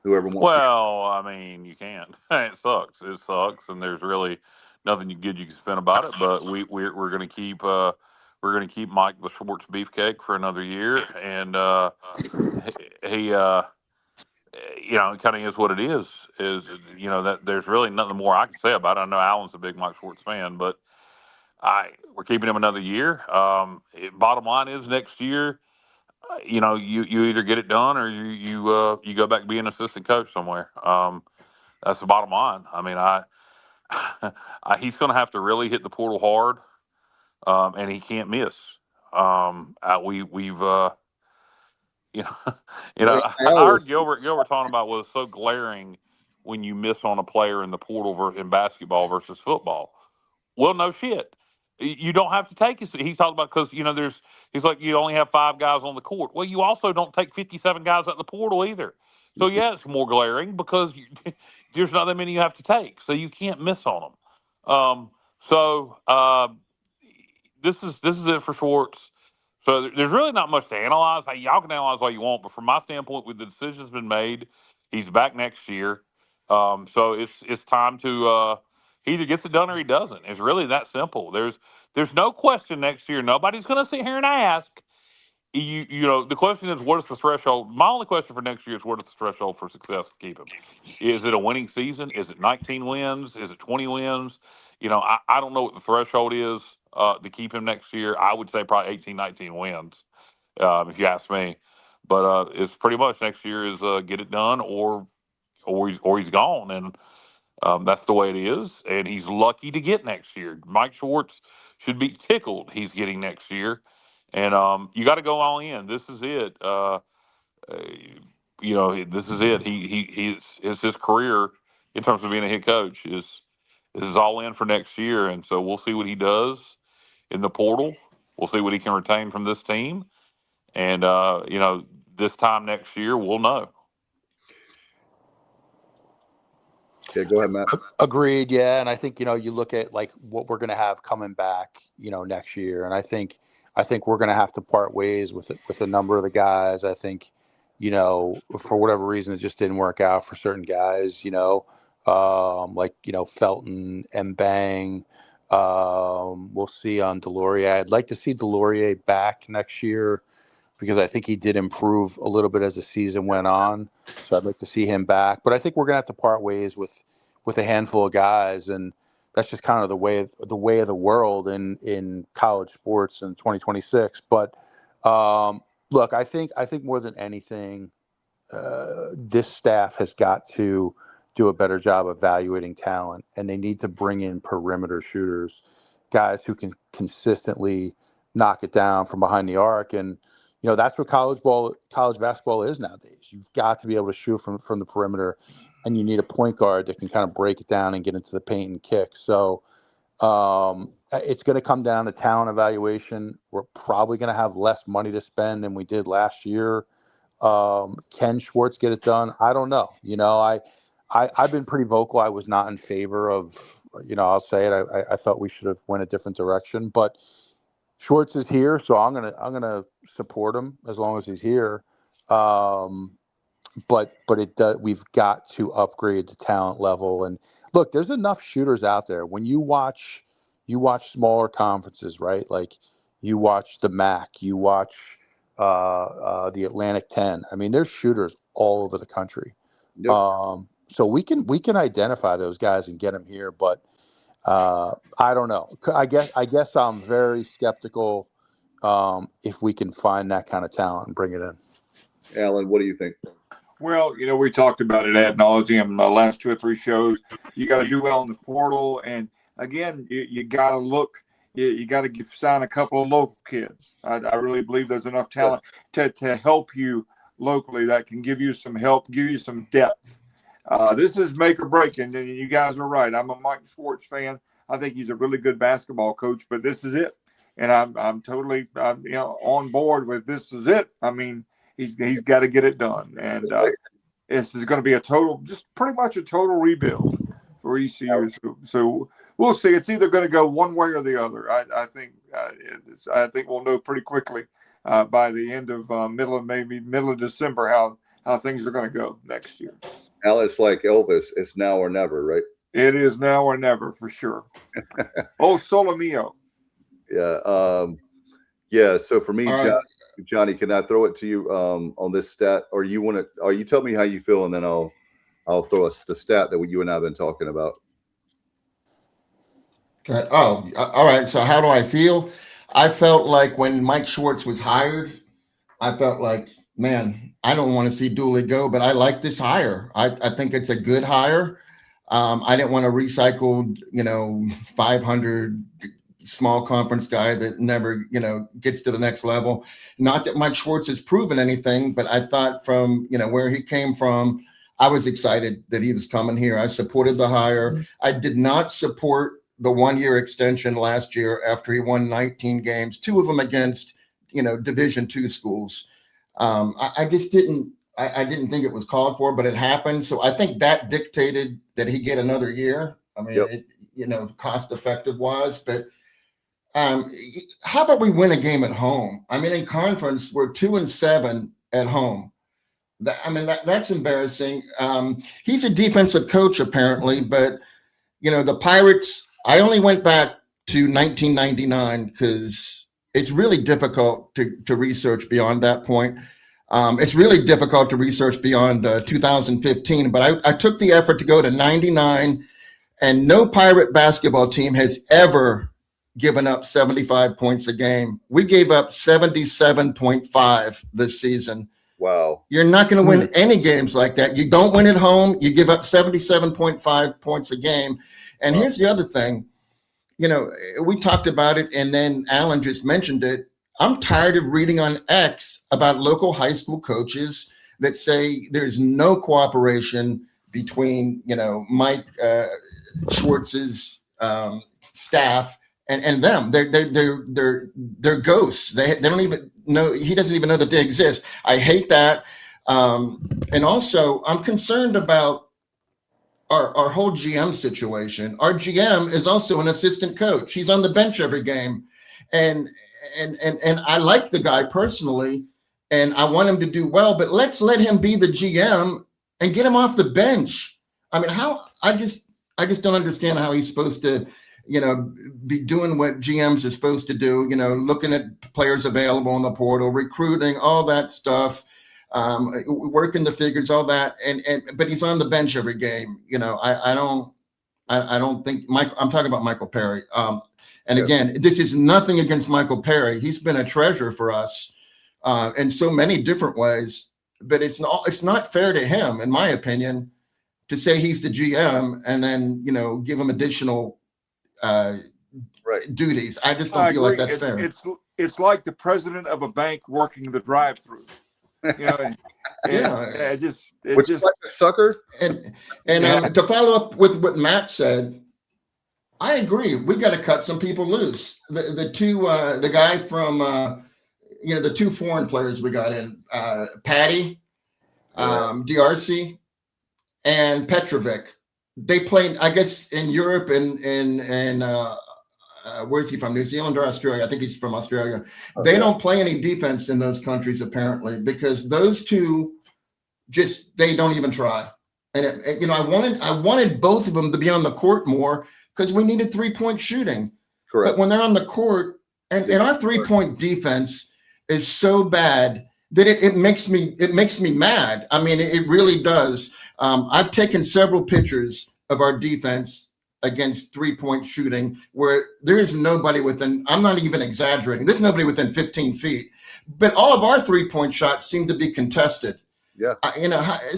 Whoever wants. Well, I mean, you can't. It sucks. It sucks, and there's really nothing good you can spin about it. But we're going to keep Mike the Schwartz beefcake for another year, and he it kind of is what it is. That there's really nothing more I can say about it. I know Alan's a big Mike Schwartz fan, but we're keeping him another year. Bottom line is, next year, you either get it done or you go back to being an assistant coach somewhere. That's the bottom line. I mean, he's going to have to really hit the portal hard, and he can't miss. I heard Gilbert talking about what's so glaring when you miss on a player in the portal in basketball versus football. Well, no shit. You don't have to take it. He's talking about because he's like, you only have 5 guys on the court. Well, you also don't take 57 guys out the portal either. So yeah, it's more glaring because there's not that many you have to take, so you can't miss on them. This is it for Schwartz. So there's really not much to analyze. Hey, y'all can analyze all you want, but from my standpoint, with the decision's been made, he's back next year. So it's time to he either gets it done or he doesn't. It's really that simple. There's no question next year. Nobody's going to sit here and ask. You know, the question is, what is the threshold? My only question for next year is, what is the threshold for success to keep him? Is it a winning season? Is it 19 wins? Is it 20 wins? You know, I don't know what the threshold is to keep him next year. I would say probably 18, 19 wins, if you ask me. But it's pretty much next year is get it done or he's gone, and that's the way it is. And he's lucky to get next year. Mike Schwartz should be tickled he's getting next year. And you got to go all in. This is it. You know, this is it. It's his career in terms of being a head coach is all in for next year. And so we'll see what he does in the portal. We'll see what he can retain from this team. And you know, this time next year we'll know. Okay, go ahead, Matt. Agreed. Yeah, and I think you look at like what we're going to have coming back, next year, and I think we're going to have to part ways with a number of the guys. I think, for whatever reason, it just didn't work out for certain guys. Like Felton and Bang. We'll see on Delorier. I'd like to see Delorier back next year because I think he did improve a little bit as the season went on. So I'd like to see him back. But I think we're going to have to part ways with a handful of guys, and that's just kind of the way of the world in college sports in 2026. But look, I think more than anything, this staff has got to do a better job evaluating talent, and they need to bring in perimeter shooters, guys who can consistently knock it down from behind the arc. And that's what college basketball is nowadays. You've got to be able to shoot from the perimeter, and you need a point guard that can kind of break it down and get into the paint and kick. So it's going to come down to talent evaluation. We're probably going to have less money to spend than we did last year. Can Schwartz get it done? I don't know. I've been pretty vocal. I was not in favor of, I'll say it. I thought we should have went a different direction, but Schwartz is here, so I'm gonna support him as long as he's here. But we've got to upgrade the talent level. And look, there's enough shooters out there. When you watch smaller conferences, right? Like you watch the MAC, you watch the Atlantic 10. I mean, there's shooters all over the country. Yep. So we can identify those guys and get them here, but I don't know. I guess I'm very skeptical if we can find that kind of talent and bring it in. Alan, what do you think? Well, we talked about it ad nauseum the last 2 or 3 shows. You got to do well in the portal, and again, you got to look. You got to sign a couple of local kids. I really believe there's enough talent to help you locally that can give you some help, give you some depth. This is make or break, and you guys are right. I'm a Mike Schwartz fan. I think he's a really good basketball coach, but this is it, and I'm totally on board with this is it. I mean, he's got to get it done, and this is going to be pretty much a total rebuild for ECU. So we'll see. It's either going to go one way or the other. I think we'll know pretty quickly by the end of middle of December how things are going to go next year. Al, it's like Elvis. It's now or never, right? It is now or never for sure. Oh, Solo Mio. Yeah. Yeah. So for me, Johnny, can I throw it to you on this stat, or you tell me how you feel, and then I'll throw us the stat that you and I have been talking about. Okay. Oh, all right. So how do I feel? I felt like when Mike Schwartz was hired, I felt like, man, I don't want to see Dooley go, but I like this hire. I think it's a good hire. I didn't want a recycled, 500 small conference guy that never, gets to the next level. Not that Mike Schwartz has proven anything, but I thought from, where he came from, I was excited that he was coming here. I supported the hire. I did not support the 1-year extension last year after he won 19 games, 2 of them against, Division II schools. I just didn't I didn't think it was called for, but it happened. So I think that dictated that he get another year. I mean, cost effective wise, but how about we win a game at home? I mean, in conference, we're 2-7 at home. That's embarrassing. He's a defensive coach apparently, but the Pirates, I only went back to 1999 because it's really difficult to research beyond that point. It's really difficult to research beyond 2015, but I took the effort to go to 99, and no Pirate basketball team has ever given up 75 points a game. We gave up 77.5 this season. Wow. You're not going to win any games like that. You don't win at home. You give up 77.5 points a game. And here's the other thing. We talked about it, and then Alan just mentioned it. I'm tired of reading on X about local high school coaches that say there's no cooperation between, Mike Schwartz's staff and them. They're ghosts. They don't even know. He doesn't even know that they exist. I hate that. And also, I'm concerned about our whole GM situation. Our GM is also an assistant coach. He's on the bench every game, and I like the guy personally, and I want him to do well. But let's let him be the GM and get him off the bench. I mean, I just don't understand how he's supposed to, be doing what GMs are supposed to do. Looking at players available in the portal, recruiting, all that stuff. Working the figures, all that, but he's on the bench every game. I don't think I'm talking about Michael Perry. Again, this is nothing against Michael Perry. He's been a treasure for us in so many different ways. But it's not fair to him, in my opinion, to say he's the GM and then give him additional duties. I just don't feel like that's fair. It's like the president of a bank working the drive-through. It's just like a sucker. And to follow up with what Matt said, I agree. We got to cut some people loose. The guy from the two foreign players we got in, Patty, DRC, and Petrovic. They played, I guess, in Europe and where's he from? New Zealand or Australia? I think he's from Australia. They don't play any defense in those countries apparently, because those two they don't even try. And I wanted both of them to be on the court more because we needed 3-point shooting. Correct. But when they're on the court, and our 3-point defense is so bad that it makes me mad. I mean, it really does. I've taken several pictures of our defense against 3-point shooting where there is nobody within, I'm not even exaggerating, there's nobody within 15 feet. But all of our 3-point shots seem to be contested. Yeah.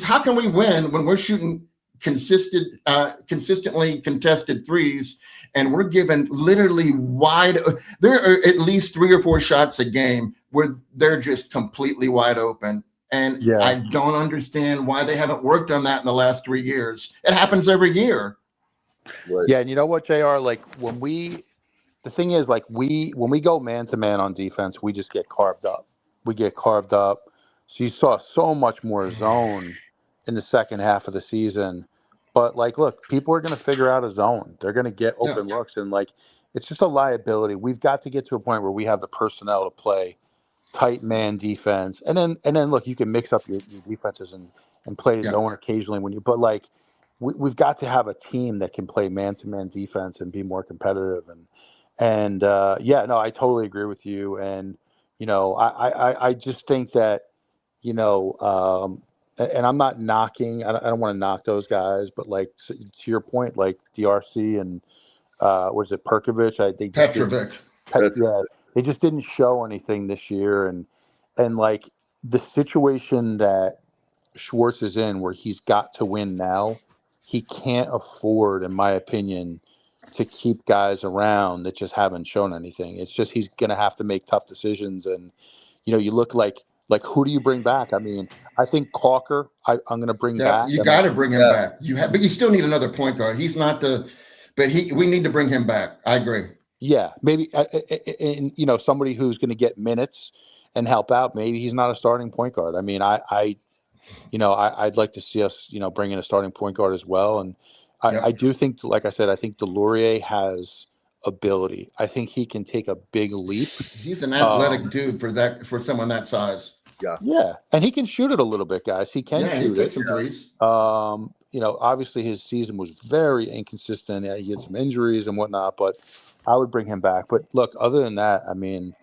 How can we win when we're shooting consistently contested threes and we're given literally wide, there are at least 3 or 4 shots a game where they're just completely wide open. And I don't understand why they haven't worked on that in the last 3 years. It happens every year. Right. Yeah, and you know what, JR? Like when we go man to man on defense, we just get carved up. So you saw so much more zone in the second half of the season. But look, people are going to figure out a zone. They're going to get open looks, and it's just a liability. We've got to get to a point where we have the personnel to play tight man defense, and then look, you can mix up your defenses and play zone occasionally but we've got to have a team that can play man-to-man defense and be more competitive. I totally agree with you. And, I just think that, and I'm not knocking, I don't want to knock those guys, but to your point, DRC and was it Perkovic? Petrovic. They just didn't show anything this year. And the situation that Schwartz is in where he's got to win now, he can't afford, in my opinion, to keep guys around that just haven't shown anything. It's just he's going to have to make tough decisions. And, you look like who do you bring back? I mean, I think Calker, I'm going to bring back. You got to bring him back. But you still need another point guard. He's not we need to bring him back. I agree. Yeah, maybe, and somebody who's going to get minutes and help out. Maybe he's not a starting point guard. I mean, I'd like to see us, bring in a starting point guard as well. And Yep. I do think, like I said, I think Delorier has ability. I think he can take a big leap. He's an athletic dude for someone that size. Yeah, and he can shoot it a little bit, guys. He can Yeah, shoot he takes it. some threes. Obviously his season was very inconsistent. Yeah, he had some injuries and whatnot, but I would bring him back. But look, other than that, I mean,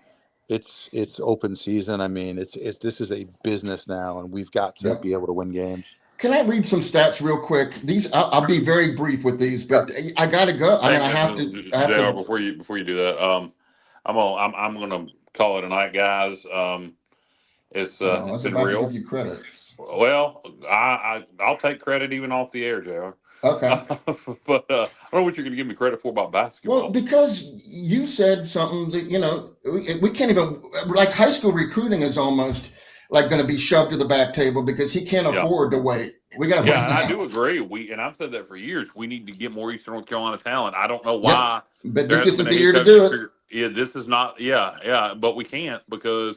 it's open season. I mean, this is a business now, and we've got to be able to win games. Can I read some stats real quick? These I'll be very brief with these, but I gotta go. I mean, I have to. JR, before you do that, I'm gonna call it a night, guys. It's been real. To give you credit. Well, I'll take credit even off the air, JR. Okay. But I don't know what you're going to give me credit for about basketball. Well, because you said something that, we can't even, like high school recruiting is almost like going to be shoved to the back table because he can't afford to wait. We got to wait. Yeah, and I do agree. And I've said that for years. We need to get more Eastern North Carolina talent. I don't know why. Yep. But this isn't the year to do it. Yeah, this is not. Yeah, but we can't because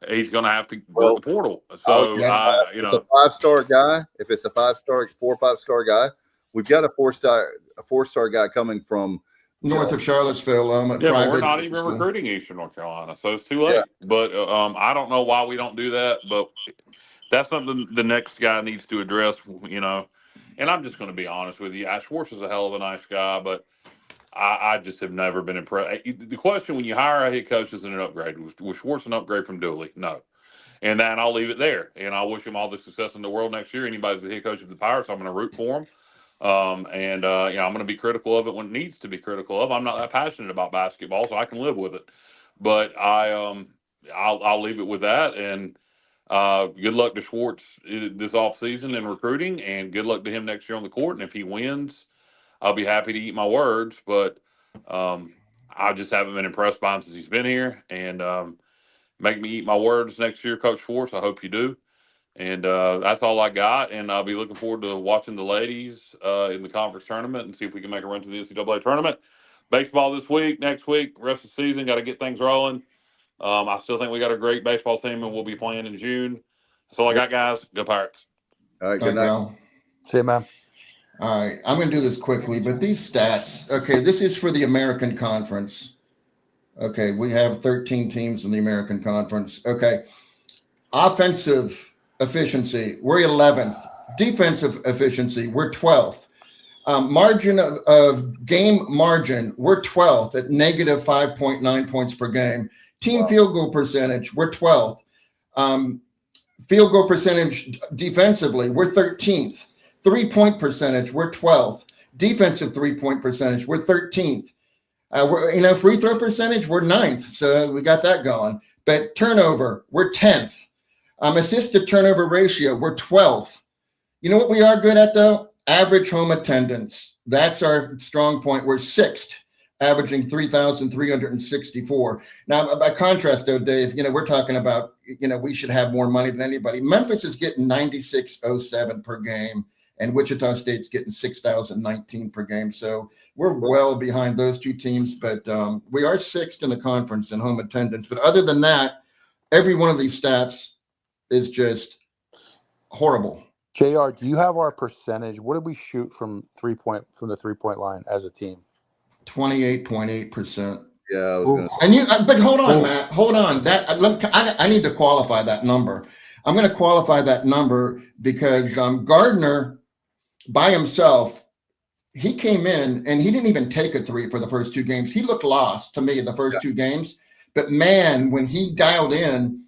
he's going to have to work the portal. So, it's a 5-star guy. If it's a 4 or 5-star guy, we've got a 4-star guy coming from north of Charlottesville. But we're not even recruiting Eastern North Carolina, so it's too late. Yeah. But I don't know why we don't do that. But that's something the next guy needs to address. And I'm just going to be honest with you. Schwartz is a hell of a nice guy, but I just have never been impressed. The question when you hire a head coach is an upgrade. Was Schwartz an upgrade from Dooley? No. And then I'll leave it there. And I wish him all the success in the world next year. Anybody's the head coach of the Pirates, I'm going to root for him. I'm going to be critical of it when it needs to be critical of. I'm not that passionate about basketball, so I can live with it. But I'll leave it with that. And good luck to Schwartz this offseason in recruiting, and good luck to him next year on the court. And if he wins, I'll be happy to eat my words. But I just haven't been impressed by him since he's been here. And make me eat my words next year, Coach Schwartz. I hope you do. And that's all I got. And I'll be looking forward to watching the ladies in the conference tournament and see if we can make a run to the NCAA tournament. Baseball this week, next week, rest of the season, got to get things rolling. I still think we got a great baseball team, and we'll be playing in June. That's all I got, guys. Go Pirates. All right, good night. See you, man. All right, I'm going to do this quickly, but these stats, this is for the American Conference. Okay, we have 13 teams in the American Conference. Okay, offensive efficiency, we're 11th. Defensive efficiency, we're 12th. Margin of game margin, we're 12th at negative 5.9 points per game. Team field goal percentage, we're 12th. Field goal percentage defensively, we're 13th. 3-point percentage, we're 12th. Defensive 3-point percentage, we're 13th. Free throw percentage, we're 9th. So we got that going. But turnover, we're 10th. Assist to turnover ratio, we're 12th. You know what we are good at, though? Average home attendance. That's our strong point. We're 6th, averaging 3,364. Now, by contrast, though, Dave, we're talking about, we should have more money than anybody. Memphis is getting 96.07 per game, and Wichita State's getting 6,019 per game. So we're well behind those two teams, but we are 6th in the conference in home attendance. But other than that, every one of these stats is just horrible. JR, do you have our percentage? What did we shoot from the 3-point line as a team? 28.8%. Yeah, I was going to say. But hold on, Matt. Hold on. I need to qualify that number. I'm going to qualify that number because Gardner, by himself, he came in and he didn't even take a 3 for the first 2 games. He looked lost to me in the first 2 games. But man, when he dialed in,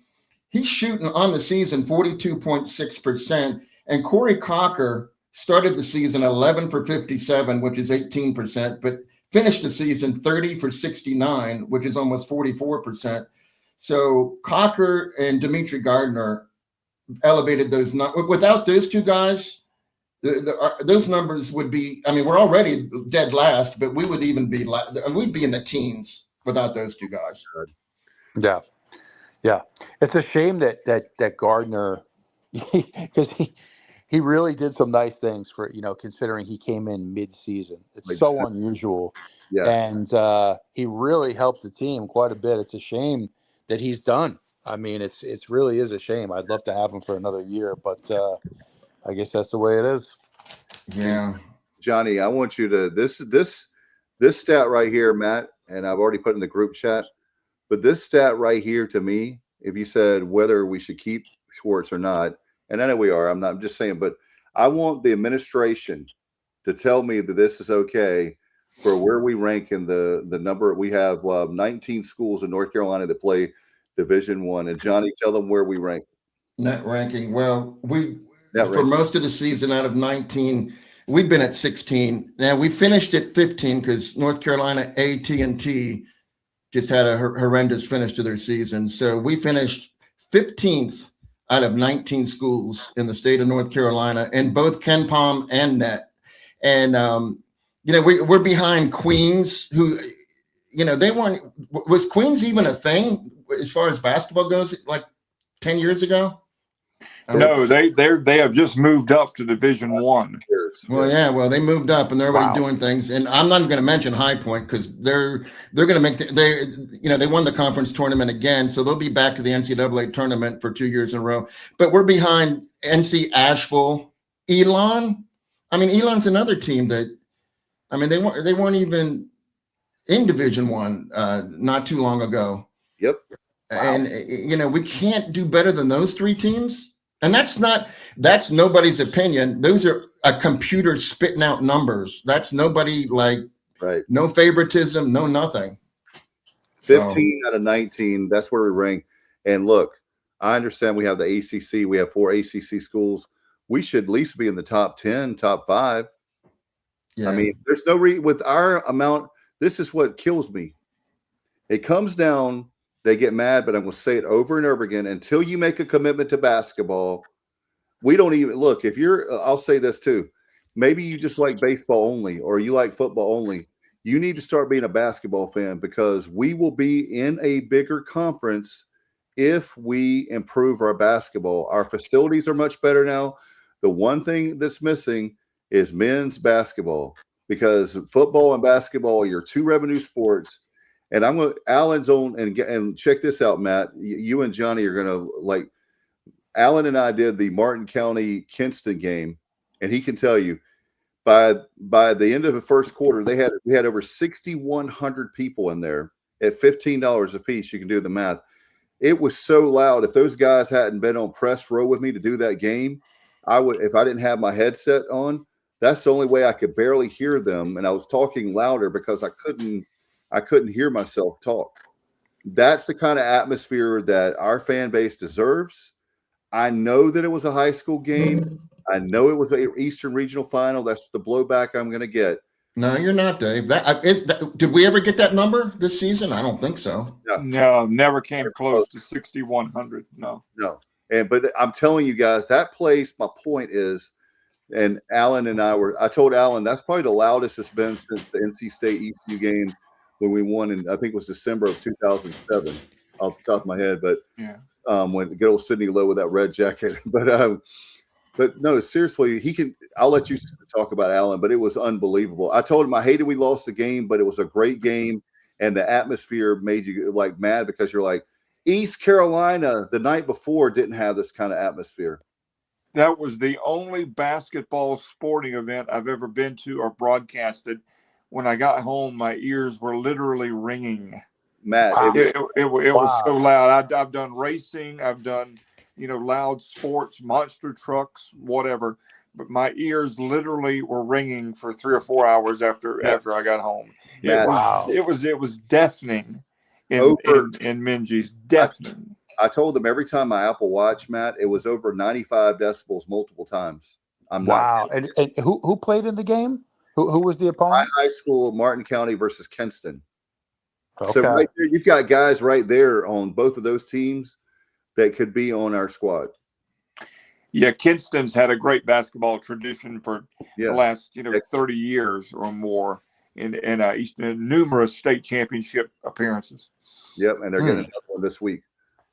he's shooting on the season 42.6%. And Corey Cocker started the season 11 for 57, which is 18%, but finished the season 30 for 69, which is almost 44%. So Cocker and Dimitri Gardner elevated those numbers. Without those 2 guys, those numbers would be, we're already dead last, but we would even be, we'd be in the teens without those 2 guys. Yeah. Yeah. It's a shame that Gardner, because he really did some nice things for, considering he came in mid-season. It's so unusual. Yeah. And he really helped the team quite a bit. It's a shame that he's done. I mean, it's really is a shame. I'd love to have him for another year, but I guess that's the way it is. Yeah. Johnny, I want you to this stat right here, Matt, and I've already put in the group chat, but this stat right here to me, if you said whether we should keep Schwartz or not, and I know we are, I'm just saying, but I want the administration to tell me that this is okay for where we rank in the number. We have 19 schools in North Carolina that play Division I, and Johnny, tell them where we rank. Net ranking. Well, Net for ranking. most of the season out of 19, we've been at 16. Now we finished at 15 because North Carolina AT&T just had a horrendous finish to their season. So we finished 15th out of 19 schools in the state of North Carolina in both Ken Palm and net. And we're behind Queens, who, they weren't. Was Queens even a thing as far as basketball goes? Like 10 years ago? No, they have just moved up to Division I. Well, yeah, they moved up and they're already doing things. And I'm not going to mention High Point because they're going to make they won the conference tournament again, so they'll be back to the NCAA tournament for 2 years in a row. But we're behind NC Asheville, Elon. I mean, Elon's another team that, I mean, they weren't even in Division I not too long ago. Yep. Wow. And we can't do better than those three teams. And that's nobody's opinion. Those are a computer spitting out numbers. That's nobody no favoritism, no nothing. 15 out of 19, that's where we rank. And look, I understand we have the ACC. We have 4 ACC schools. We should at least be in the top 10, top 5. Yeah. I mean, there's no with our amount. This is what kills me. It comes down. They get mad, but I'm going to say it over and over again. Until you make a commitment to basketball, we don't even look. If I'll say this too. Maybe you just like baseball only, or you like football only. You need to start being a basketball fan because we will be in a bigger conference if we improve our basketball. Our facilities are much better now. The one thing that's missing is men's basketball because football and basketball are your 2 revenue sports. And I'm going to Alan's on and check this out, Matt. You and Johnny are going to Alan and I did the Martin County Kinston game, and he can tell you by the end of the first quarter, we had over 6,100 people in there at $15 a piece. You can do the math. It was so loud. If those guys hadn't been on press row with me to do that game, I would. If I didn't have my headset on, that's the only way I could barely hear them, and I was talking louder because I couldn't hear myself talk. That's the kind of atmosphere that our fan base deserves. I know that it was a high school game. I know it was an Eastern Regional Final. That's the blowback I'm going to get. No, you're not, Dave. Did we ever get that number this season? I don't think so. No, never came close to 6,100. No. But I'm telling you guys, that place, my point is, and Alan and I told Alan, that's probably the loudest it's been since the NC State ECU game when we won in, I think it was December of 2007 off the top of my head. But when good old Sidney Lowe with that red jacket. But no, seriously, I'll let you talk about Alan, but it was unbelievable. I told him I hated we lost the game, but it was a great game. And the atmosphere made you mad because you're like, East Carolina the night before didn't have this kind of atmosphere. That was the only basketball sporting event I've ever been to or broadcasted. When I got home, my ears were literally ringing. Matt, it was so loud. I've done racing. I've done, loud sports, monster trucks, whatever. But my ears literally were ringing for 3 or 4 hours after I got home. It was deafening in Minji's, deafening. I told them every time my Apple Watch, Matt, it was over 95 decibels multiple times. Wow. And who played in the game? Who was the opponent? High school, Martin County versus Kinston. Okay. So right there, you've got guys right there on both of those teams that could be on our squad. Yeah, Kinston's had a great basketball tradition for the last 30 years or more in numerous state championship appearances. Yep, and they're going to have one this week.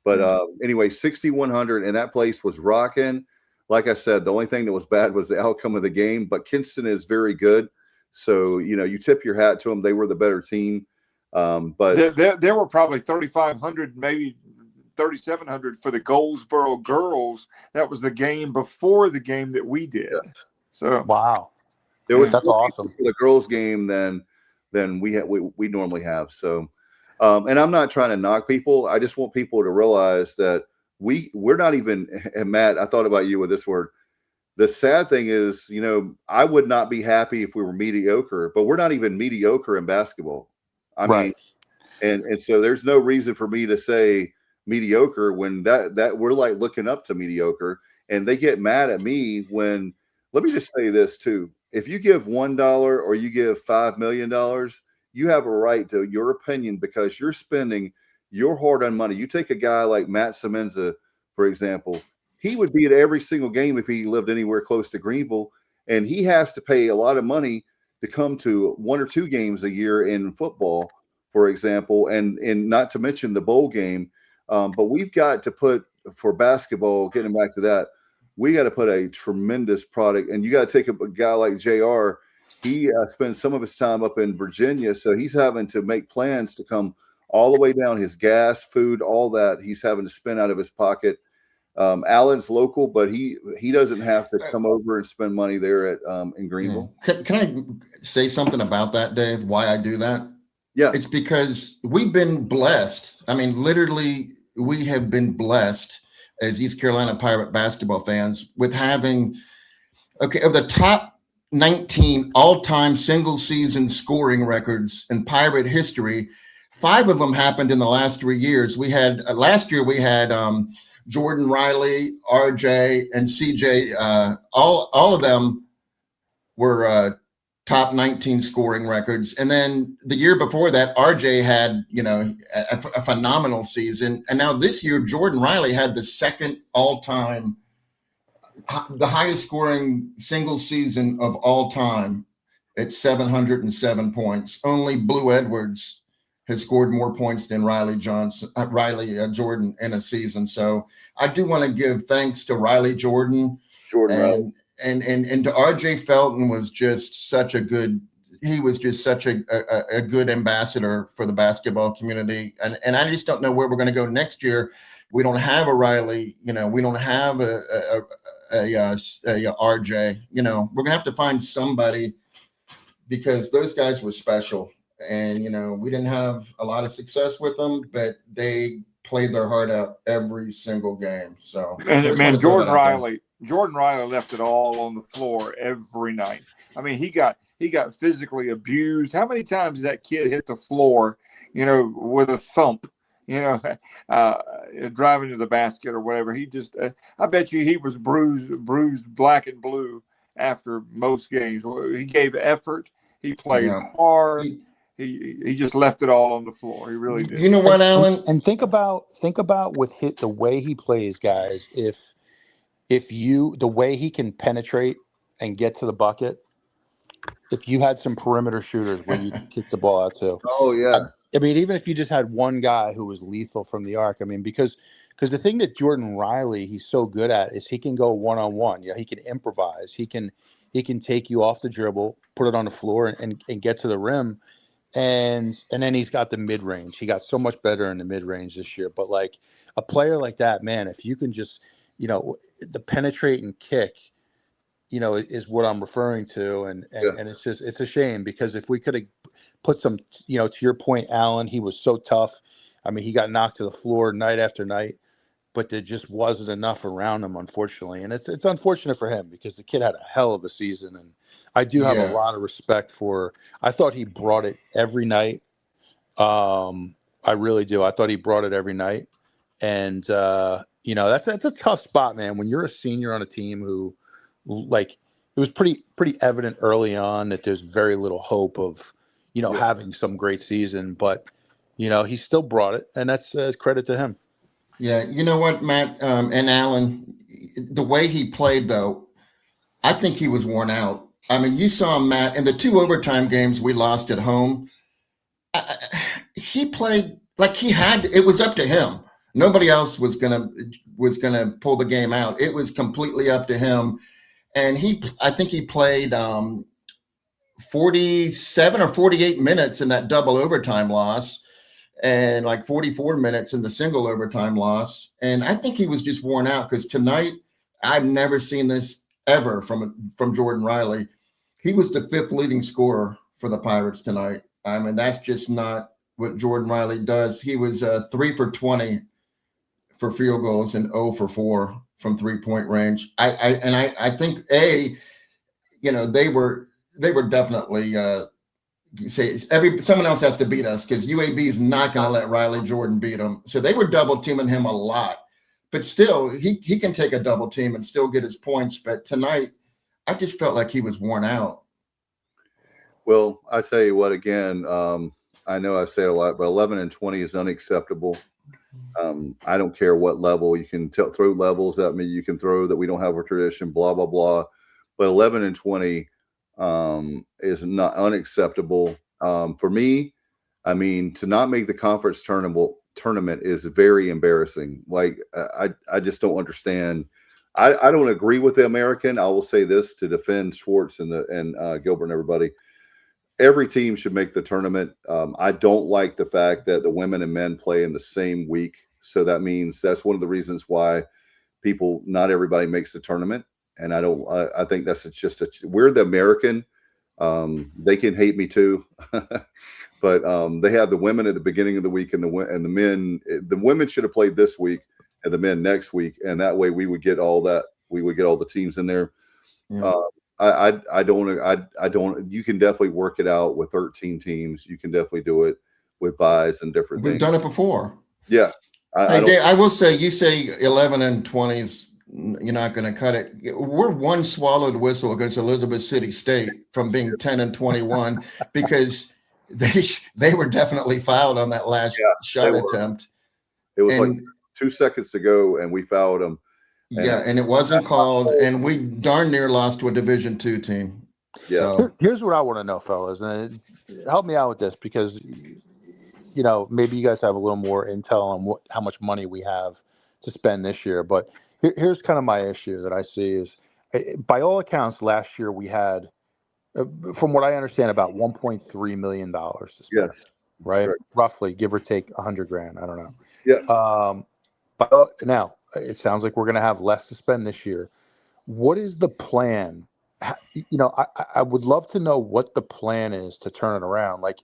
But anyway, 6,100, and that place was rocking. Like I said, the only thing that was bad was the outcome of the game. But Kinston is very good, so you tip your hat to them. They were the better team. But there were probably 3,500, maybe 3,700 for the Goldsboro girls. That was the game before the game that we did. Yeah. So wow, there was that's more awesome people for the girls game than we normally have. So, and I'm not trying to knock people. I just want people to realize that we're not even. And Matt, I thought about you with this word. The sad thing is, I would not be happy if we were mediocre, but we're not even mediocre in basketball. I mean, and so there's no reason for me to say mediocre when that we're like looking up to mediocre, and they get mad at me when. Let me just say this too: if you give $1 or you give $5 million, you have a right to your opinion because you're spending your hard-earned money. You take a guy like Matt Semenza, for example. He would be at every single game if he lived anywhere close to Greenville, and he has to pay a lot of money to come to 1 or 2 games a year in football, for example, and not to mention the bowl game. But we've got to put, for basketball, getting back to that, we got to put a tremendous product, and you got to take a guy like JR. He spends some of his time up in Virginia, so he's having to make plans to come all the way down. His gas, food, all that he's having to spend out of his pocket. Allen's local, but he doesn't have to come over and spend money there at in Greenville. Can I say something about that, Dave? Why I do that? Yeah, it's because we've been blessed. I mean, literally, we have been blessed as East Carolina Pirate basketball fans with having of the top 19 all-time single-season scoring records in Pirate history. 5 of them happened in the last 3 years. We had last year we had Jordan Riley, RJ, and CJ, all of them were top 19 scoring records. And then the year before that, RJ had, a phenomenal season. And now this year, Jordan Riley had the second all-time, the highest scoring single season of all time at 707 points. Only Blue Edwards has scored more points than Riley Jordan in a season. So I do want to give thanks to Riley Jordan. And to RJ Felton was just such a good ambassador for the basketball community. And I just don't know where we're going to go next year. We don't have a Riley, we don't have a RJ, we're going to have to find somebody because those guys were special. And, we didn't have a lot of success with them, but they played their heart out every single game. So, and man, Jordan Riley left it all on the floor every night. I mean, he got physically abused. How many times did that kid hit the floor, with a thump, driving to the basket or whatever? He just, I bet you he was bruised black and blue after most games. He gave effort. He played hard. He just left it all on the floor. He really did. You know what, Alan? And think about with the way he plays, guys. If the way he can penetrate and get to the bucket, if you had some perimeter shooters where you could kick the ball out to. Oh yeah. I mean, even if you just had one guy who was lethal from the arc. I mean, because the thing that Jordan Riley he's so good at is he can go one-on-one. He can improvise. He can take you off the dribble, put it on the floor, and get to the rim. And then he's got the mid-range. He got so much better in the mid-range this year. But like a player like that, man, if you can just, the penetrate and kick, is what I'm referring to. And it's a shame because if we could have put some, to your point, Alan, he was so tough. I mean, he got knocked to the floor night after night, but there just wasn't enough around him, unfortunately. And it's unfortunate for him because the kid had a hell of a season. And I do have a lot of respect I thought he brought it every night. I really do. I thought he brought it every night. And, that's a tough spot, man. When you're a senior on a team who, it was pretty evident early on that there's very little hope of, having some great season. But, he still brought it, and that's credit to him. Yeah, you know what, Matt and Alan, the way he played, though, I think he was worn out. I mean, you saw Matt in the 2 overtime games we lost at home. He played like it was up to him. Nobody else was gonna pull the game out. It was completely up to him. And I think he played 47 or 48 minutes in that double overtime loss. and like 44 minutes in the single overtime loss. And I think he was just worn out because tonight I've never seen this ever from Jordan Riley. He was the 5th leading scorer for the Pirates tonight. I mean, that's just not what Jordan Riley does. He was 3 for 20 for field goals and 0 for 4 from 3-point range. I think they were definitely someone else has to beat us because UAB is not going to let Riley Jordan beat him. So they were double teaming him a lot, but still he can take a double team and still get his points. But tonight, I just felt like he was worn out. Well, I tell you what, again, I know I say it a lot, but 11 and 20 is unacceptable. I don't care what level you can throw levels at me. You can throw that we don't have a tradition, blah, blah, blah. But 11 and 20 is not unacceptable. For me, I mean, to not make the conference tournament is very embarrassing. Like, I just don't understand. I don't agree with the American. I will say this to defend Schwartz and Gilbert and everybody. Every team should make the tournament. I don't like the fact that the women and men play in the same week. So that means that's one of the reasons why not everybody makes the tournament. And I think that's we're the American. They can hate me too, but they have the women at the beginning of the week and the men. The women should have played this week and the men next week. And that way we would get all that. We would get all the teams in there. Yeah. I don't. You can definitely work it out with 13 teams. You can definitely do it with buys and different things. We've done it before. Yeah. I will say, you say 11 and 20s, you're not going to cut it. We're one swallowed whistle against Elizabeth City State from being 10 and 21 because they were definitely fouled on that last shot attempt. It was like 2 seconds to go, and we fouled them. And it wasn't called, and we darn near lost to a Division II team. Yeah. So. Here's what I want to know, fellas, and help me out with this because, maybe you guys have a little more intel on how much money we have to spend this year. But here's kind of my issue that I see is, by all accounts, last year we had, from what I understand, about $1.3 million to spend. Yes. Right? Sure. Roughly, give or take $100,000. I don't know. Yeah. But now, it sounds like we're going to have less to spend this year. What is the plan? I would love to know what the plan is to turn it around. Like,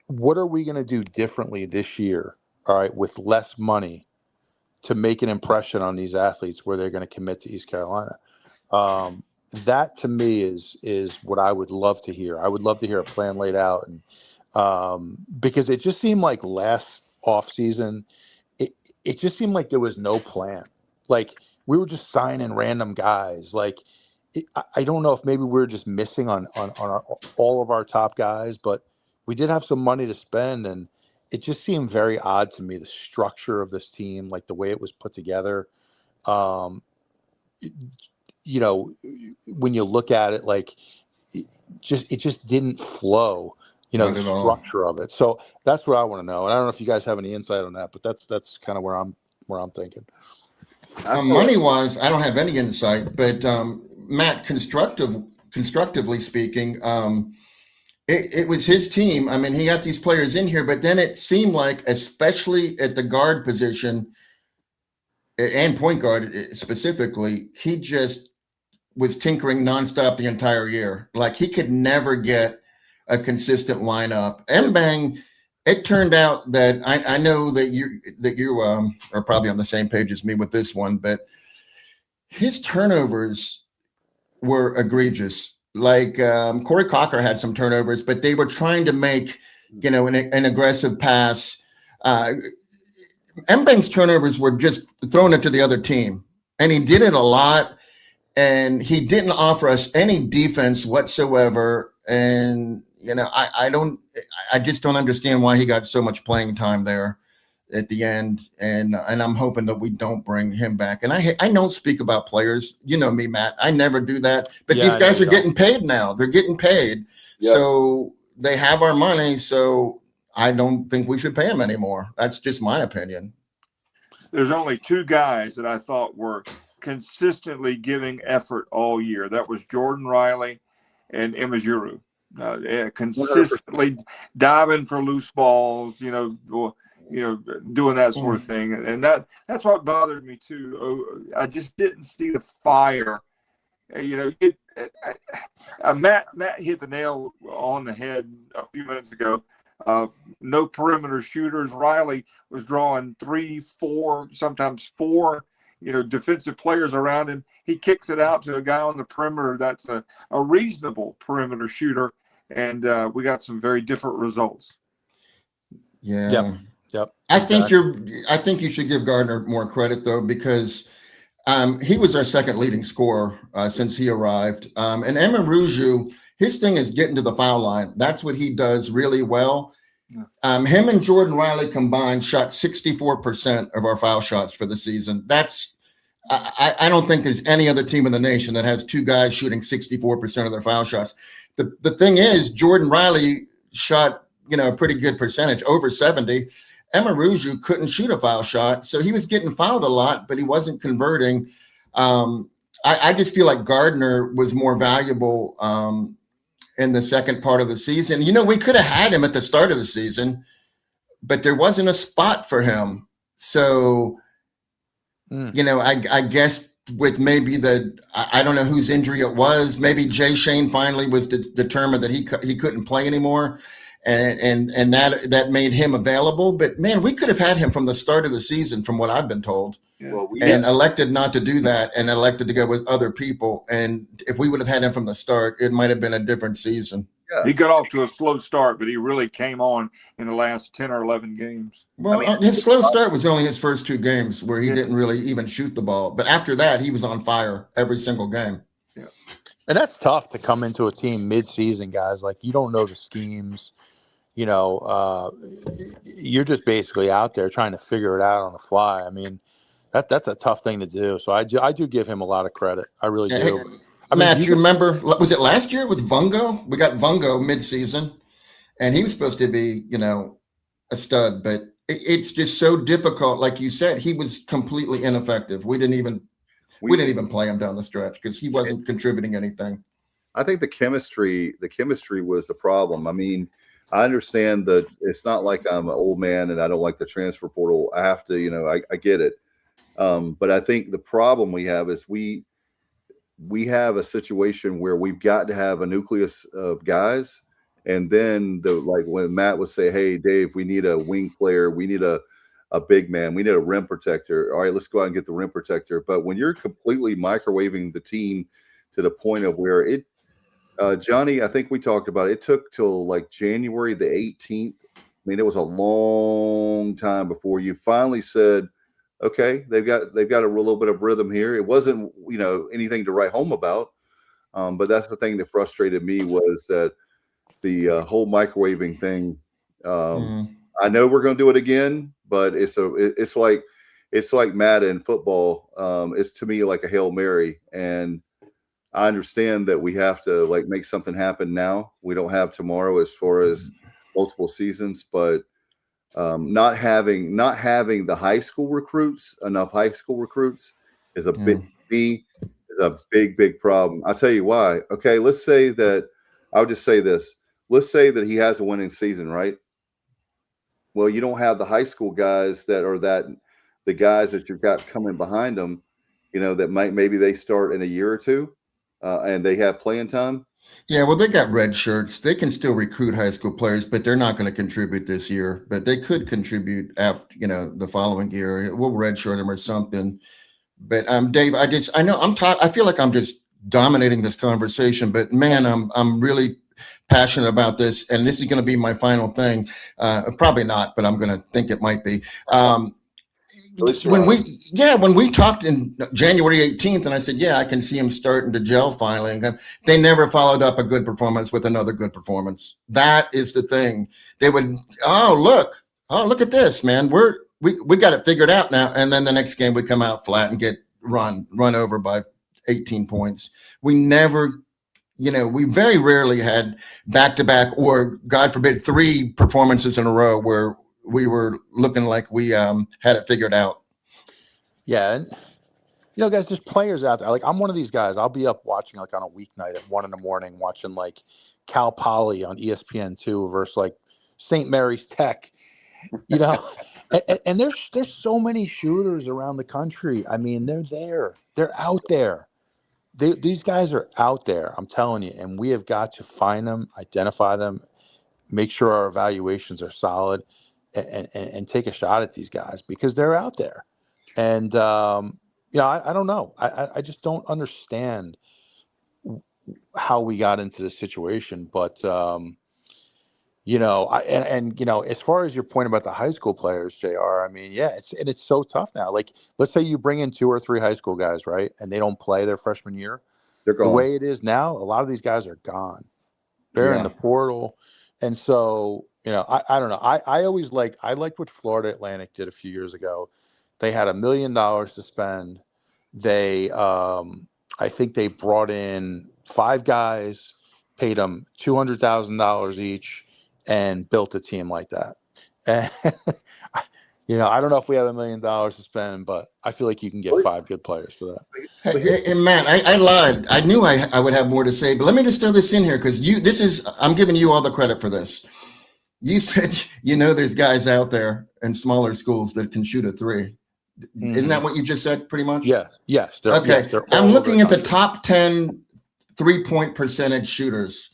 what are we going to do differently this year, all right, with less money to make an impression on these athletes where they're going to commit to East Carolina? That, to me, is what I would love to hear. I would love to hear a plan laid out. And because it just seemed like last offseason, it just seemed like there was no plan. Like, we were just signing random guys. Like, I don't know if maybe we were just missing on all of our top guys, but we did have some money to spend, and it just seemed very odd to me, the structure of this team, like the way it was put together. When you look at it, like it just didn't flow. The structure of it. So that's what I want to know. And I don't know if you guys have any insight on that, but that's kind of where I'm thinking. Money wise, I don't have any insight, but Matt, constructively speaking, it was his team. I mean, he got these players in here, but then it seemed like, especially at the guard position and point guard specifically, he just was tinkering nonstop the entire year. Like, he could never get a consistent lineup. Mbang, it turned out that I know that you are probably on the same page as me with this one, but his turnovers were egregious. Like, Corey Cocker had some turnovers, but they were trying to make, an aggressive pass. Mbang's turnovers were just throwing it to the other team, and he did it a lot, and he didn't offer us any defense whatsoever. And I just don't understand why he got so much playing time there at the end. And I'm hoping that we don't bring him back. And I don't speak about players. You know me, Matt. I never do that. But these guys are getting paid now. They're getting paid. Yep. So they have our money. So I don't think we should pay them anymore. That's just my opinion. There's only two guys that I thought were consistently giving effort all year. That was Jordan Riley and Emma Juru. consistently diving for loose balls, doing that sort of thing. And that's what bothered me too. I just didn't see the fire. Matt hit the nail on the head a few minutes ago. No perimeter shooters. Riley was drawing 3, 4, sometimes 4, defensive players around him. He kicks it out to a guy on the perimeter that's a reasonable perimeter shooter, and we got some very different results. Yeah. Yep. I think you should give Gardner more credit though, because he was our second leading scorer since he arrived. And Emaruju, his thing is getting to the foul line. That's what he does really well. Him and Jordan Riley combined shot 64% of our foul shots for the season. I don't think there's any other team in the nation that has two guys shooting 64% of their foul shots. The thing is, Jordan Riley shot, a pretty good percentage, over 70. Emaruju couldn't shoot a foul shot, so he was getting fouled a lot, but he wasn't converting. I just feel like Gardner was more valuable in the second part of the season. We could have had him at the start of the season, but there wasn't a spot for him. So, I guess with maybe I don't know whose injury it was. Maybe Jay Shane finally was determined that he couldn't play anymore. And that made him available. But man, we could have had him from the start of the season, from what I've been told. Yeah. Well, elected not to do that and elected to go with other people. And if we would have had him from the start, it might have been a different season. Yeah. He got off to a slow start, but he really came on in the last 10 or 11 games. Well, his slow start was only his first 2 games where he didn't really even shoot the ball. But after that, he was on fire every single game. Yeah. And that's tough to come into a team mid-season, guys. Like, you don't know the schemes. You're just basically out there trying to figure it out on the fly. I mean, that's a tough thing to do. So I do give him a lot of credit. I really do. Hey, Matt, you remember, was it last year with Vungo? We got Vungo mid-season, and he was supposed to be, a stud, but it's just so difficult. Like you said, he was completely ineffective. We didn't even play him down the stretch because he wasn't contributing anything. I think the chemistry was the problem. I mean, I understand that it's not like I'm an old man and I don't like the transfer portal. I have to, I get it. But I think the problem we have is we have a situation where we've got to have a nucleus of guys. And then when Matt would say, hey, Dave, we need a wing player. We need a big man. We need a rim protector. All right, let's go out and get the rim protector. But when you're completely microwaving the team to the point of where Johnny, I think we talked about it. It took till like January the 18th. I mean, it was a long time before you finally said, okay, they've got a little bit of rhythm here. It wasn't, anything to write home about. But that's the thing that frustrated me was that the whole microwaving thing. I know we're going to do it again, but it's like Madden football. It's to me like a Hail Mary, and I understand that we have to make something happen now. We don't have tomorrow as far as multiple seasons, but not having enough high school recruits is a big problem. I'll tell you why. Okay, let's say that I'll just say this. Let's say that he has a winning season, right? Well, you don't have the high school guys the guys that you've got coming behind them, that maybe they start in a year or two. And they have playing time. Yeah, well, they got red shirts. They can still recruit high school players, but they're not going to contribute this year. But they could contribute after, the following year. We'll redshirt them or something. But Dave, I feel like I'm just dominating this conversation. But man, I'm really passionate about this, and this is going to be my final thing. Probably not, but I'm going to think it might be. When we talked in January 18th, and I said, I can see him starting to gel finally. And they never followed up a good performance with another good performance. That is the thing. They would, look at this, man. We got it figured out now. And then the next game we come out flat and get run over by 18 points. We never, we very rarely had back-to-back or, God forbid, 3 performances in a row where we were looking like we had it figured out. Yeah. And, guys, there's players out there. I'm one of these guys. I'll be up watching on a weeknight at 1 a.m. watching Cal Poly on ESPN2 versus like St. Mary's Tech, you know. And there's so many shooters around the country. I mean, they're there. They're out there. These guys are out there. I'm telling you. And we have got to find them, identify them, make sure our evaluations are solid, and take a shot at these guys because they're out there. And I don't know. I just don't understand how we got into this situation. But as far as your point about the high school players, JR, I mean, yeah, it's so tough now. Like, let's say you bring in 2 or 3 high school guys, right? And they don't play their freshman year. They're gone. The way it is now, a lot of these guys are gone. They're in the portal. And so, I don't know. I liked what Florida Atlantic did a few years ago. They had $1 million to spend. They, I think they brought in 5 guys, paid them $200,000 each, and built a team like that. And, I don't know if we have $1 million to spend, but I feel like you can get 5 good players for that. And Matt, I lied. I knew I would have more to say, but let me just throw this in here because I'm giving you all the credit for this. You said, there's guys out there in smaller schools that can shoot a 3. Mm-hmm. Isn't that what you just said pretty much? Yeah. Yes. Okay. I'm looking at the top 10 3-point percentage shooters.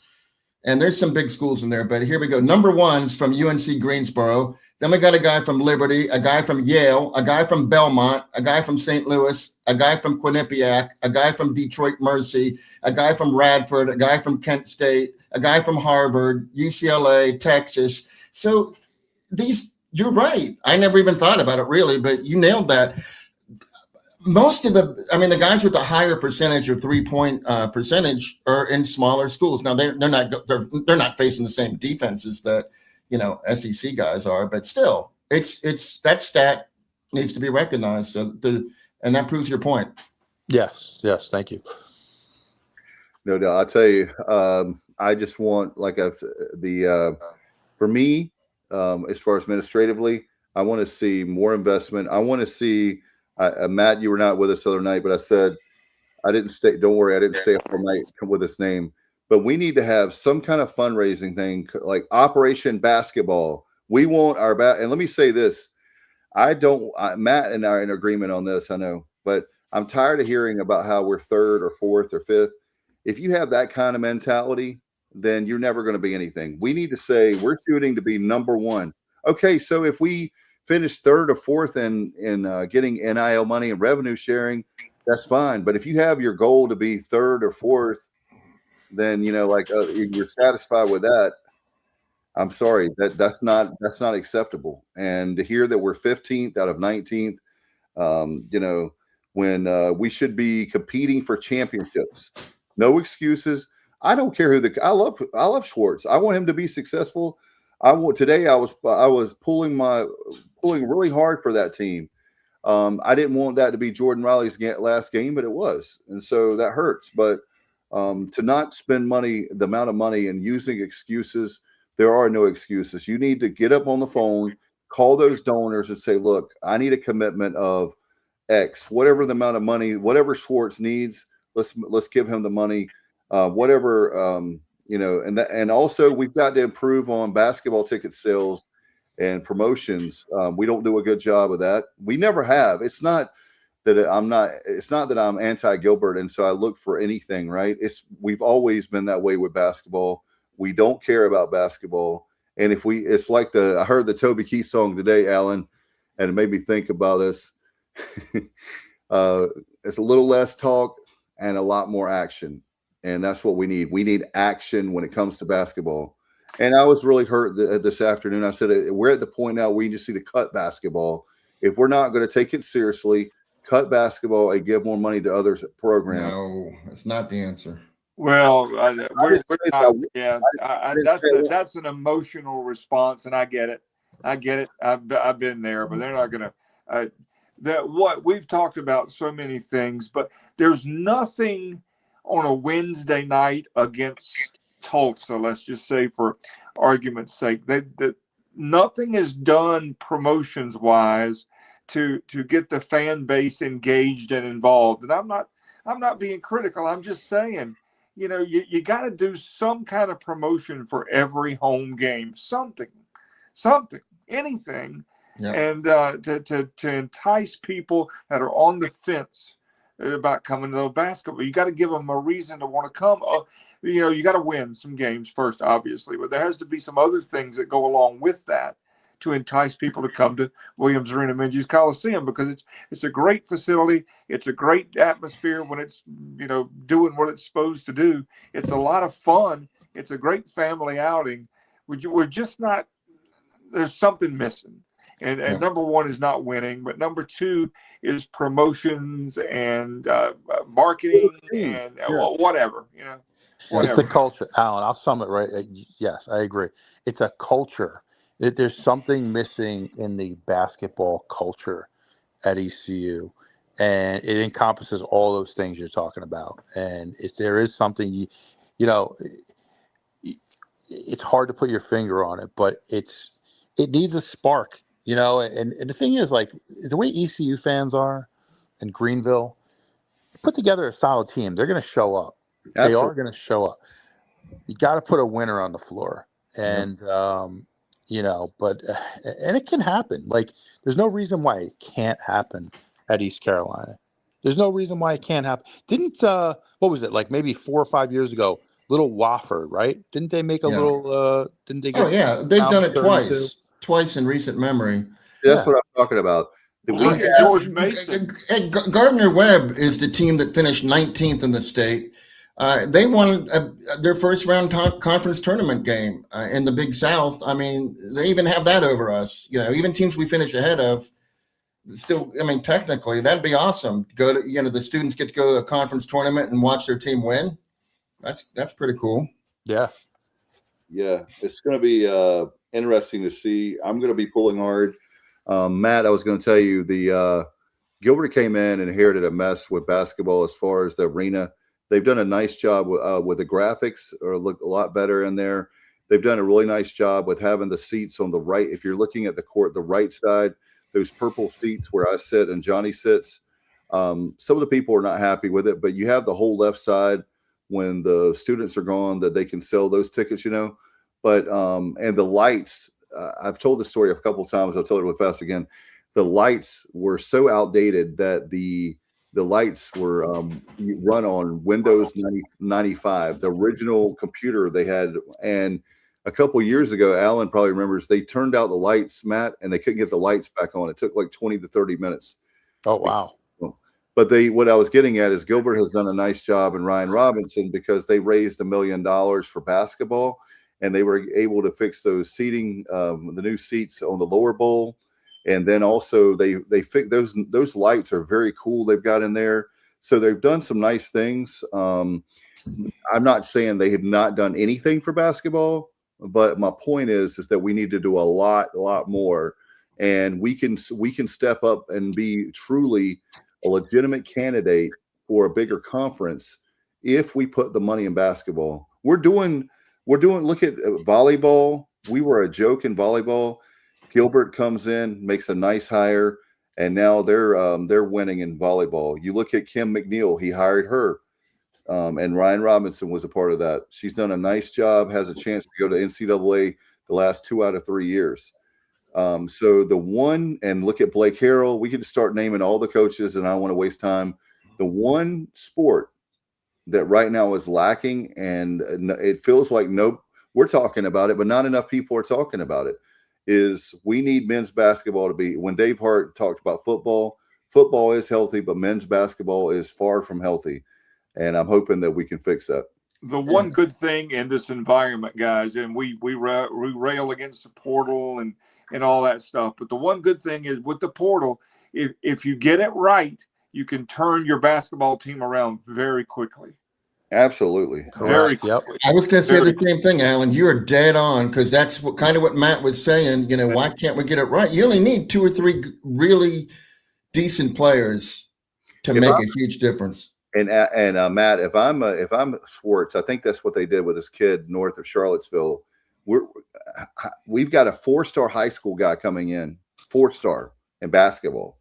And there's some big schools in there, but here we go. Number 1 is from UNC Greensboro. Then we got a guy from Liberty, a guy from Yale, a guy from Belmont, a guy from St. Louis, a guy from Quinnipiac, a guy from Detroit Mercy, a guy from Radford, a guy from Kent State, a guy from Harvard, UCLA, Texas. So you're right. I never even thought about it really, but you nailed that. Most of the guys with a higher percentage or 3-point percentage are in smaller schools. Now they're not facing the same defenses that SEC guys are, but still, it's that stat needs to be recognized. So and that proves your point. Yes, thank you. No doubt. I'll tell you, I just want for me, as far as administratively, I want to see more investment. I want to see. Matt, you were not with us the other night, but I said I didn't stay. Don't worry, I didn't stay up all night. Come with this name, but we need to have some kind of fundraising thing like Operation Basketball. We want our and let me say this: Matt and I are in agreement on this. I know, but I'm tired of hearing about how we're 3rd or 4th or 5th. If you have that kind of mentality, then you're never going to be anything. We need to say we're shooting to be number 1. Okay, so if we finish 3rd or 4th in getting NIL money and revenue sharing, that's fine. But if you have your goal to be 3rd or 4th, then you're satisfied with that. I'm sorry, that's not acceptable. And to hear that we're 15th out of 19th, when we should be competing for championships, no excuses. I don't care I love Schwartz. I want him to be successful. Today I was pulling really hard for that team. I didn't want that to be Jordan Riley's last game, but it was, and so that hurts. But to not spend money, the amount of money, and using excuses, there are no excuses. You need to get up on the phone, call those donors, and say, "Look, I need a commitment of X, whatever the amount of money, whatever Schwartz needs. Let's give him the money, whatever." And also we've got to improve on basketball ticket sales and promotions. We don't do a good job of that. We never have. It's not that I'm anti-Gilbert and so I look for anything, right? We've always been that way with basketball. We don't care about basketball. And I heard the Toby Keith song today, Alan, and it made me think about this. It's a little less talk and a lot more action. And that's what we need. We need action when it comes to basketball. And I was really hurt this afternoon. I said, we're at the point now where we just need to cut basketball. If we're not going to take it seriously, cut basketball and give more money to other programs. No, that's not the answer. Well, that's an emotional response, and I get it. I've been there, but they're not going to. What we've talked about so many things, but there's nothing on a Wednesday night against Tulsa, let's just say for argument's sake, that nothing is done promotions wise to get the fan base engaged and involved. And I'm not being critical. I'm just saying, you got to do some kind of promotion for every home game, something, anything. Yeah. And to entice people that are on the fence about coming to the basketball, you got to give them a reason to want to come. You got to win some games first, obviously, but there has to be some other things that go along with that to entice people to come to Williams Arena Minges Coliseum, because it's a great facility. It's a great atmosphere when it's doing what it's supposed to do. It's a lot of fun. It's a great family outing. We're just not. There's something missing. And number one is not winning, but number two is promotions and marketing and whatever, It's a culture, Alan. I'll sum it right. Yes, I agree. It's a culture. There's something missing in the basketball culture at ECU, and it encompasses all those things you're talking about. And if there is something, it's hard to put your finger on it, but it needs a spark. And the thing is, like, the way ECU fans are in Greenville, put together a solid team. They're going to show up. Absolutely. They are going to show up. You got to put a winner on the floor, and but it can happen. Like, there's no reason why it can't happen at East Carolina. There's no reason why it can't happen. Didn't what was it, like maybe 4 or 5 years ago? Little Wofford, right? Didn't they make a little? Didn't they get? Oh yeah, they've done it twice in recent memory. That's what I'm talking about. Look at George Mason. Gardner Webb is the team that finished 19th in the state. They won their first round conference tournament game in the Big South. I mean, they even have that over us. Even teams we finish ahead of. Still, I mean, technically, that'd be awesome. Go to the students get to go to a conference tournament and watch their team win. That's pretty cool. Yeah, it's going to be interesting to see. I'm going to be pulling hard. Matt, I was going to tell you the Gilbert came in and inherited a mess with basketball as far as the arena. They've done a nice job with the graphics, or look a lot better in there. They've done a really nice job with having the seats on the right. If you're looking at the court, the right side, those purple seats where I sit and Johnny sits, some of the people are not happy with it, but you have the whole left side when the students are gone that they can sell those tickets, But and the lights, I've told this story a couple of times. I'll tell it real fast again. The lights were so outdated that the lights were run on Windows 95, the original computer they had. And a couple of years ago, Alan probably remembers, they turned out the lights, Matt, and they couldn't get the lights back on. It took like 20 to 30 minutes. Oh, wow. But what I was getting at is Gilbert has done a nice job, and Ryan Robinson, because they raised $1 million for basketball, and they were able to fix those seating, the new seats on the lower bowl. And then also they fix those lights are very cool. They've got in there. So they've done some nice things. I'm not saying they have not done anything for basketball, but my point is that we need to do a lot more, and we can step up and be truly a legitimate candidate for a bigger conference if we put the money in basketball. We're doing. Look at volleyball. We were a joke in volleyball. Gilbert comes in, makes a nice hire, and now they're winning in volleyball. You look at Kim McNeil. He hired her, and Ryan Robinson was a part of that. She's done a nice job. Has a chance to go to NCAA the last 2 out of 3 years. So the one, and look at Blake Harrell. We could start naming all the coaches, and I don't want to waste time. The one sport that right now is lacking, and it feels like we're talking about it, but not enough people are talking about it, is we need men's basketball to be. When Dave Hart talked about football is healthy, but men's basketball is far from healthy, and I'm hoping that we can fix that. The one good thing in this environment, guys, and we rail against the portal and all that stuff, but the one good thing is with the portal, if you get it right, you can turn your basketball team around very quickly. Absolutely. Very quickly. I was going to say the same thing, Alan. You are dead on, because that's what Matt was saying. Why can't we get it right? You only need 2 or 3 really decent players to make a huge difference. And Matt, if I'm Schwartz, I think that's what they did with this kid north of Charlottesville. We've got a 4-star high school guy coming in, 4-star in basketball.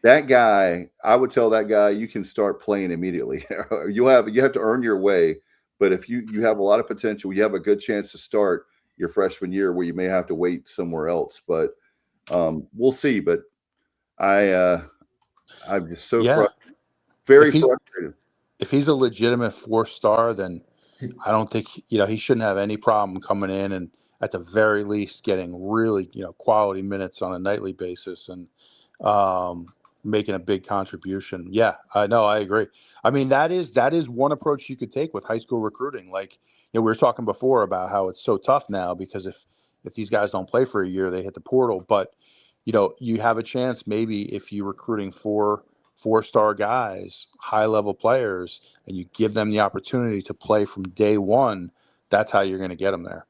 that guy, I would tell that guy, you can start playing immediately. you have to earn your way. But if you have a lot of potential, you have a good chance to start your freshman year where you may have to wait somewhere else. But we'll see. But I'm just so frustrated. Very frustrated. If he's a legitimate 4-star, then I don't think he shouldn't have any problem coming in and at the very least getting really quality minutes on a nightly basis and making a big contribution. Yeah, I know, I agree. I mean, that is one approach you could take with high school recruiting. Like we were talking before about how it's so tough now because if these guys don't play for a year, they hit the portal. But you have a chance maybe if you're recruiting 4-star guys, high-level players, and you give them the opportunity to play from day one, that's how you're going to get them there.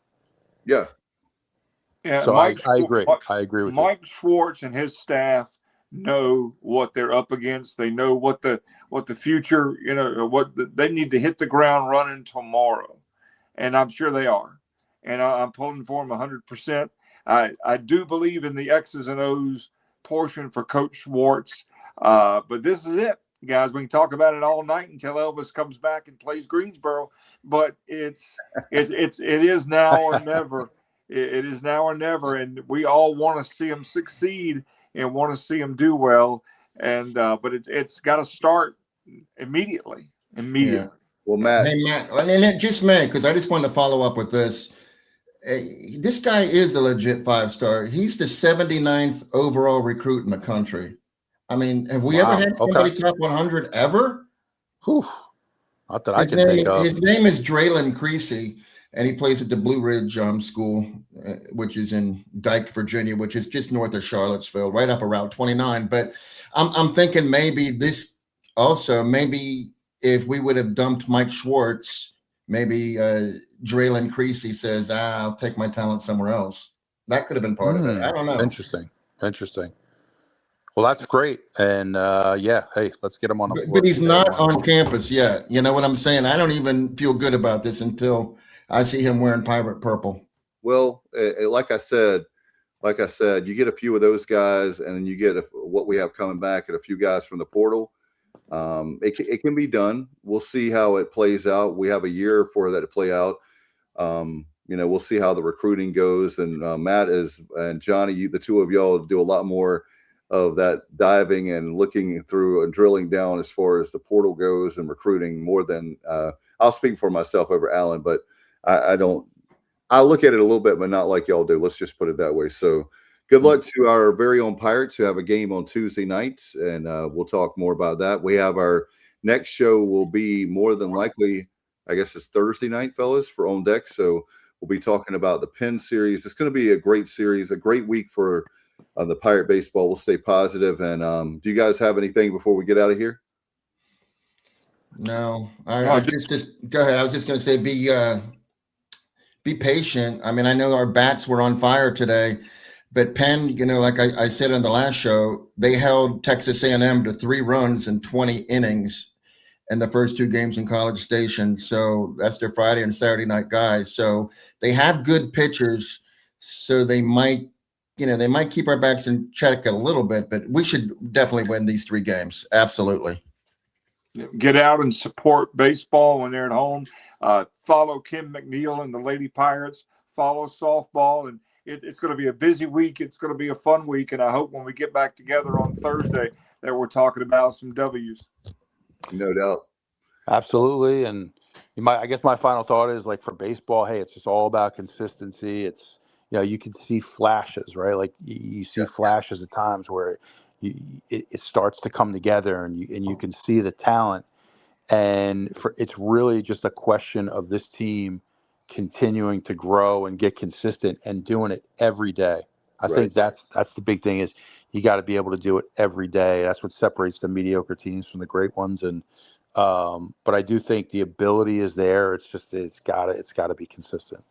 Yeah. Yeah, so I agree. I agree with Mike Schwartz and his staff know what they're up against. They know what the future, they need to hit the ground running tomorrow. And I'm sure they are. And I'm pulling for them 100%. I do believe in the X's and O's portion for Coach Schwartz. But this is it, guys. We can talk about it all night until Elvis comes back and plays Greensboro. But it is now or never. It is now or never, and we all want to see him succeed and want to see him do well. And but it's got to start immediately. Yeah. Well, Matt. Hey, Matt, and just Matt, because I just wanted to follow up with this. This guy is a legit 5-star. He's the 79th overall recruit in the country. I mean, have we ever had somebody top 100 ever? Whew. Not that I can think of. His name is Draylon Creasy, and he plays at the Blue Ridge School, which is in Dyke, Virginia, which is just north of Charlottesville, right up around 29. But I'm thinking maybe if we would have dumped Mike Schwartz, maybe Draylon Creasy says, I'll take my talent somewhere else. That could have been part of it. I don't know. Interesting. Well, that's great. And hey, let's get him on the floor. But he's not on campus yet. You know what I'm saying? I don't even feel good about this until I see him wearing pirate purple. Well, like I said, you get a few of those guys, and then you get what we have coming back and a few guys from the portal. It can be done. We'll see how it plays out. We have a year for that to play out. We'll see how the recruiting goes. And Matt and Johnny, the two of y'all do a lot more of that diving and looking through and drilling down as far as the portal goes and recruiting more than I'll speak for myself over Alan, but I look at it a little bit, but not like y'all do. Let's just put it that way. So good luck to our very own Pirates who have a game on Tuesday nights, and we'll talk more about that. We have our next show will be more than likely, I guess it's Thursday night, fellas, for On Deck. So we'll be talking about the Penn series. It's going to be a great series, a great week for the Pirate baseball. We'll stay positive. And do you guys have anything before we get out of here? No, I just go ahead. I was just going to say, be patient. I mean, I know our bats were on fire today, but Penn, like I said on the last show, they held Texas A&M to 3 runs in 20 innings in the first 2 games in College Station. So that's their Friday and Saturday night guys. So they have good pitchers. So they might keep our backs in check a little bit, but we should definitely win these 3 games. Absolutely. Get out and support baseball when they're at home. Follow Kim McNeil and the Lady Pirates. Follow softball. And it's going to be a busy week. It's going to be a fun week. And I hope when we get back together on Thursday that we're talking about some W's. No doubt. Absolutely. And I guess my final thought is, like, for baseball, hey, it's just all about consistency. It's, you can see flashes, right? Like you see flashes at times where it starts to come together, and you can see the talent. And it's really just a question of this team continuing to grow and get consistent and doing it every day. I think that's the big thing is you got to be able to do it every day. That's what separates the mediocre teams from the great ones. And but I do think the ability is there. It's just it's got to be consistent.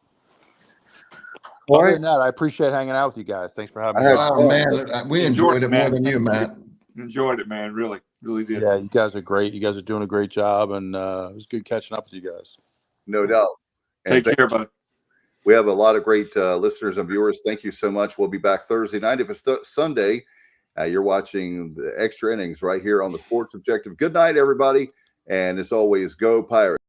All right, that, I appreciate hanging out with you guys. Thanks for having me. Oh man, we enjoyed it more than you, Matt. Enjoyed it, man. Really did. Yeah, you guys are great. You guys are doing a great job, and it was good catching up with you guys. No doubt. Take care, buddy. We have a lot of great listeners and viewers. Thank you so much. We'll be back Thursday night. If it's Sunday, You're watching the Extra Innings right here on the Sports Objective. Good night, everybody. And as always, go Pirates.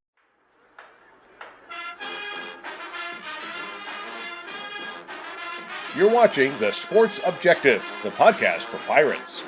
You're watching the Sports Objective, the podcast for Pirates.